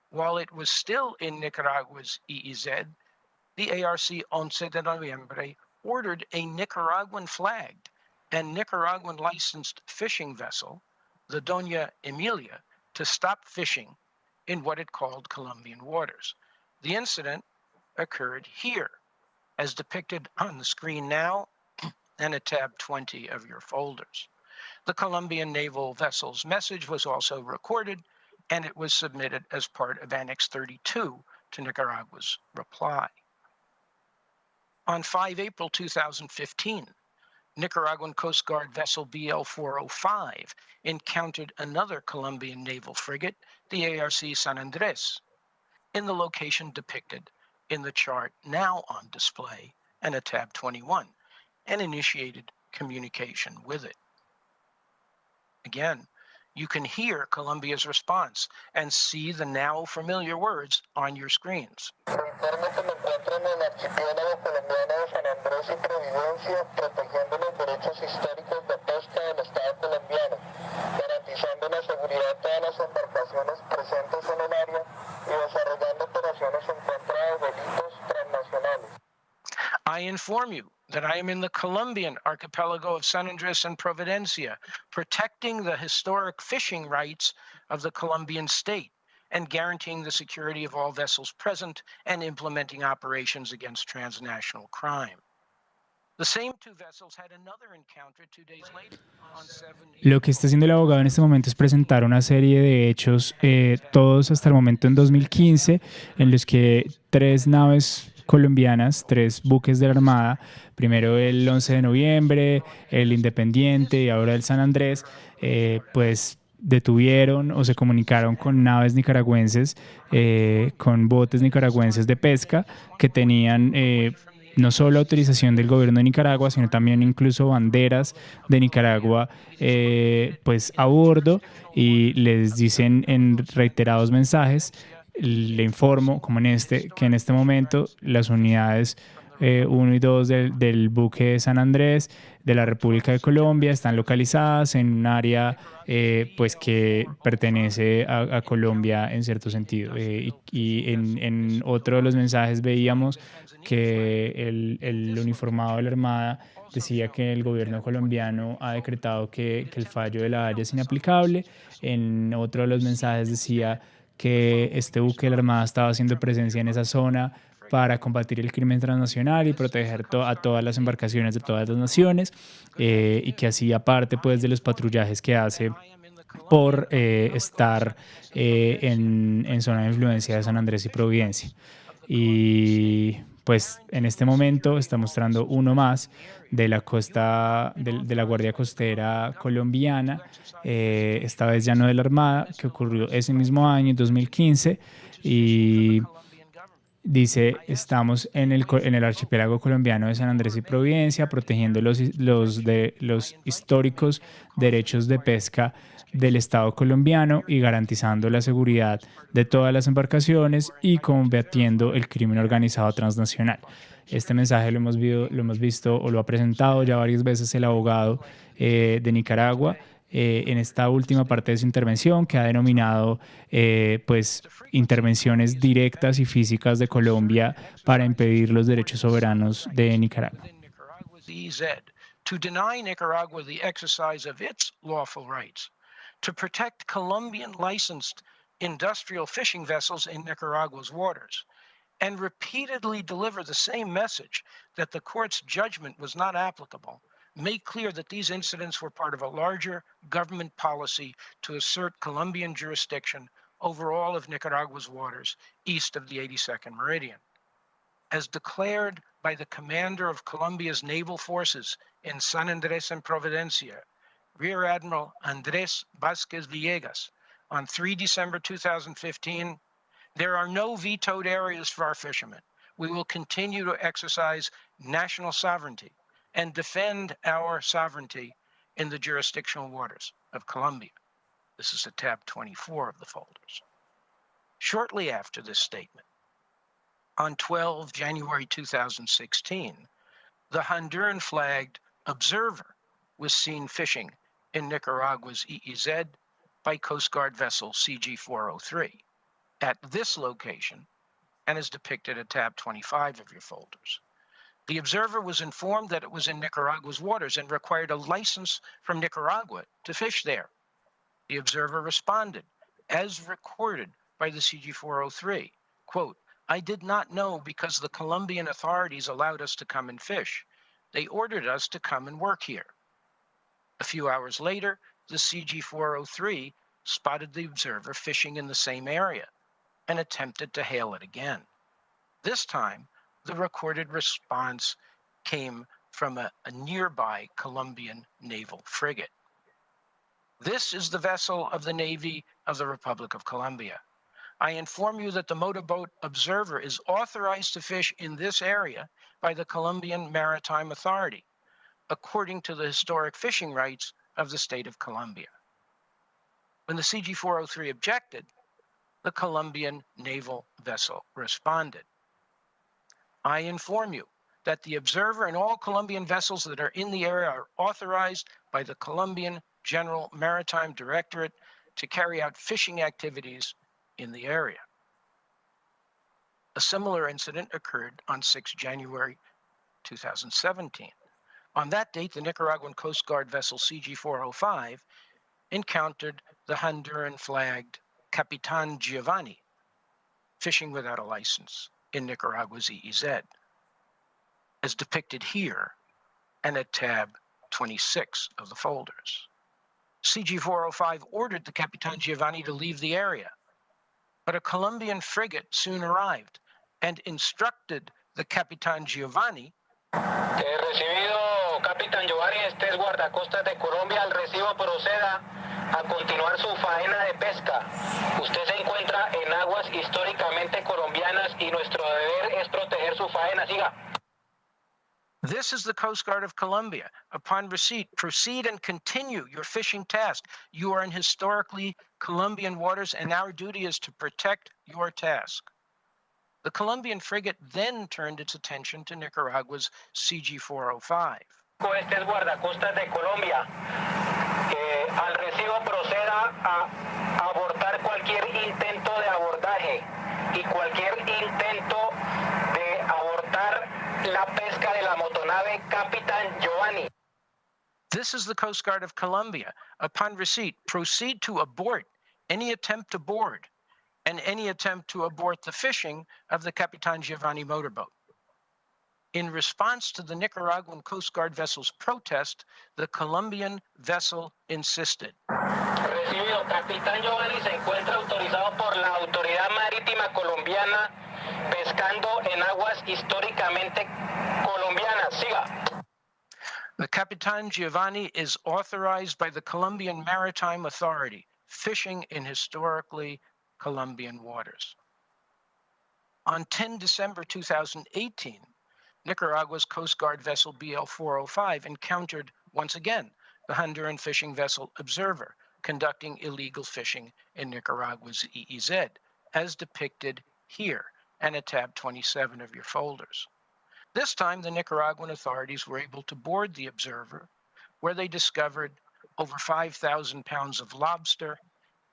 while it was still in Nicaragua's EEZ, the ARC 11 de noviembre ordered a Nicaraguan flagged and Nicaraguan licensed fishing vessel, the Doña Emilia, to stop fishing in what it called Colombian waters. The incident occurred here, as depicted on the screen now and at tab 20 of your folders. The Colombian naval vessel's message was also recorded, and it was submitted as part of Annex 32 to Nicaragua's reply. On 5 April 2015, Nicaraguan Coast Guard vessel BL-405 encountered another Colombian naval frigate, the ARC San Andres, in the location depicted in the chart now on display and at tab 21, and initiated communication with it. Again, you can hear Colombia's response and see the now familiar words on your screens. I inform you that I am in the Colombian archipelago of San Andres and Providencia, protecting the historic fishing rights of the Colombian state and guaranteeing the security of all vessels present and implementing operations against transnational crime. The same two vessels had another encounter 2 days later on 7 Lo que está haciendo el abogado en este momento es presentar una serie de hechos, todos hasta el momento en 2015, en los que 3 naves colombianas, 3 buques de la Armada, primero el 11 de noviembre, el Independiente y ahora el San Andrés, pues detuvieron o se comunicaron con naves nicaragüenses, con botes nicaragüenses de pesca que tenían no solo autorización del gobierno de Nicaragua, sino también incluso banderas de Nicaragua pues a bordo, y les dicen en reiterados mensajes, le informo, como que en este momento las unidades 1 y 2 del buque de San Andrés de la República de Colombia están localizadas en un área pues que pertenece a Colombia en cierto sentido. Y en otro de los mensajes veíamos que el uniformado de la Armada decía que el gobierno colombiano ha decretado que el fallo de la Haya es inaplicable. En otro de los mensajes decía que este buque de la Armada estaba haciendo presencia en esa zona para combatir el crimen transnacional y proteger a todas las embarcaciones de todas las naciones, y que hacía parte pues de los patrullajes que hace por estar en zona de influencia de San Andrés y Providencia. Y pues en este momento está mostrando uno más de la costa de la Guardia Costera colombiana, esta vez ya no de la Armada, que ocurrió ese mismo año, en 2015, y dice: estamos en el archipiélago colombiano de San Andrés y Providencia, protegiendo los históricos derechos de pesca del Estado colombiano y garantizando la seguridad de todas las embarcaciones y combatiendo el crimen organizado transnacional. Este mensaje lo hemos visto o lo ha presentado ya varias veces el abogado de Nicaragua en esta última parte de su intervención, que ha denominado pues intervenciones directas y físicas de Colombia para impedir los derechos soberanos de Nicaragua. To deny Nicaragua the exercise of its lawful rights, to protect Colombian licensed industrial fishing vessels in Nicaragua's waters, and repeatedly deliver the same message that the court's judgment was not applicable, make clear that these incidents were part of a larger government policy to assert Colombian jurisdiction over all of Nicaragua's waters east of the 82nd meridian. As declared by the commander of Colombia's naval forces in San Andrés and Providencia, Rear Admiral Andrés Vázquez Villegas, on 3 December 2015, there are no vetoed areas for our fishermen. We will continue to exercise national sovereignty and defend our sovereignty in the jurisdictional waters of Colombia. This is at tab 24 of the folders. Shortly after this statement, on 12 January 2016, the Honduran-flagged Observer was seen fishing in Nicaragua's EEZ by Coast Guard vessel CG-403 at this location and is depicted at tab 25 of your folders. The Observer was informed that it was in Nicaragua's waters and required a license from Nicaragua to fish there. The Observer responded, as recorded by the CG-403, quote, "I did not know because the Colombian authorities allowed us to come and fish. They ordered us to come and work here." A few hours later, the CG-403 spotted the Observer fishing in the same area and attempted to hail it again. This time, the recorded response came from a nearby Colombian naval frigate. This is the vessel of the Navy of the Republic of Colombia. I inform you that the motorboat Observer is authorized to fish in this area by the Colombian Maritime Authority, according to the historic fishing rights of the state of Colombia. When the CG-403 objected, the Colombian naval vessel responded. I inform you that the Observer and all Colombian vessels that are in the area are authorized by the Colombian General Maritime Directorate to carry out fishing activities in the area. A similar incident occurred on 6 January 2017. On that date, the Nicaraguan Coast Guard vessel CG-405 encountered the Honduran-flagged Capitan Giovanni fishing without a license in Nicaragua's EEZ, as depicted here and at tab 26 of the folders. CG-405 ordered the Capitan Giovanni to leave the area, but a Colombian frigate soon arrived and instructed the Capitan Giovanni. Recibido, Capitán Giovanni, este es guardacostas de Colombia. Al recibo proceda a continuar su faena de pesca. Usted se encuentra en aguas históricamente colombianas y nuestro deber es proteger su faena. Siga. This is the Coast Guard of Colombia. Upon receipt, proceed and continue your fishing task. You are in historically Colombian waters, and our duty is to protect your task. The Colombian frigate then turned its attention to Nicaragua's CG-405. Este es guardacostas de Colombia. Al recibo proceda a abortar cualquier intento de abordaje y cualquier intento de abortar la pesca de la motonave Capitán Giovanni. This is the Coast Guard of Colombia. Upon receipt, proceed to abort any attempt to board and any attempt to abort the fishing of the Capitan Giovanni motorboat. In response to the Nicaraguan Coast Guard vessel's protest, the Colombian vessel insisted. Recibido, Capitán Giovanni se encuentra autorizado por la Autoridad Marítima Colombiana pescando en aguas históricamente colombianas. Siga. The Capitan Giovanni is authorized by the Colombian Maritime Authority, fishing in historically Colombian waters. On 10 December 2018, Nicaragua's Coast Guard vessel BL-405 encountered, once again, the Honduran fishing vessel Observer conducting illegal fishing in Nicaragua's EEZ, as depicted here and at tab 27 of your folders. This time, the Nicaraguan authorities were able to board the observer, where they discovered over 5,000 pounds of lobster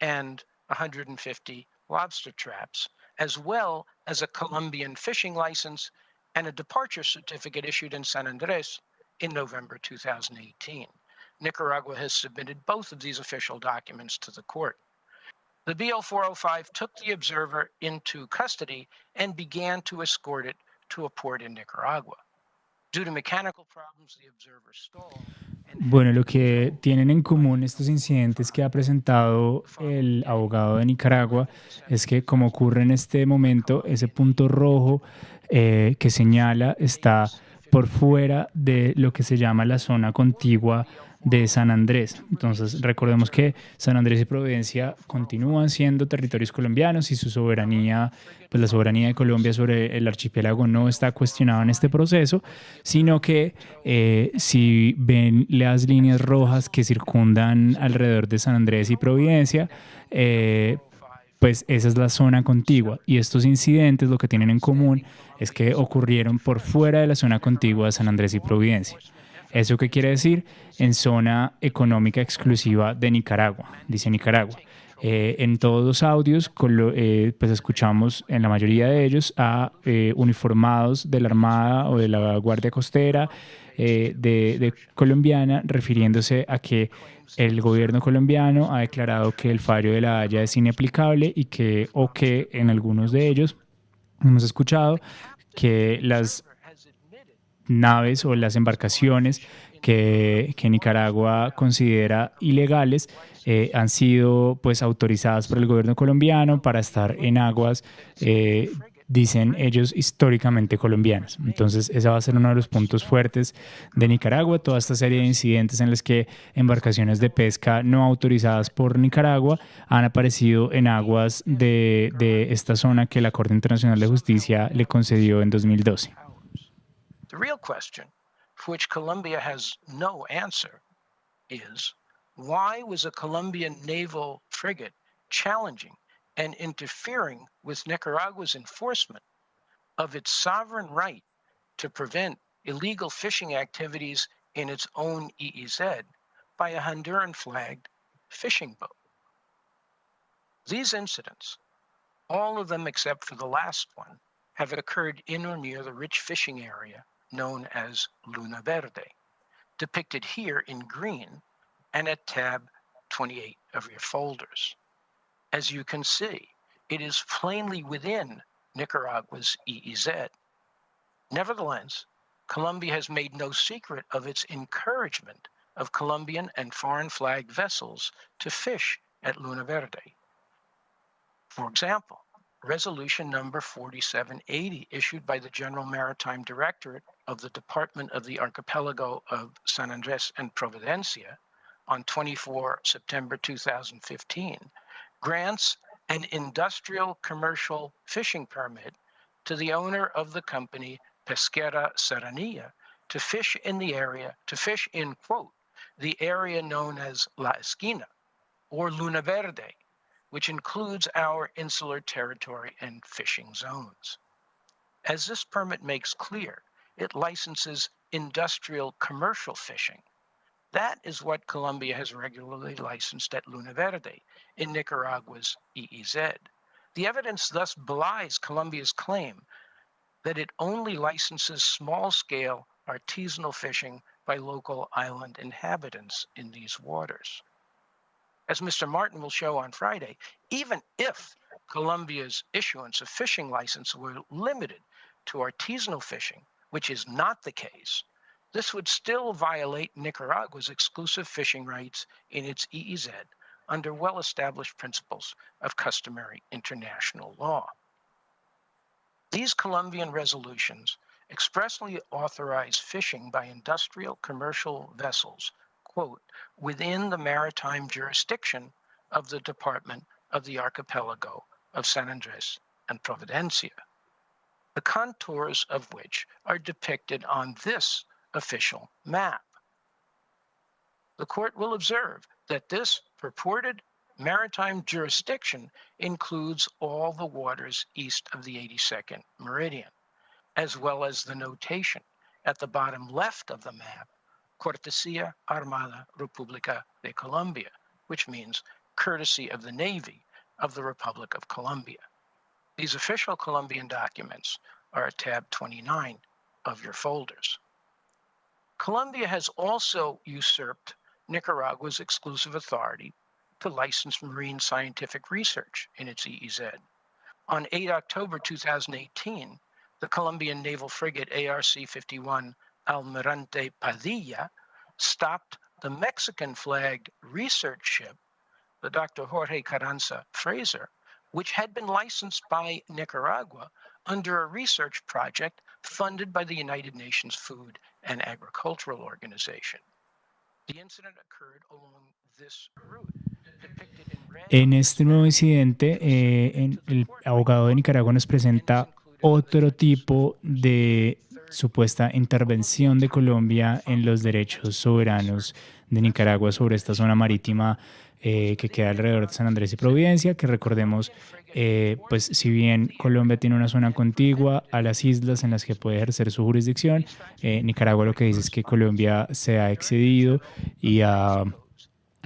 and 150 lobster traps, as well as a Colombian fishing license and a departure certificate issued in San Andres in November 2018. Nicaragua has submitted both of these official documents to the court. The BL 405 took the observer into custody and began to escort it to a port in Nicaragua. Due to mechanical problems, the observer stalled. Bueno, lo que tienen en común estos incidentes que ha presentado el abogado de Nicaragua es que, como ocurre en este momento, ese punto rojo que señala está por fuera de lo que se llama la zona contigua de San Andrés. Entonces, recordemos que San Andrés y Providencia continúan siendo territorios colombianos y su soberanía, pues la soberanía de Colombia sobre el archipiélago no está cuestionada en este proceso, sino que si ven las líneas rojas que circundan alrededor de San Andrés y Providencia, pues esa es la zona contigua. Y estos incidentes lo que tienen en común es que ocurrieron por fuera de la zona contigua de San Andrés y Providencia. ¿Eso qué quiere decir? En zona económica exclusiva de Nicaragua, dice Nicaragua. En todos los audios, pues escuchamos en la mayoría de ellos a uniformados de la Armada o de la Guardia Costera de colombiana, refiriéndose a que el gobierno colombiano ha declarado que el fallo de la Haya es inaplicable y que en algunos de ellos hemos escuchado que las naves o las embarcaciones que Nicaragua considera ilegales han sido pues autorizadas por el gobierno colombiano para estar en aguas, dicen ellos, históricamente colombianas. Entonces, ese va a ser uno de los puntos fuertes de Nicaragua, toda esta serie de incidentes en los que embarcaciones de pesca no autorizadas por Nicaragua han aparecido en aguas de esta zona que la Corte Internacional de Justicia le concedió en 2012. The real question, for which Colombia has no answer, is why was a Colombian naval frigate challenging and interfering with Nicaragua's enforcement of its sovereign right to prevent illegal fishing activities in its own EEZ by a Honduran-flagged fishing boat? These incidents, all of them except for the last one, have occurred in or near the rich fishing area known as Luna Verde, depicted here in green and at tab 28 of your folders. As you can see, it is plainly within Nicaragua's EEZ. Nevertheless, Colombia has made no secret of its encouragement of Colombian and foreign flagged vessels to fish at Luna Verde. For example, Resolution number 4780, issued by the General Maritime Directorate of the Department of the Archipelago of San Andres and Providencia on 24 September 2015, grants an industrial commercial fishing permit to the owner of the company Pesquera Serranía to fish in, quote, the area known as La Esquina or Luna Verde, which includes our insular territory and fishing zones. As this permit makes clear, it licenses industrial commercial fishing. That is what Colombia has regularly licensed at Luna Verde in Nicaragua's EEZ. The evidence thus belies Colombia's claim that it only licenses small-scale artisanal fishing by local island inhabitants in these waters. As Mr. Martin will show on Friday, even if Colombia's issuance of fishing license were limited to artisanal fishing, which is not the case, this would still violate Nicaragua's exclusive fishing rights in its EEZ under well-established principles of customary international law. These Colombian resolutions expressly authorize fishing by industrial commercial vessels, quote, within the maritime jurisdiction of the Department of the Archipelago of San Andres and Providencia, the contours of which are depicted on this official map. The court will observe that this purported maritime jurisdiction includes all the waters east of the 82nd meridian, as well as the notation at the bottom left of the map, Cortesía Armada República de Colombia, which means courtesy of the Navy of the Republic of Colombia. These official Colombian documents are at tab 29 of your folders. Colombia has also usurped Nicaragua's exclusive authority to license marine scientific research in its EEZ. On 8 October 2018, the Colombian naval frigate ARC-51 Almirante Padilla stopped the Mexican-flagged research ship, the Dr. Jorge Carranza Fraser, which had been licensed by Nicaragua under a research project funded by the United Nations Food and Agricultural Organization. The incident occurred along this route, depicted in red. En este nuevo incidente, el abogado de Nicaragua nos presenta otro tipo de supuesta intervención de Colombia en los derechos soberanos de Nicaragua sobre esta zona marítima que queda alrededor de San Andrés y Providencia, que recordemos, pues si bien Colombia tiene una zona contigua a las islas en las que puede ejercer su jurisdicción, Nicaragua lo que dice es que Colombia se ha excedido y ha,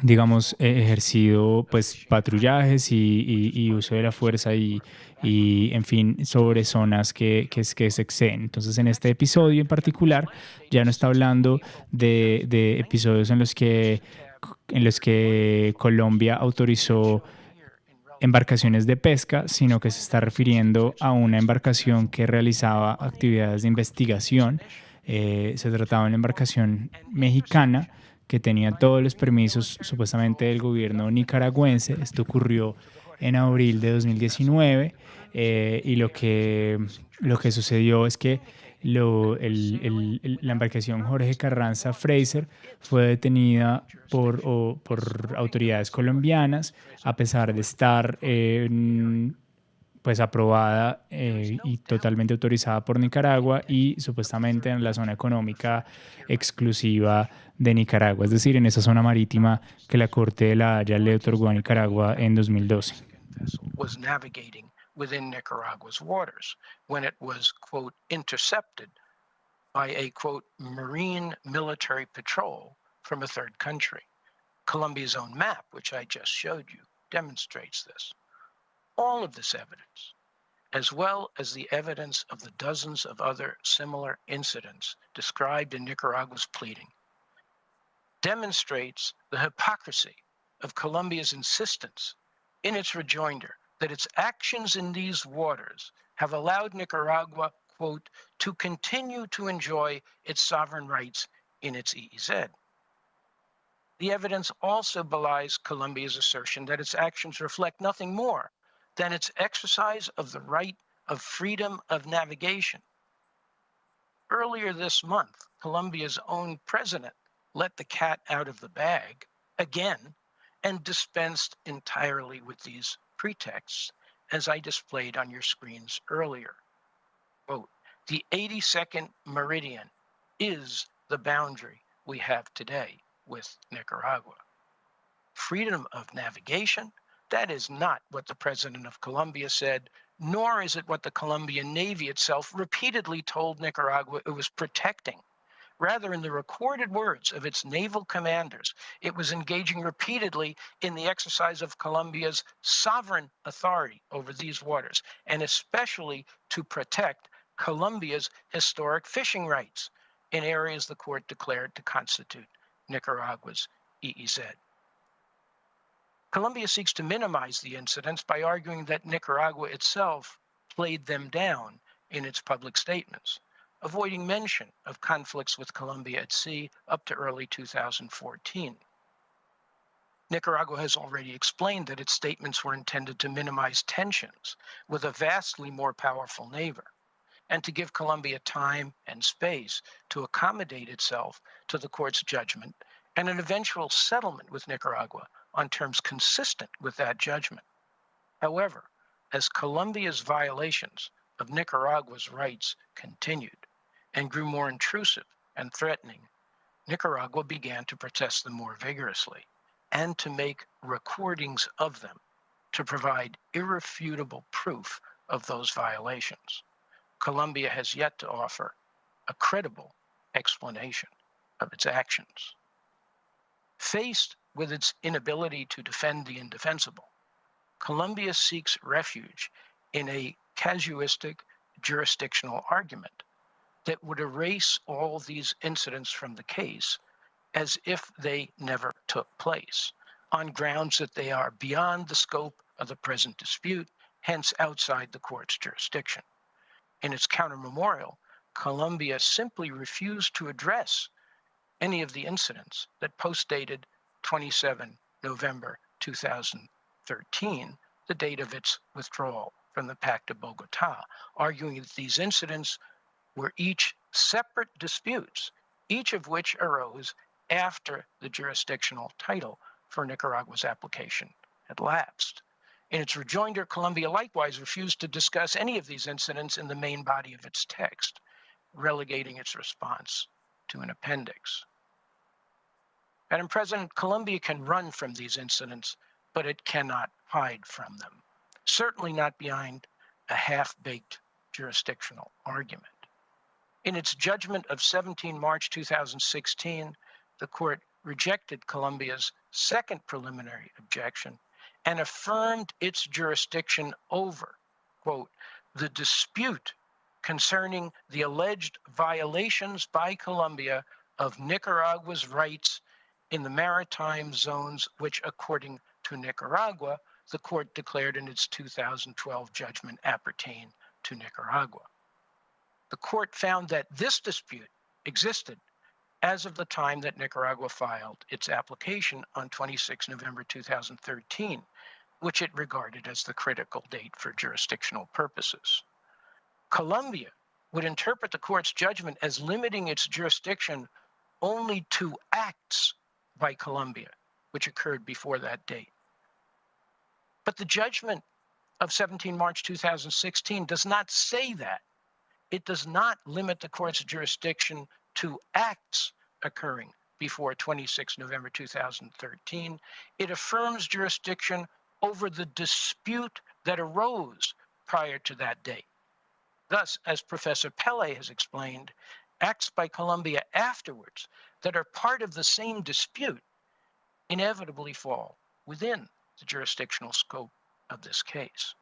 digamos, ejercido pues patrullajes y uso de la fuerza y, en fin, sobre zonas que se exceden. Entonces, en este episodio en particular, ya no está hablando de episodios en los que Colombia autorizó embarcaciones de pesca, sino que se está refiriendo a una embarcación que realizaba actividades de investigación. Se trataba de una embarcación mexicana que tenía todos los permisos supuestamente del gobierno nicaragüense. Esto ocurrió en abril de 2019 y lo que sucedió es que la embarcación Jorge Carranza Fraser fue detenida por autoridades colombianas a pesar de estar pues aprobada y totalmente autorizada por Nicaragua y supuestamente en la zona económica exclusiva de Nicaragua, es decir, en esa zona marítima que la Corte de la Haya le otorgó a Nicaragua en 2012. Was navigating within Nicaragua's waters when it was, quote, intercepted by a, quote, marine military patrol from a third country. Colombia's own map, which I just showed you, demonstrates this. All of this evidence, as well as the evidence of the dozens of other similar incidents described in Nicaragua's pleading, demonstrates the hypocrisy of Colombia's insistence in its rejoinder that its actions in these waters have allowed Nicaragua, quote, to continue to enjoy its sovereign rights in its EEZ. The evidence also belies Colombia's assertion that its actions reflect nothing more than its exercise of the right of freedom of navigation. Earlier this month, Colombia's own president let the cat out of the bag again and dispensed entirely with these pretexts, as I displayed on your screens earlier. Quote, the 82nd meridian is the boundary we have today with Nicaragua. Freedom of navigation, that is not what the president of Colombia said, nor is it what the Colombian Navy itself repeatedly told Nicaragua it was protecting. Rather, in the recorded words of its naval commanders, it was engaging repeatedly in the exercise of Colombia's sovereign authority over these waters, and especially to protect Colombia's historic fishing rights in areas the court declared to constitute Nicaragua's EEZ. Colombia seeks to minimize the incidents by arguing that Nicaragua itself played them down in its public statements, avoiding mention of conflicts with Colombia at sea up to early 2014. Nicaragua has already explained that its statements were intended to minimize tensions with a vastly more powerful neighbor and to give Colombia time and space to accommodate itself to the court's judgment and an eventual settlement with Nicaragua on terms consistent with that judgment. However, as Colombia's violations of Nicaragua's rights continued and grew more intrusive and threatening, Nicaragua began to protest them more vigorously, and to make recordings of them to provide irrefutable proof of those violations. Colombia has yet to offer a credible explanation of its actions. Faced with its inability to defend the indefensible, Colombia seeks refuge in a casuistic jurisdictional argument that would erase all these incidents from the case as if they never took place, on grounds that they are beyond the scope of the present dispute, hence outside the court's jurisdiction. In its counter-memorial, Colombia simply refused to address any of the incidents that postdated 27 November 2013, the date of its withdrawal from the Pact of Bogotá, arguing that these incidents were each separate disputes, each of which arose after the jurisdictional title for Nicaragua's application had lapsed. In its rejoinder, Colombia likewise refused to discuss any of these incidents in the main body of its text, relegating its response to an appendix. Madam President, Colombia can run from these incidents, but it cannot hide from them, certainly not behind a half-baked jurisdictional argument. In its judgment of 17 March 2016, the court rejected Colombia's second preliminary objection and affirmed its jurisdiction over, quote, the dispute concerning the alleged violations by Colombia of Nicaragua's rights in the maritime zones, which, according to Nicaragua, the court declared in its 2012 judgment appertain to Nicaragua. The court found that this dispute existed as of the time that Nicaragua filed its application on 26 November 2013, which it regarded as the critical date for jurisdictional purposes. Colombia would interpret the court's judgment as limiting its jurisdiction only to acts by Colombia, which occurred before that date. But the judgment of 17 March 2016 does not say that. It does not limit the court's jurisdiction to acts occurring before 26 November 2013. It affirms jurisdiction over the dispute that arose prior to that date. Thus, as Professor Pele has explained, acts by Colombia afterwards that are part of the same dispute inevitably fall within the jurisdictional scope of this case.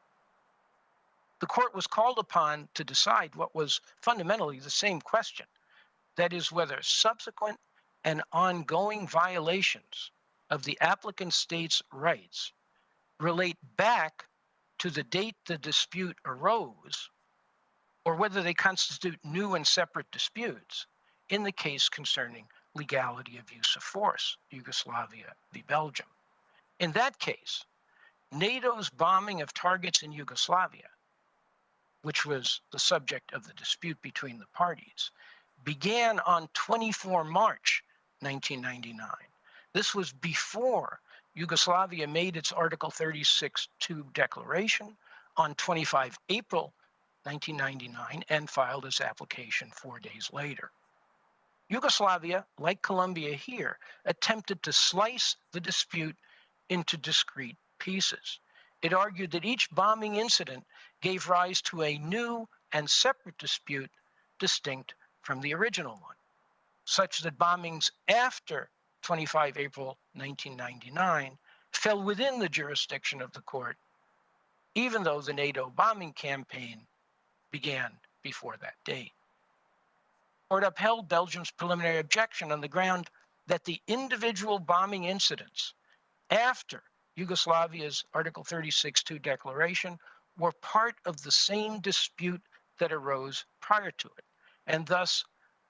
The court was called upon to decide what was fundamentally the same question, that is, whether subsequent and ongoing violations of the applicant state's rights relate back to the date the dispute arose, or whether they constitute new and separate disputes in the case concerning legality of use of force, Yugoslavia v. Belgium. In that case, NATO's bombing of targets in Yugoslavia, which was the subject of the dispute between the parties, began on 24 March 1999. This was before Yugoslavia made its Article 36.2 declaration on 25 April 1999 and filed its application 4 days later. Yugoslavia, like Colombia here, attempted to slice the dispute into discrete pieces. It argued that each bombing incident gave rise to a new and separate dispute distinct from the original one, such that bombings after 25 April 1999 fell within the jurisdiction of the court, even though the NATO bombing campaign began before that date. The court upheld Belgium's preliminary objection on the ground that the individual bombing incidents after Yugoslavia's Article 36.2 declaration were part of the same dispute that arose prior to it, and thus,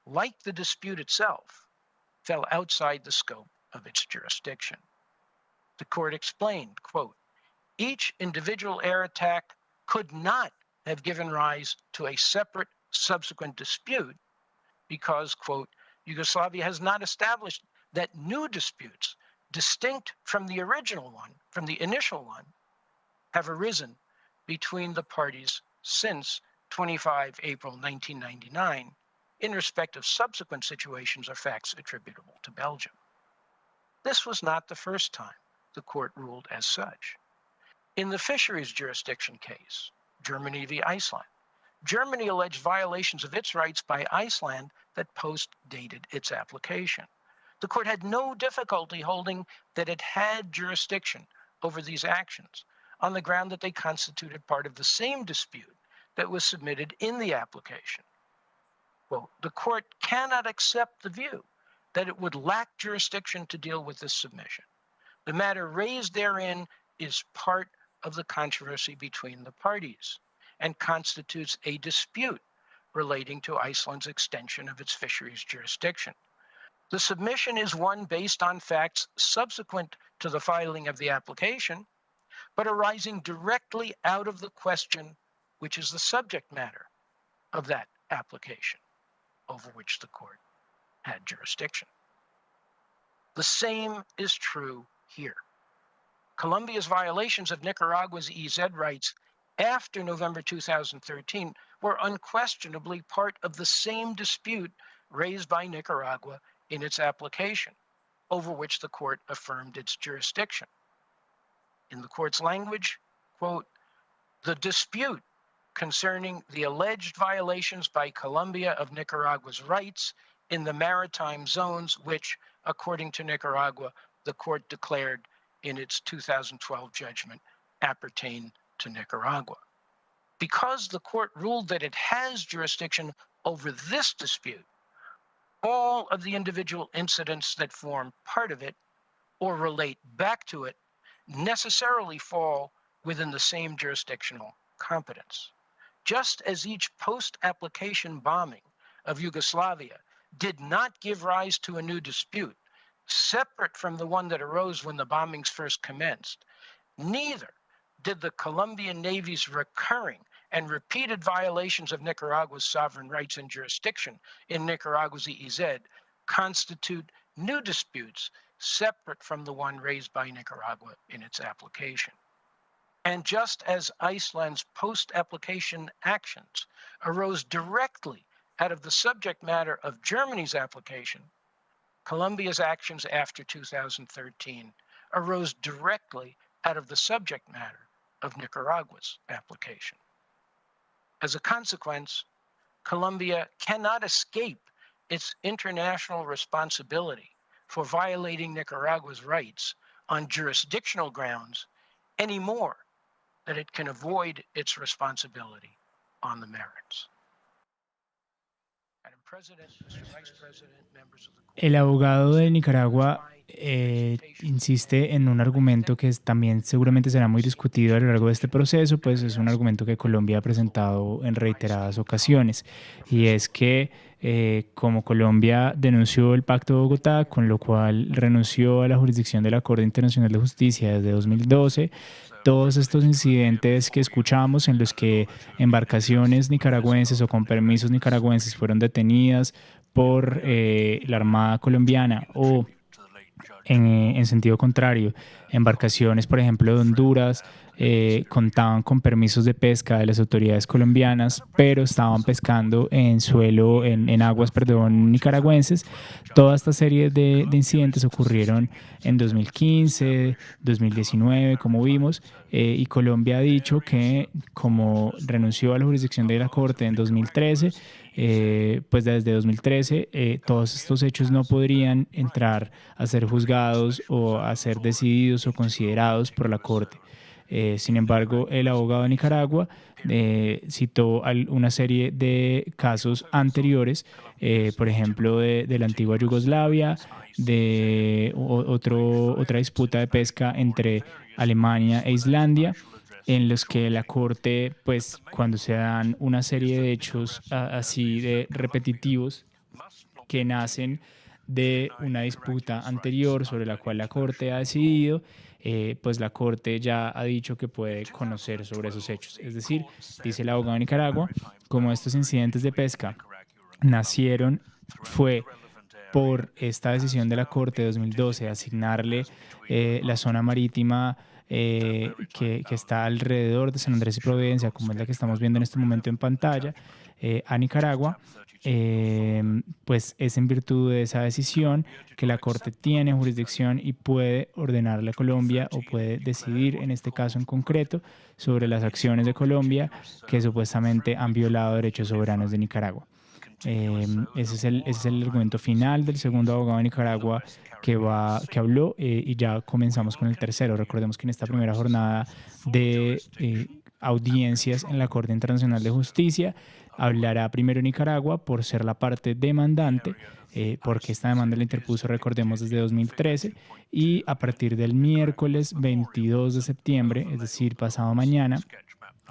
like the dispute itself, fell outside the scope of its jurisdiction. The court explained, quote, each individual air attack could not have given rise to a separate subsequent dispute because, quote, Yugoslavia has not established that new disputes distinct from the original one, from the initial one, have arisen between the parties since 25 April 1999 in respect of subsequent situations or facts attributable to Belgium. This was not the first time the court ruled as such. In the fisheries jurisdiction case, Germany v. Iceland, Germany alleged violations of its rights by Iceland that post-dated its application. The court had no difficulty holding that it had jurisdiction over these actions on the ground that they constituted part of the same dispute that was submitted in the application. Well, the court cannot accept the view that it would lack jurisdiction to deal with this submission. The matter raised therein is part of the controversy between the parties and constitutes a dispute relating to Iceland's extension of its fisheries jurisdiction. The submission is one based on facts subsequent to the filing of the application, but arising directly out of the question, which is the subject matter of that application over which the court had jurisdiction. The same is true here. Colombia's violations of Nicaragua's EZ rights after November 2013 were unquestionably part of the same dispute raised by Nicaragua in its application, over which the court affirmed its jurisdiction. In the court's language, quote, "The dispute concerning the alleged violations by Colombia of Nicaragua's rights in the maritime zones, which, according to Nicaragua, the court declared in its 2012 judgment appertain to Nicaragua. Because the court ruled that it has jurisdiction over this dispute, all of the individual incidents that form part of it or relate back to it necessarily fall within the same jurisdictional competence. Just as each post-application bombing of Yugoslavia did not give rise to a new dispute, separate from the one that arose when the bombings first commenced, neither did the Colombian Navy's recurring and repeated violations of Nicaragua's sovereign rights and jurisdiction in Nicaragua's EEZ constitute new disputes separate from the one raised by Nicaragua in its application. And just as Iceland's post-application actions arose directly out of the subject matter of Germany's application, Colombia's actions after 2013 arose directly out of the subject matter of Nicaragua's application. As a consequence, Colombia cannot escape its international responsibility for violating Nicaragua's rights on jurisdictional grounds any more than it can avoid its responsibility on the merits. Madam President, Mr. Vice President, members of the Court. El abogado de Nicaragua insiste en un argumento que también seguramente será muy discutido a lo largo de este proceso, pues es un argumento que Colombia ha presentado en reiteradas ocasiones, y es que como Colombia denunció el Pacto de Bogotá, con lo cual renunció a la jurisdicción de la Corte Internacional de Justicia desde 2012, todos estos incidentes que escuchamos en los que embarcaciones nicaragüenses o con permisos nicaragüenses fueron detenidas por la Armada colombiana o en sentido contrario, embarcaciones, por ejemplo, de Honduras, contaban con permisos de pesca de las autoridades colombianas, pero estaban pescando en aguas, nicaragüenses. Toda esta serie de incidentes ocurrieron en 2015, 2019, como vimos, y Colombia ha dicho que como renunció a la jurisdicción de la Corte en 2013, pues desde 2013 todos estos hechos no podrían entrar a ser juzgados o a ser decididos o considerados por la Corte. Sin embargo, el abogado de Nicaragua citó una serie de casos anteriores, por ejemplo, de la antigua Yugoslavia, de otra disputa de pesca entre Alemania e Islandia, en los que la Corte, pues cuando se dan una serie de hechos así de repetitivos que nacen de una disputa anterior sobre la cual la Corte ha decidido, pues la Corte ya ha dicho que puede conocer sobre esos hechos. Es decir, dice el abogado de Nicaragua, como estos incidentes de pesca nacieron, fue por esta decisión de la Corte de 2012 de asignarle la zona marítima que está alrededor de San Andrés y Providencia, como es la que estamos viendo en este momento en pantalla, a Nicaragua. pues es en virtud de esa decisión que la Corte tiene jurisdicción y puede ordenarle a Colombia o puede decidir, en este caso en concreto, sobre las acciones de Colombia que supuestamente han violado derechos soberanos de Nicaragua. Ese es el argumento final del segundo abogado de Nicaragua que habló, y ya comenzamos con el tercero. Recordemos que en esta primera jornada de audiencias en la Corte Internacional de Justicia hablará primero Nicaragua por ser la parte demandante, porque esta demanda la interpuso, recordemos, desde 2013, y a partir del miércoles 22 de septiembre, es decir, pasado mañana,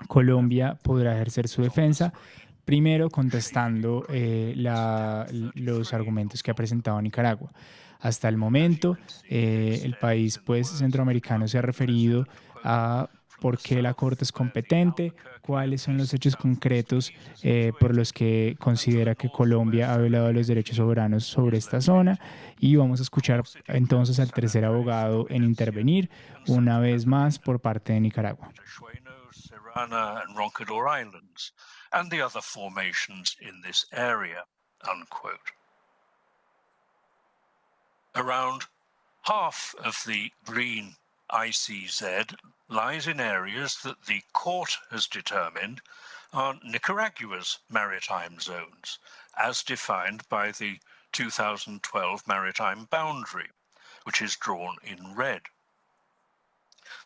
Colombia podrá ejercer su defensa, primero contestando los argumentos que ha presentado Nicaragua. Hasta el momento, el país pues, centroamericano se ha referido a por qué la Corte es competente, cuáles son los hechos concretos por los que considera que Colombia ha violado los derechos soberanos sobre esta zona, y vamos a escuchar entonces al tercer abogado en intervenir, una vez más por parte de Nicaragua. And Roncador Islands, and the other formations in this area, unquote. Around half of the green ICZ lies in areas that the court has determined are Nicaragua's maritime zones, as defined by the 2012 maritime boundary, which is drawn in red.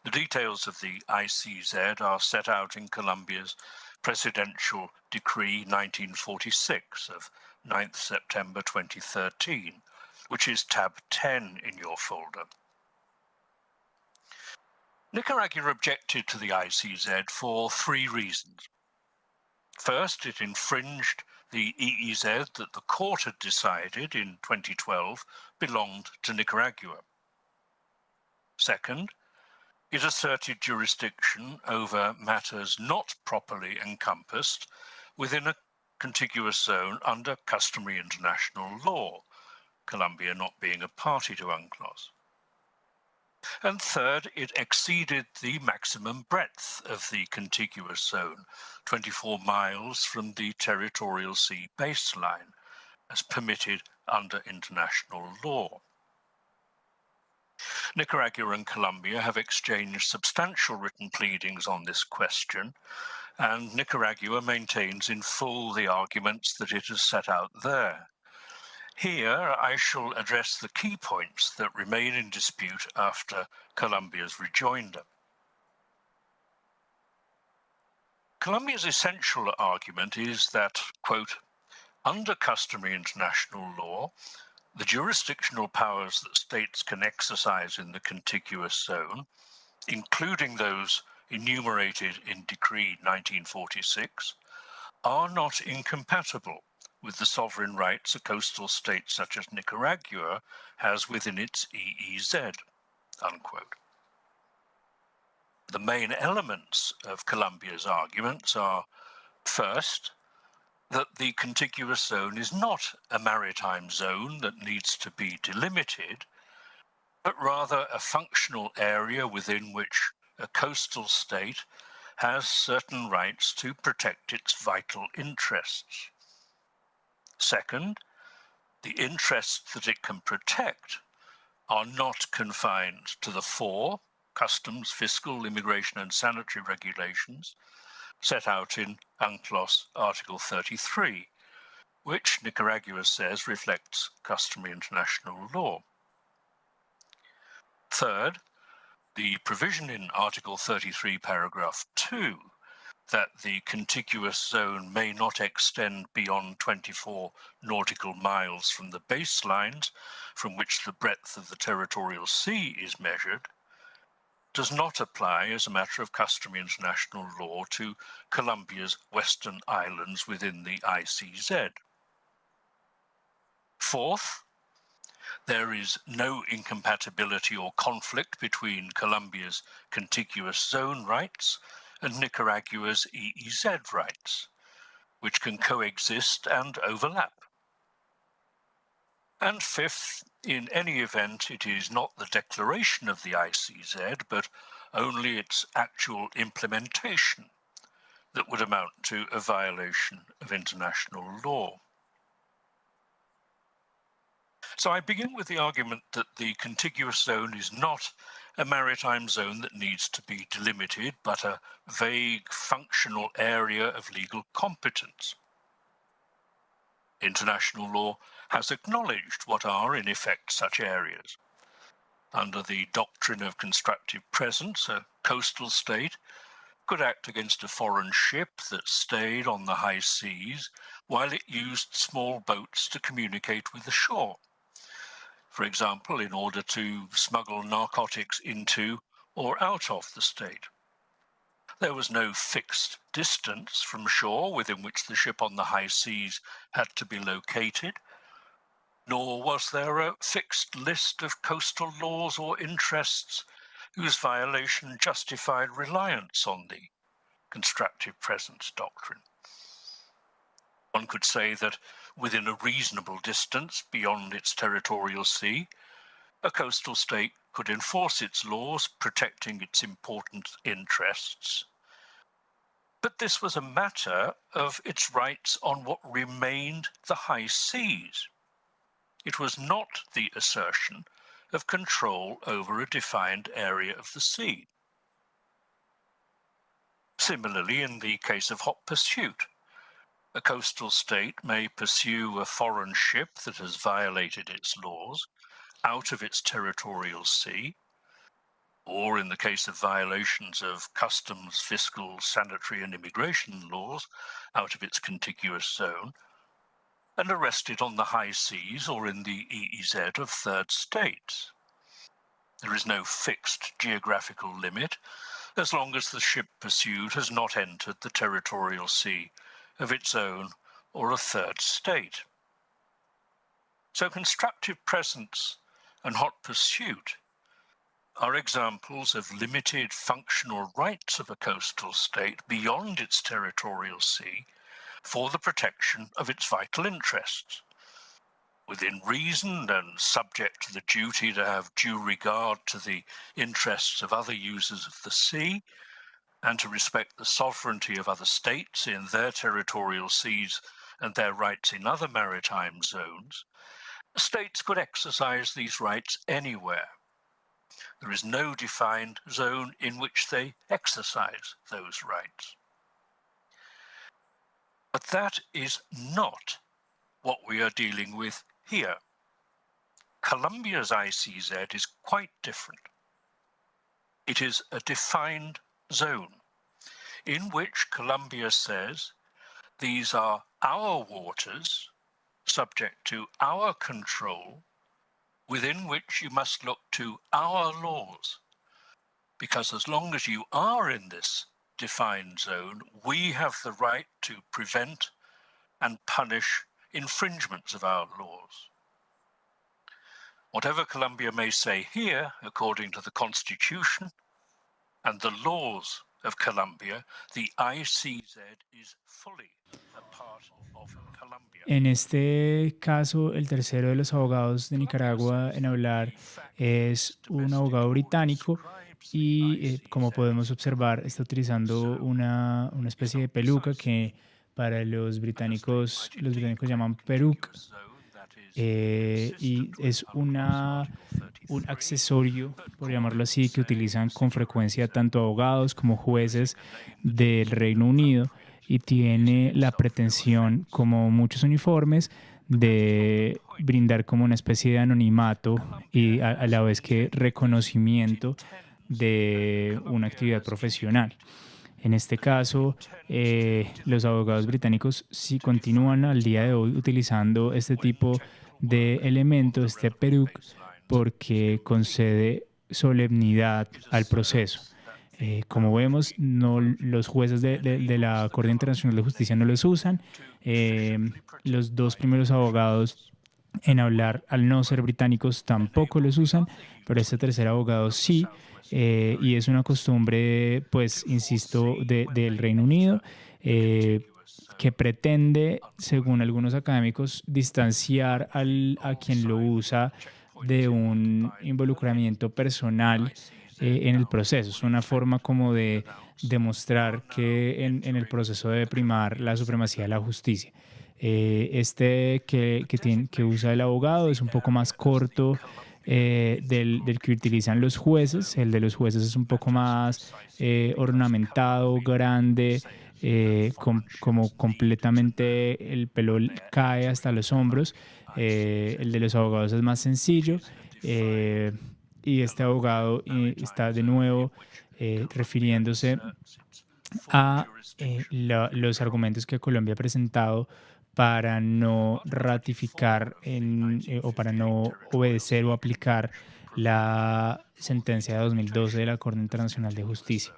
The details of the ICZ are set out in Colombia's Presidential Decree 1946 of 9th September 2013, which is tab 10 in your folder. Nicaragua objected to the ICZ for three reasons. First, it infringed the EEZ that the court had decided in 2012 belonged to Nicaragua. Second, it asserted jurisdiction over matters not properly encompassed within a contiguous zone under customary international law, Colombia not being a party to UNCLOS. And third, it exceeded the maximum breadth of the contiguous zone, 24 miles from the territorial sea baseline, as permitted under international law. Nicaragua and Colombia have exchanged substantial written pleadings on this question, and Nicaragua maintains in full the arguments that it has set out there. Here I shall address the key points that remain in dispute after Colombia's rejoinder. Colombia's essential argument is that, quote, under customary international law, the jurisdictional powers that states can exercise in the contiguous zone, including those enumerated in Decree 1946, are not incompatible with the sovereign rights a coastal state such as Nicaragua has within its EEZ, unquote. The main elements of Colombia's arguments are, first, that the contiguous zone is not a maritime zone that needs to be delimited, but rather a functional area within which a coastal state has certain rights to protect its vital interests. Second, the interests that it can protect are not confined to the four customs, fiscal, immigration, and sanitary regulations set out in UNCLOS Article 33, which Nicaragua says reflects customary international law. Third, the provision in Article 33, paragraph 2, that the contiguous zone may not extend beyond 24 nautical miles from the baselines from which the breadth of the territorial sea is measured, does not apply as a matter of customary international law to Colombia's western islands within the ICZ. Fourth, there is no incompatibility or conflict between Colombia's contiguous zone rights and Nicaragua's EEZ rights, which can coexist and overlap. And fifth, in any event, it is not the declaration of the ICZ, but only its actual implementation that would amount to a violation of international law. So I begin with the argument that the contiguous zone is not a maritime zone that needs to be delimited, but a vague functional area of legal competence. International law has acknowledged what are, in effect, such areas. Under the doctrine of constructive presence, a coastal state could act against a foreign ship that stayed on the high seas while it used small boats to communicate with the shore. For example, in order to smuggle narcotics into or out of the state. There was no fixed distance from shore within which the ship on the high seas had to be located, nor was there a fixed list of coastal laws or interests whose violation justified reliance on the constructive presence doctrine. One could say that within a reasonable distance beyond its territorial sea, a coastal state could enforce its laws protecting its important interests. But this was a matter of its rights on what remained the high seas. It was not the assertion of control over a defined area of the sea. Similarly, in the case of hot pursuit, a coastal state may pursue a foreign ship that has violated its laws out of its territorial sea, or in the case of violations of customs, fiscal, sanitary, and immigration laws out of its contiguous zone, and arrest it on the high seas or in the EEZ of third states. There is no fixed geographical limit as long as the ship pursued has not entered the territorial sea of its own or a third state. So constructive presence and hot pursuit are examples of limited functional rights of a coastal state beyond its territorial sea for the protection of its vital interests, within reason and subject to the duty to have due regard to the interests of other users of the sea and to respect the sovereignty of other states in their territorial seas and their rights in other maritime zones. States could exercise these rights anywhere. There is no defined zone in which they exercise those rights. But that is not what we are dealing with here. Colombia's ICZ is quite different. It is a defined zone in which Colombia says these are our waters, subject to our control, within which you must look to our laws. Because as long as you are in this defined zone, we have the right to prevent and punish infringements of our laws. Whatever Colombia may say here, according to the Constitution and the laws of Colombia, the ICZ is fully a part of Colombia. En este caso, el tercero de los abogados de Nicaragua en hablar es un abogado británico y, como podemos observar, está utilizando una especie de peluca que para los británicos llaman peruca, y es un accesorio, por llamarlo así, que utilizan con frecuencia tanto abogados como jueces del Reino Unido, y tiene la pretensión, como muchos uniformes, de brindar como una especie de anonimato y a la vez que reconocimiento de una actividad profesional. En este caso, los abogados británicos sí continúan al día de hoy utilizando este tipo de elemento, este peruc, porque concede solemnidad al proceso. Como vemos, los jueces de la Corte Internacional de Justicia no los usan. Los dos primeros abogados en hablar, al no ser británicos, tampoco los usan, pero este tercer abogado sí. Y es una costumbre, pues, insisto, del Reino Unido, que pretende, según algunos académicos, distanciar a quien lo usa de un involucramiento personal en el proceso. Es una forma como de demostrar que en el proceso debe primar la supremacía de la justicia. Este que usa el abogado es un poco más corto del que utilizan los jueces. El de los jueces es un poco más ornamentado, grande, como completamente el pelo cae hasta los hombros. El de los abogados es más sencillo. Y este abogado está de nuevo refiriéndose a los argumentos que Colombia ha presentado para no ratificar o para no obedecer o aplicar la sentencia de 2012 de la Corte Internacional de Justicia.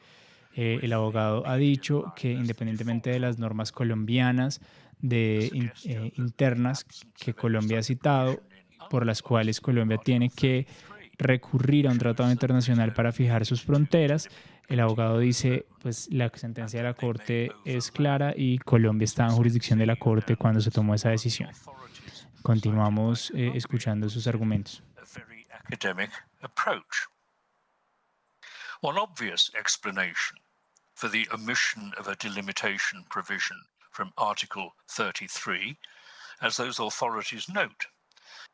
El abogado ha dicho que independientemente de las normas colombianas internas que Colombia ha citado, por las cuales Colombia tiene que recurrir a un tratado internacional para fijar sus fronteras, el abogado dice, pues la sentencia de la Corte es clara y Colombia está en jurisdicción de la Corte cuando se tomó esa decisión. Continuamos escuchando sus argumentos. One obvious explanation for the omission of a delimitation provision from Article 33, as those authorities note,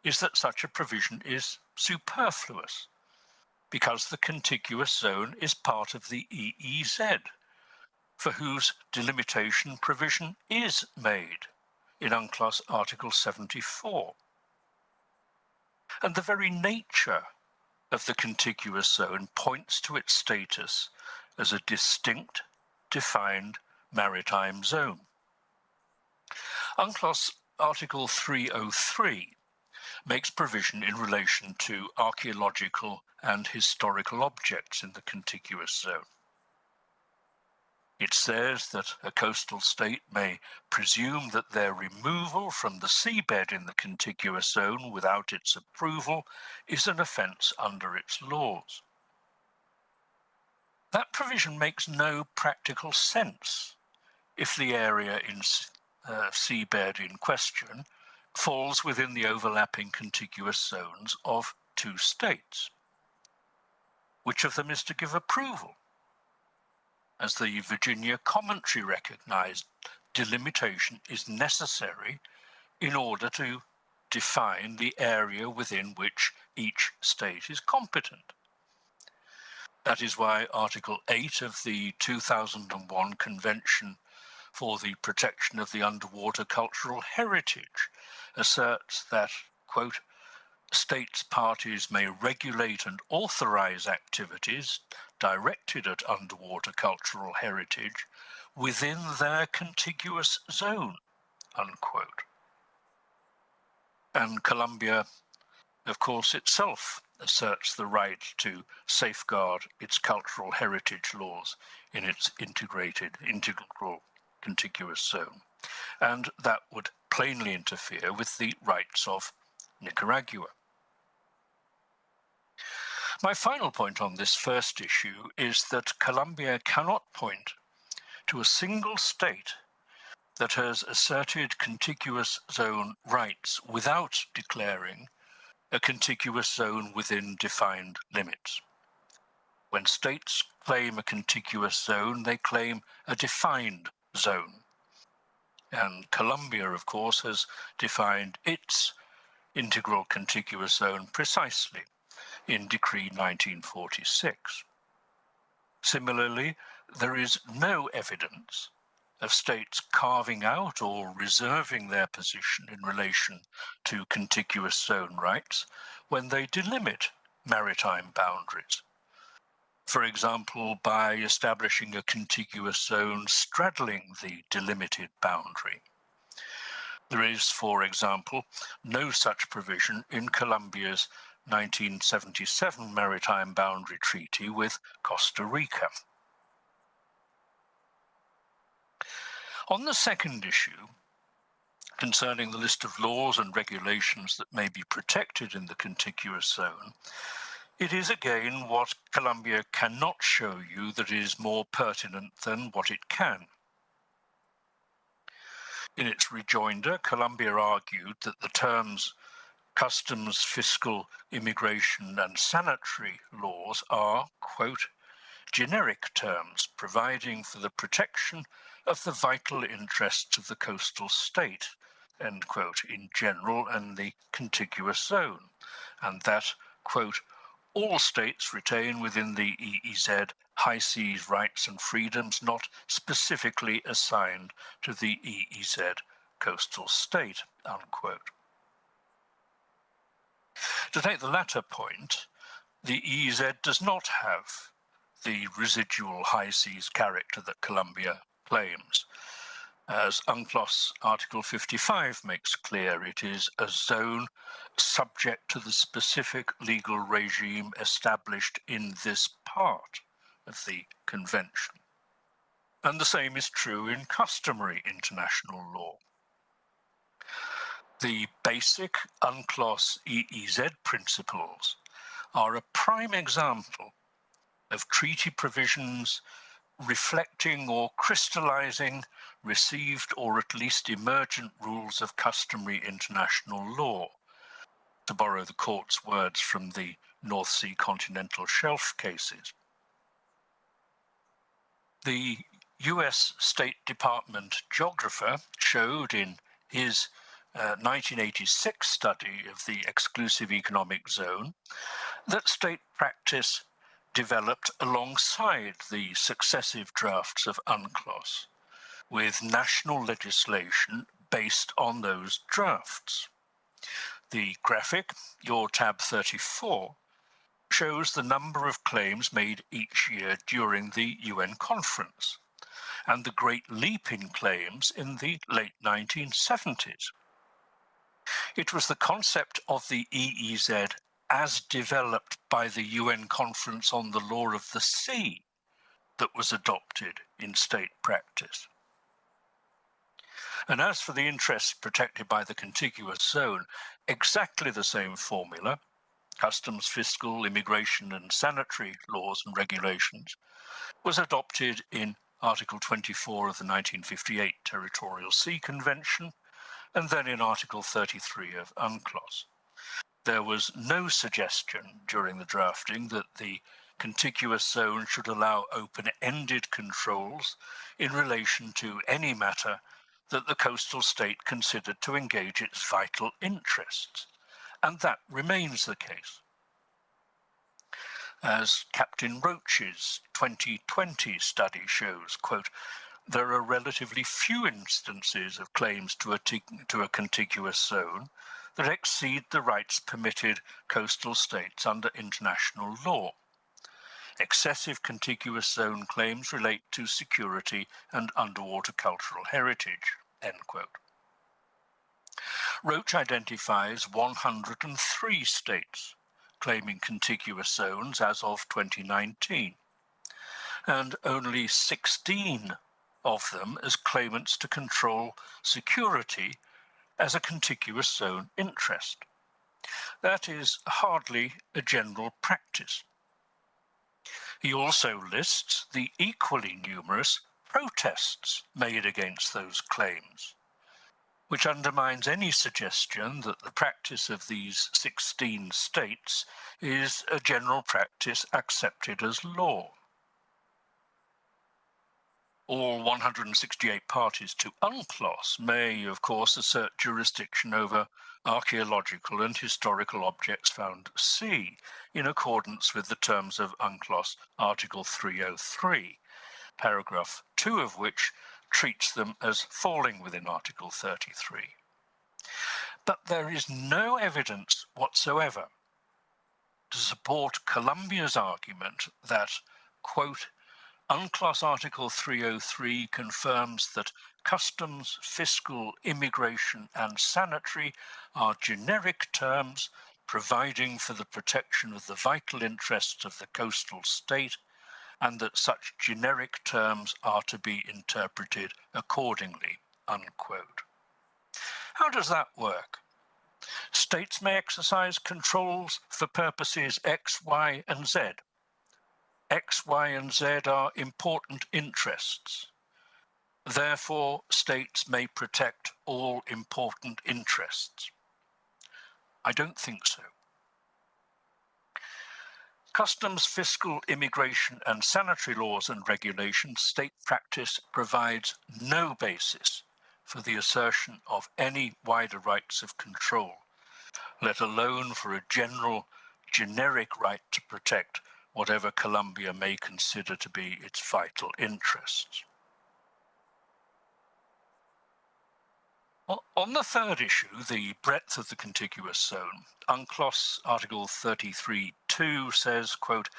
is that such a provision is superfluous, because the contiguous zone is part of the EEZ, for whose delimitation provision is made in UNCLOS Article 74. And the very nature of the contiguous zone points to its status as a distinct, defined maritime zone. UNCLOS Article 303 makes provision in relation to archaeological and historical objects in the contiguous zone. It says that a coastal state may presume that their removal from the seabed in the contiguous zone without its approval is an offence under its laws. That provision makes no practical sense if the area in seabed in question falls within the overlapping contiguous zones of two states. Which of them is to give approval? As the Virginia commentary recognized, delimitation is necessary in order to define the area within which each state is competent. That is why Article 8 of the 2001 Convention for the Protection of the Underwater Cultural Heritage asserts that, quote, states parties may regulate and authorize activities directed at underwater cultural heritage within their contiguous zone, unquote. And Colombia, of course, itself asserts the right to safeguard its cultural heritage laws in its integral contiguous zone. And that would plainly interfere with the rights of Nicaragua. My final point on this first issue is that Colombia cannot point to a single state that has asserted contiguous zone rights without declaring a contiguous zone within defined limits. When states claim a contiguous zone, they claim a defined zone. And Colombia, of course, has defined its integral contiguous zone precisely in Decree 1946. Similarly, there is no evidence of states carving out or reserving their position in relation to contiguous zone rights when they delimit maritime boundaries. For example, by establishing a contiguous zone straddling the delimited boundary. There is, for example, no such provision in Colombia's 1977 Maritime Boundary Treaty with Costa Rica. On the second issue, concerning the list of laws and regulations that may be protected in the contiguous zone, it is again what Colombia cannot show you that is more pertinent than what it can. In its rejoinder, Colombia argued that the terms customs, fiscal, immigration, and sanitary laws are, quote, generic terms providing for the protection of the vital interests of the coastal state, end quote, in general and the contiguous zone, and that, quote, all states retain within the EEZ high seas rights and freedoms not specifically assigned to the EEZ coastal state, unquote. To take the latter point, the EEZ does not have the residual high seas character that Colombia claims. As UNCLOS Article 55 makes clear, it is a zone subject to the specific legal regime established in this part of the Convention. And the same is true in customary international law. The basic UNCLOS EEZ principles are a prime example of treaty provisions reflecting or crystallizing received or at least emergent rules of customary international law, to borrow the court's words from the North Sea continental shelf cases. The US State Department geographer showed in his 1986 study of the exclusive economic zone that state practice developed alongside the successive drafts of UNCLOS, with national legislation based on those drafts. The graphic, your tab 34, shows the number of claims made each year during the UN conference, and the great leap in claims in the late 1970s. It was the concept of the EEZ as developed by the UN Conference on the Law of the Sea that was adopted in state practice. And as for the interests protected by the contiguous zone, exactly the same formula, customs, fiscal, immigration and sanitary laws and regulations, was adopted in Article 24 of the 1958 Territorial Sea Convention, and then in Article 33 of UNCLOS. There was no suggestion during the drafting that the contiguous zone should allow open-ended controls in relation to any matter that the coastal state considered to engage its vital interests, and that remains the case. As Captain Roach's 2020 study shows, quote, there are relatively few instances of claims to a contiguous zone that exceed the rights permitted coastal states under international law. Excessive contiguous zone claims relate to security and underwater cultural heritage, end quote. Roach identifies 103 states claiming contiguous zones as of 2019, and only 16 of them as claimants to control security as a contiguous zone interest. That is hardly a general practice. He also lists the equally numerous protests made against those claims, which undermines any suggestion that the practice of these 16 states is a general practice accepted as law. All 168 parties to UNCLOS may, of course, assert jurisdiction over archaeological and historical objects found at sea, in accordance with the terms of UNCLOS Article 303, paragraph 2 of which treats them as falling within Article 33. But there is no evidence whatsoever to support Colombia's argument that, quote, UNCLOS Article 303 confirms that customs, fiscal, immigration, and sanitary are generic terms providing for the protection of the vital interests of the coastal state, and that such generic terms are to be interpreted accordingly, unquote. How does that work? States may exercise controls for purposes X, Y, and Z. X, Y, and Z are important interests. Therefore, states may protect all important interests. I don't think so. Customs, fiscal, immigration, and sanitary laws and regulations, state practice provides no basis for the assertion of any wider rights of control, let alone for a generic right to protect whatever Colombia may consider to be its vital interests. On the third issue, the breadth of the contiguous zone, UNCLOS Article 33(2) says, quote,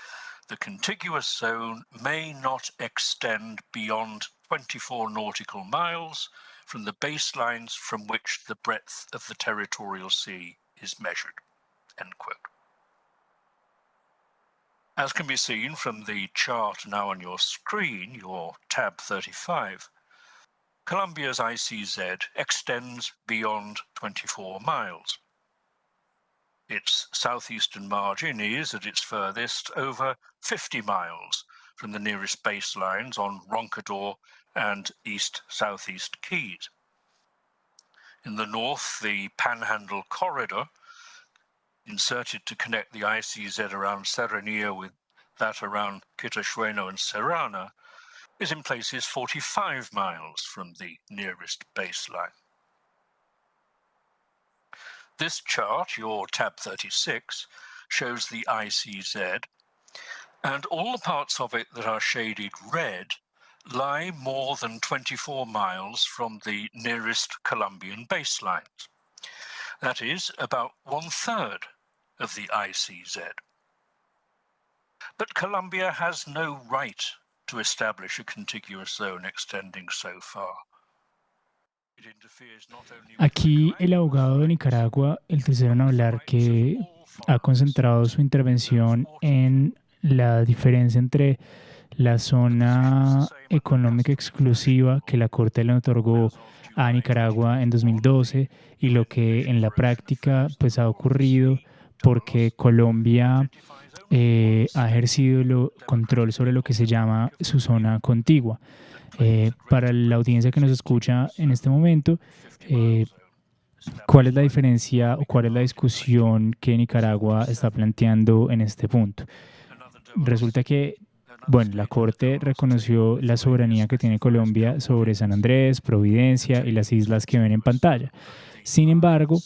"The contiguous zone may not extend beyond 24 nautical miles from the baselines from which the breadth of the territorial sea is measured," end quote. As can be seen from the chart now on your screen, your tab 35, Colombia's ICZ extends beyond 24 miles. Its southeastern margin is, at its furthest, over 50 miles from the nearest baselines on Roncador and east-southeast Keys. In the north, the Panhandle Corridor, inserted to connect the ICZ around Serranía with that around Quitachueno and Serrana, is in places 45 miles from the nearest baseline. This chart, your tab 36, shows the ICZ, and all the parts of it that are shaded red lie more than 24 miles from the nearest Colombian baselines. That is, about 1/3 of the ICZ. But Colombia has no right to establish a contiguous zone extending so far. Aquí el abogado de Nicaragua, el tercero en hablar, que ha concentrado su intervención en la diferencia entre la zona económica exclusiva que la Corte le otorgó a Nicaragua en 2012 y lo que en la práctica pues ha ocurrido porque Colombia ha ejercido el control sobre lo que se llama su zona contigua. Para la audiencia que nos escucha en este momento, ¿cuál es la diferencia o cuál es la discusión que Nicaragua está planteando en este punto? Resulta que, bueno, la Corte reconoció la soberanía que tiene Colombia sobre San Andrés, Providencia y las islas que ven en pantalla. Sin embargo,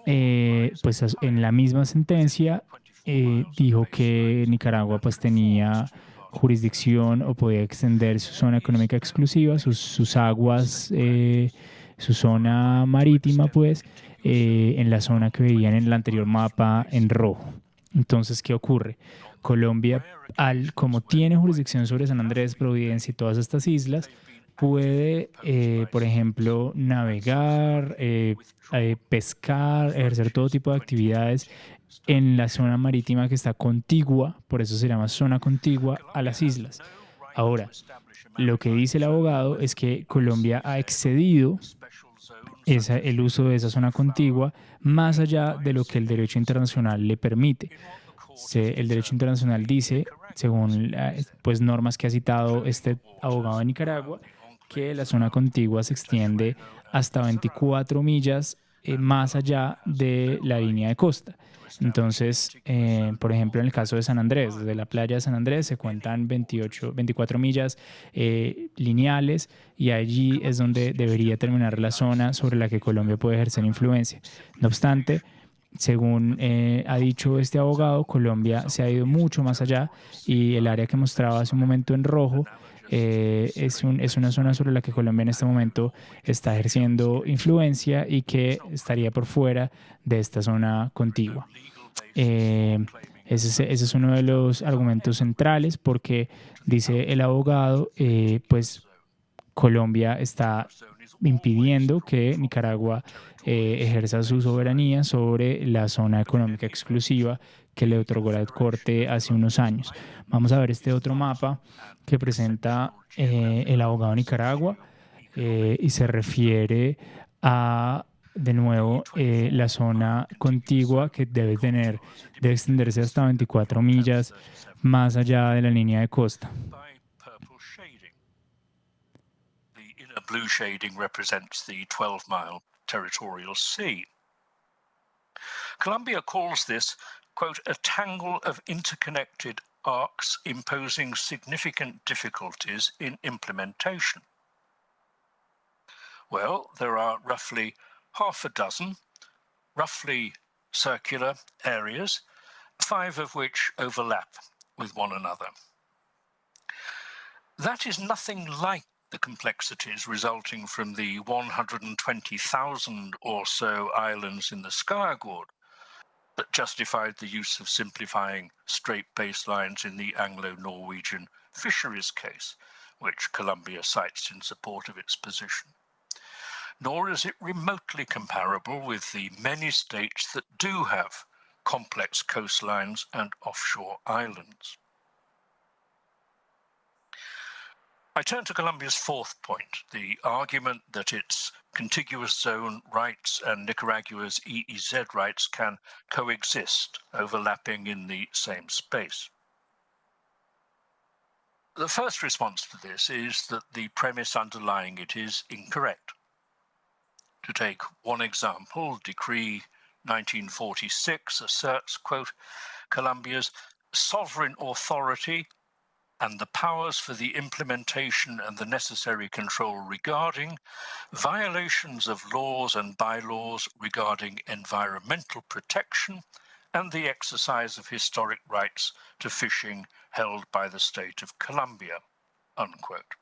pues en la misma sentencia dijo que Nicaragua pues tenía jurisdicción o podía extender su zona económica exclusiva, sus aguas, su zona marítima, pues, en la zona que veían en el anterior mapa en rojo. Entonces, ¿qué ocurre? Colombia, como tiene jurisdicción sobre San Andrés, Providencia y todas estas islas, puede, por ejemplo, navegar, pescar, ejercer todo tipo de actividades en la zona marítima que está contigua, por eso se llama zona contigua a las islas. Ahora, lo que dice el abogado es que Colombia ha excedido el uso de esa zona contigua más allá de lo que el derecho internacional le permite. El derecho internacional dice, según pues, normas que ha citado este abogado de Nicaragua, que la zona contigua se extiende hasta 24 millas más allá de la línea de costa. Entonces, por ejemplo, en el caso de San Andrés, desde la playa de San Andrés se cuentan 24 millas lineales y allí es donde debería terminar la zona sobre la que Colombia puede ejercer influencia. No obstante, según ha dicho este abogado, Colombia se ha ido mucho más allá y el área que mostraba hace un momento en rojo es una zona sobre la que Colombia en este momento está ejerciendo influencia y que estaría por fuera de esta zona contigua. Ese es uno de los argumentos centrales porque, dice el abogado, pues Colombia está impidiendo que Nicaragua ejerza su soberanía sobre la zona económica exclusiva que le otorgó la Corte hace unos años. Vamos a ver este otro mapa que presenta el abogado de Nicaragua y se refiere a, de nuevo, la zona contigua que debe extenderse hasta 24 millas más allá de la línea de costa. Blue shading represents the 12-mile territorial sea. Colombia calls this, quote, a tangle of interconnected arcs imposing significant difficulties in implementation. Well, there are roughly half a dozen, roughly circular areas, 5 of which overlap with one another. That is nothing like the complexities resulting from the 120,000 or so islands in the Skagward that justified the use of simplifying straight baselines in the Anglo-Norwegian fisheries case, which Colombia cites in support of its position. Nor is it remotely comparable with the many states that do have complex coastlines and offshore islands. I turn to Colombia's 4th point, the argument that its contiguous zone rights and Nicaragua's EEZ rights can coexist, overlapping in the same space. The first response to this is that the premise underlying it is incorrect. To take one example, Decree 1946 asserts, quote, Colombia's sovereign authority and the powers for the implementation and the necessary control regarding violations of laws and bylaws regarding environmental protection and the exercise of historic rights to fishing held by the state of Colombia, unquote.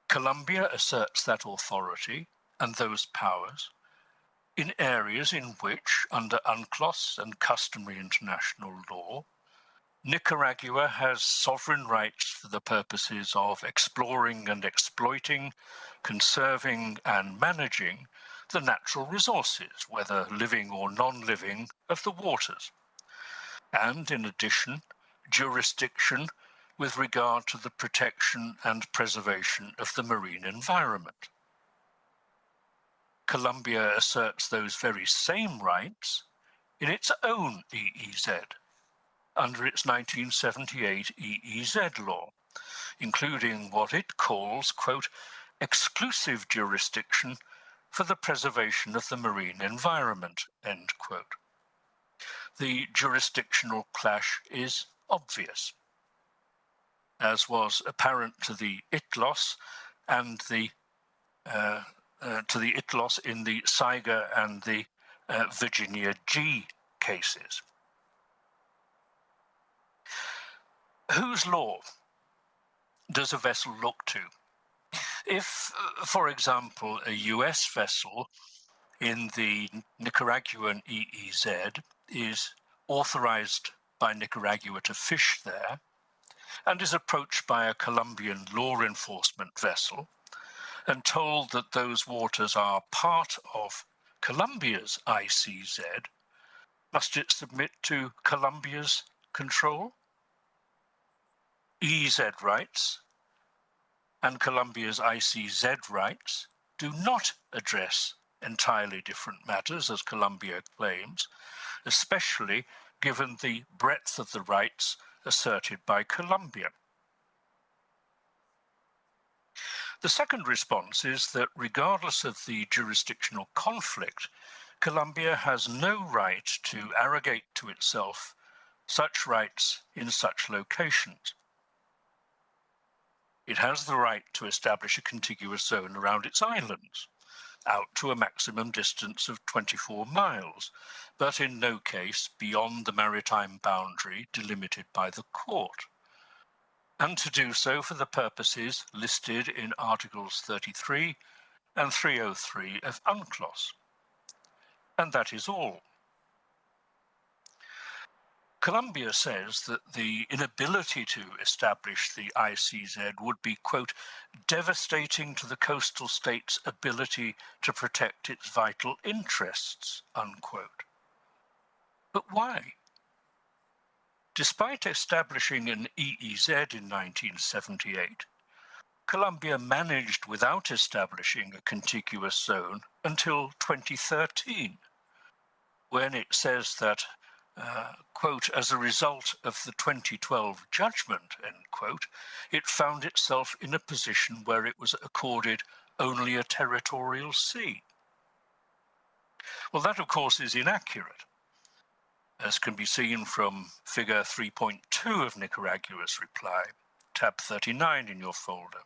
Colombia asserts that authority and those powers in areas in which, under UNCLOS and customary international law, Nicaragua has sovereign rights for the purposes of exploring and exploiting, conserving and managing the natural resources, whether living or non-living, of the waters, and in addition, jurisdiction with regard to the protection and preservation of the marine environment. Colombia asserts those very same rights in its own EEZ, under its 1978 EEZ law, including what it calls, quote, exclusive jurisdiction for the preservation of the marine environment, end quote. The jurisdictional clash is obvious, as was apparent to the ITLOS and the ITLOS in the Siga and the Virginia G cases. Whose law does a vessel look to? If, for example, a US vessel in the Nicaraguan EEZ is authorized by Nicaragua to fish there and is approached by a Colombian law enforcement vessel and told that those waters are part of Colombia's ICZ, must it submit to Colombia's control? EEZ rights and Colombia's ICZ rights do not address entirely different matters, as Colombia claims, especially given the breadth of the rights asserted by Colombia. The second response is that regardless of the jurisdictional conflict, Colombia has no right to arrogate to itself such rights in such locations. It has the right to establish a contiguous zone around its islands, out to a maximum distance of 24 miles, but in no case beyond the maritime boundary delimited by the court, and to do so for the purposes listed in Articles 33 and 303 of UNCLOS. And that is all. Colombia says that the inability to establish the ICZ would be, quote, devastating to the coastal state's ability to protect its vital interests, unquote. But why? Despite establishing an EEZ in 1978, Colombia managed without establishing a contiguous zone until 2013, when it says that quote, as a result of the 2012 judgment, end quote, it found itself in a position where it was accorded only a territorial sea. Well, that, of course, is inaccurate, as can be seen from figure 3.2 of Nicaragua's reply, tab 39 in your folder.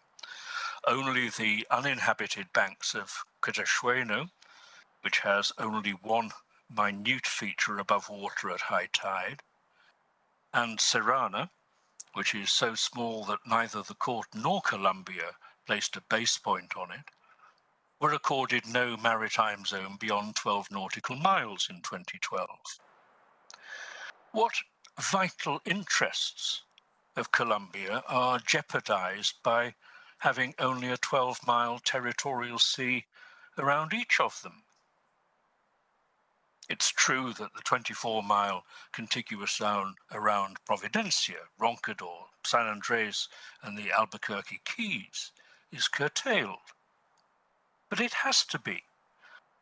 Only the uninhabited banks of Cadasueno, which has only one minute feature above water at high tide, and Serrana, which is so small that neither the court nor Colombia placed a base point on it, were accorded no maritime zone beyond 12 nautical miles in 2012. What vital interests of Colombia are jeopardized by having only a 12-mile territorial sea around each of them? It's true that the 24-mile contiguous zone around Providencia, Roncador, San Andres, and the Albuquerque Keys is curtailed. But it has to be.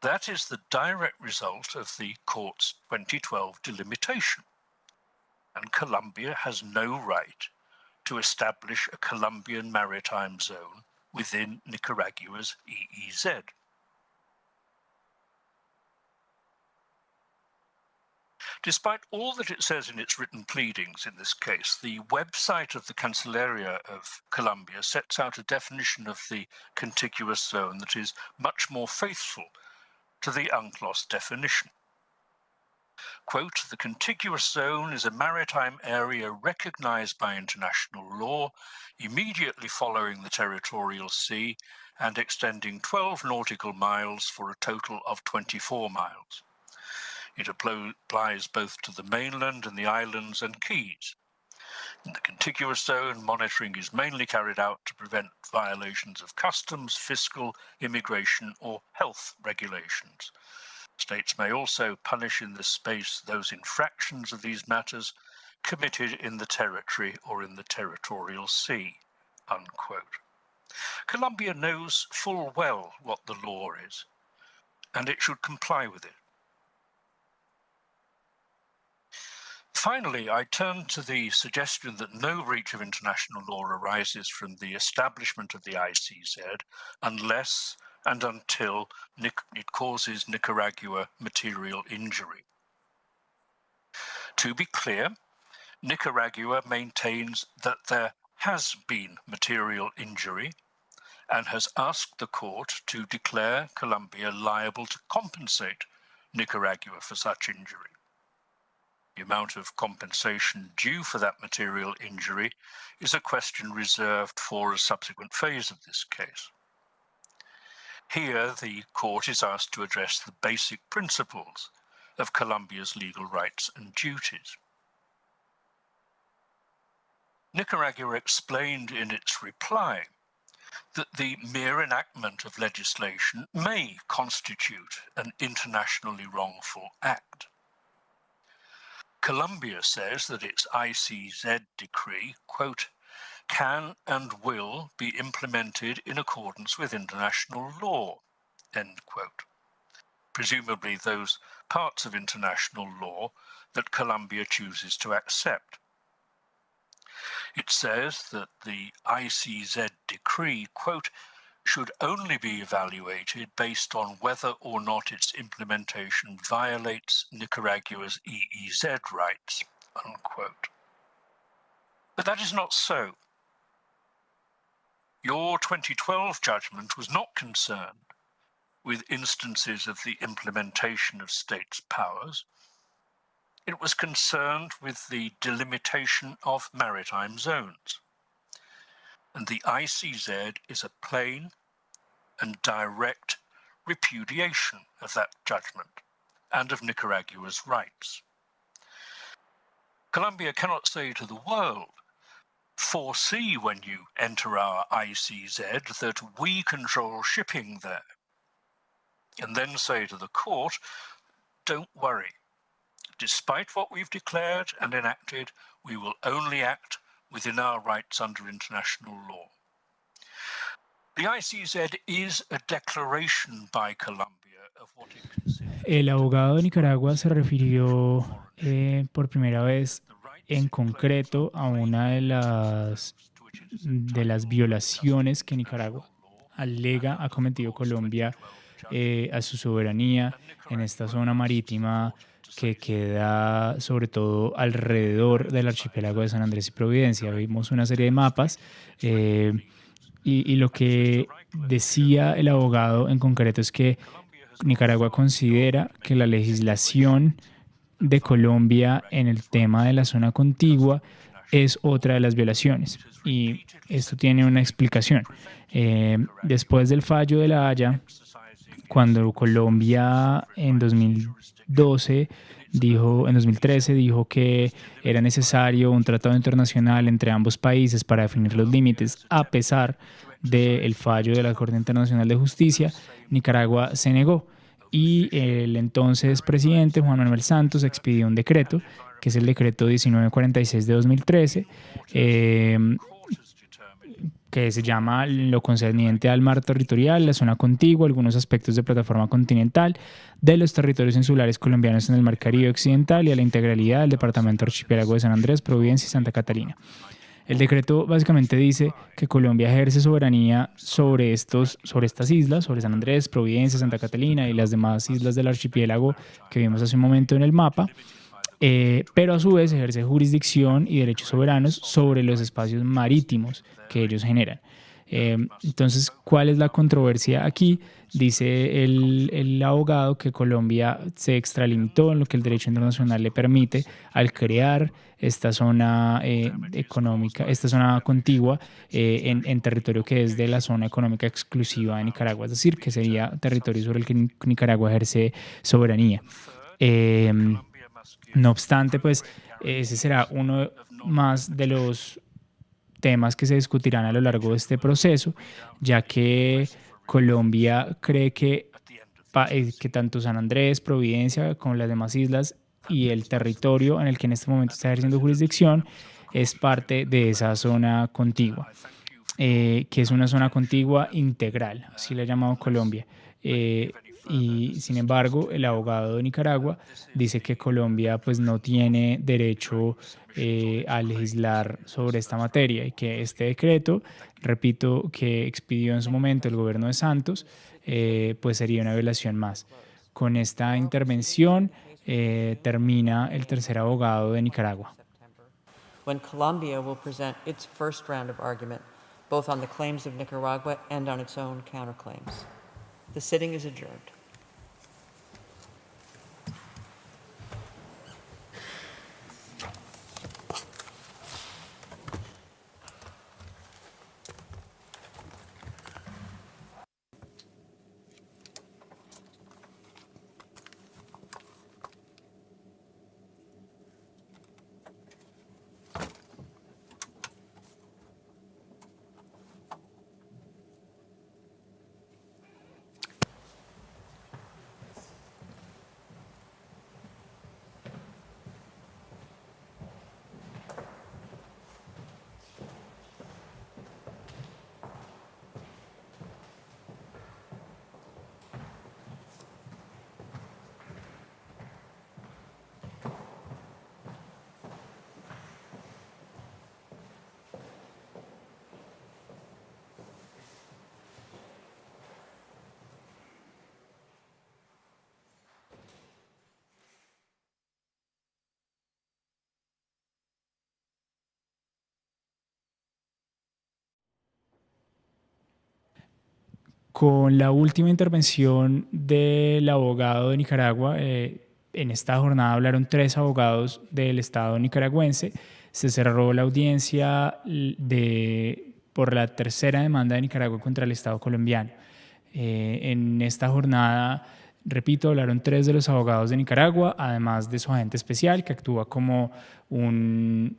That is the direct result of the court's 2012 delimitation. And Colombia has no right to establish a Colombian maritime zone within Nicaragua's EEZ. Despite all that it says in its written pleadings in this case, the website of the Cancilleria of Colombia sets out a definition of the contiguous zone that is much more faithful to the UNCLOS definition. Quote, "The contiguous zone is a maritime area recognized by international law immediately following the territorial sea and extending 12 nautical miles for a total of 24 miles. It applies both to the mainland and the islands and keys. In the contiguous zone, monitoring is mainly carried out to prevent violations of customs, fiscal, immigration, or health regulations. States may also punish in this space those infractions of these matters committed in the territory or in the territorial sea." Unquote. Colombia knows full well what the law is, and it should comply with it. Finally, I turn to the suggestion that no breach of international law arises from the establishment of the ICZ unless and until it causes Nicaragua material injury. To be clear, Nicaragua maintains that there has been material injury and has asked the court to declare Colombia liable to compensate Nicaragua for such injury. The amount of compensation due for that material injury is a question reserved for a subsequent phase of this case. Here, the court is asked to address the basic principles of Colombia's legal rights and duties. Nicaragua explained in its reply that the mere enactment of legislation may constitute an internationally wrongful act. Colombia says that its ICZ decree, quote, "can and will be implemented in accordance with international law," end quote. Presumably those parts of international law that Colombia chooses to accept. It says that the ICZ decree, quote, "should only be evaluated based on whether or not its implementation violates Nicaragua's EEZ rights," unquote. But that is not so. Your 2012 judgment was not concerned with instances of the implementation of states' powers. It was concerned with the delimitation of maritime zones. And the ICZ is a plain and direct repudiation of that judgment and of Nicaragua's rights. Colombia cannot say to the world, "Foresee when you enter our ICZ that we control shipping there," and then say to the court, "Don't worry. Despite what we've declared and enacted, we will only act within our rights under international law." The ICZ is a declaration by Colombia of what it considers. El abogado de Nicaragua se refirió por primera vez en concreto a una de las violaciones que Nicaragua alega ha cometido Colombia a su soberanía en esta zona marítima que queda sobre todo alrededor del archipiélago de San Andrés y Providencia. Vimos una serie de mapas y lo que decía el abogado en concreto es que Nicaragua considera que la legislación de Colombia en el tema de la zona contigua es otra de las violaciones. Y esto tiene una explicación. Después del fallo de la Haya, cuando Colombia en 2013 dijo que era necesario un tratado internacional entre ambos países para definir los límites, a pesar del fallo de la Corte Internacional de Justicia, Nicaragua se negó. Y el entonces presidente Juan Manuel Santos expidió un decreto, que es el decreto 1946 de 2013, que se llama lo concerniente al mar territorial, la zona contigua, algunos aspectos de plataforma continental de los territorios insulares colombianos en el mar Caribe occidental y a la integralidad del departamento archipiélago de San Andrés, Providencia y Santa Catalina. El decreto básicamente dice que Colombia ejerce soberanía sobre estas islas, sobre San Andrés, Providencia, Santa Catalina y las demás islas del archipiélago que vimos hace un momento en el mapa, pero a su vez ejerce jurisdicción y derechos soberanos sobre los espacios marítimos que ellos generan. Entonces, ¿cuál es la controversia aquí? Dice el abogado que Colombia se extralimitó en lo que el derecho internacional le permite al crear esta zona económica, esta zona contigua en territorio que es de la zona económica exclusiva de Nicaragua, es decir, que sería territorio sobre el que Nicaragua ejerce soberanía. No obstante, pues ese será uno más de los temas que se discutirán a lo largo de este proceso, ya que Colombia cree que tanto San Andrés, Providencia, como las demás islas y el territorio en el que en este momento está ejerciendo jurisdicción es parte de esa zona contigua, que es una zona contigua integral, así le ha llamado Colombia. Y sin embargo, el abogado de Nicaragua dice que Colombia pues, no tiene derecho a legislar sobre esta materia y que este decreto, repito, que expidió en su momento el gobierno de Santos, pues sería una violación más. Con esta intervención termina el tercer abogado de Nicaragua. When Colombia will present its first round of argument, both on the claims of Nicaragua and on its own counterclaims. The sitting is adjourned. Con la última intervención del abogado de Nicaragua, en esta jornada hablaron 3 abogados del Estado nicaragüense. Se cerró la audiencia por la tercera demanda de Nicaragua contra el Estado colombiano. En esta jornada, repito, hablaron 3 de los abogados de Nicaragua, además de su agente especial, que actúa como un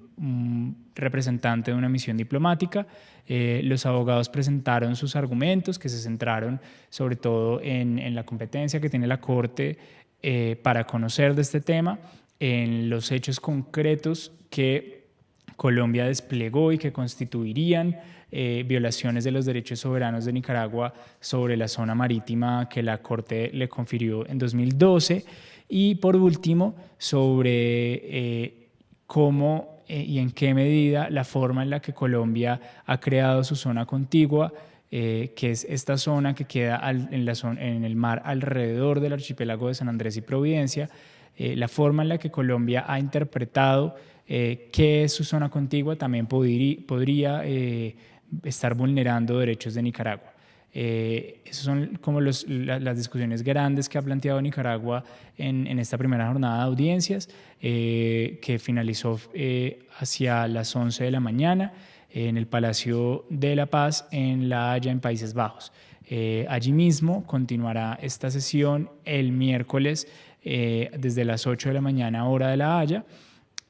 representante de una misión diplomática. Los abogados presentaron sus argumentos, que se centraron sobre todo en la competencia que tiene la Corte para conocer de este tema, en los hechos concretos que Colombia desplegó y que constituirían violaciones de los derechos soberanos de Nicaragua sobre la zona marítima que la Corte le confirió en 2012. Y por último, sobre cómo y en qué medida la forma en la que Colombia ha creado su zona contigua, que es esta zona que queda en el mar alrededor del archipiélago de San Andrés y Providencia, la forma en la que Colombia ha interpretado qué es su zona contigua también podría estar vulnerando derechos de Nicaragua. Esas son como las discusiones grandes que ha planteado Nicaragua en esta primera jornada de audiencias, que finalizó hacia las 11 de la mañana en el Palacio de la Paz en La Haya, en Países Bajos. Allí mismo continuará esta sesión el miércoles desde las 8 de la mañana, hora de La Haya,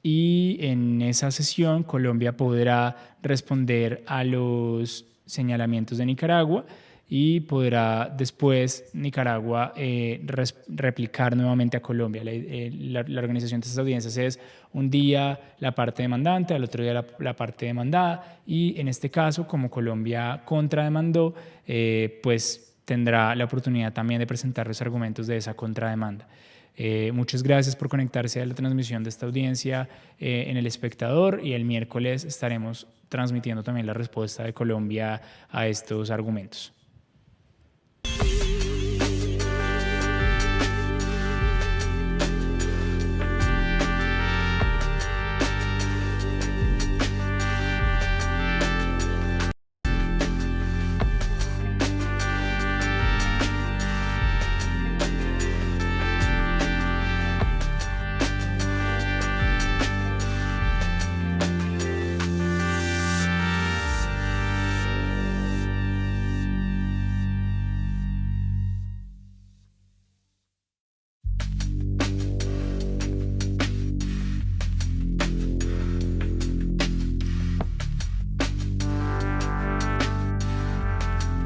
y en esa sesión Colombia podrá responder a los señalamientos de Nicaragua y podrá después Nicaragua replicar nuevamente a Colombia. La organización de estas audiencias es un día la parte demandante, al otro día la parte demandada, y en este caso, como Colombia contrademandó, pues tendrá la oportunidad también de presentar los argumentos de esa contrademanda. Muchas gracias por conectarse a la transmisión de esta audiencia en El Espectador, y el miércoles estaremos transmitiendo también la respuesta de Colombia a estos argumentos.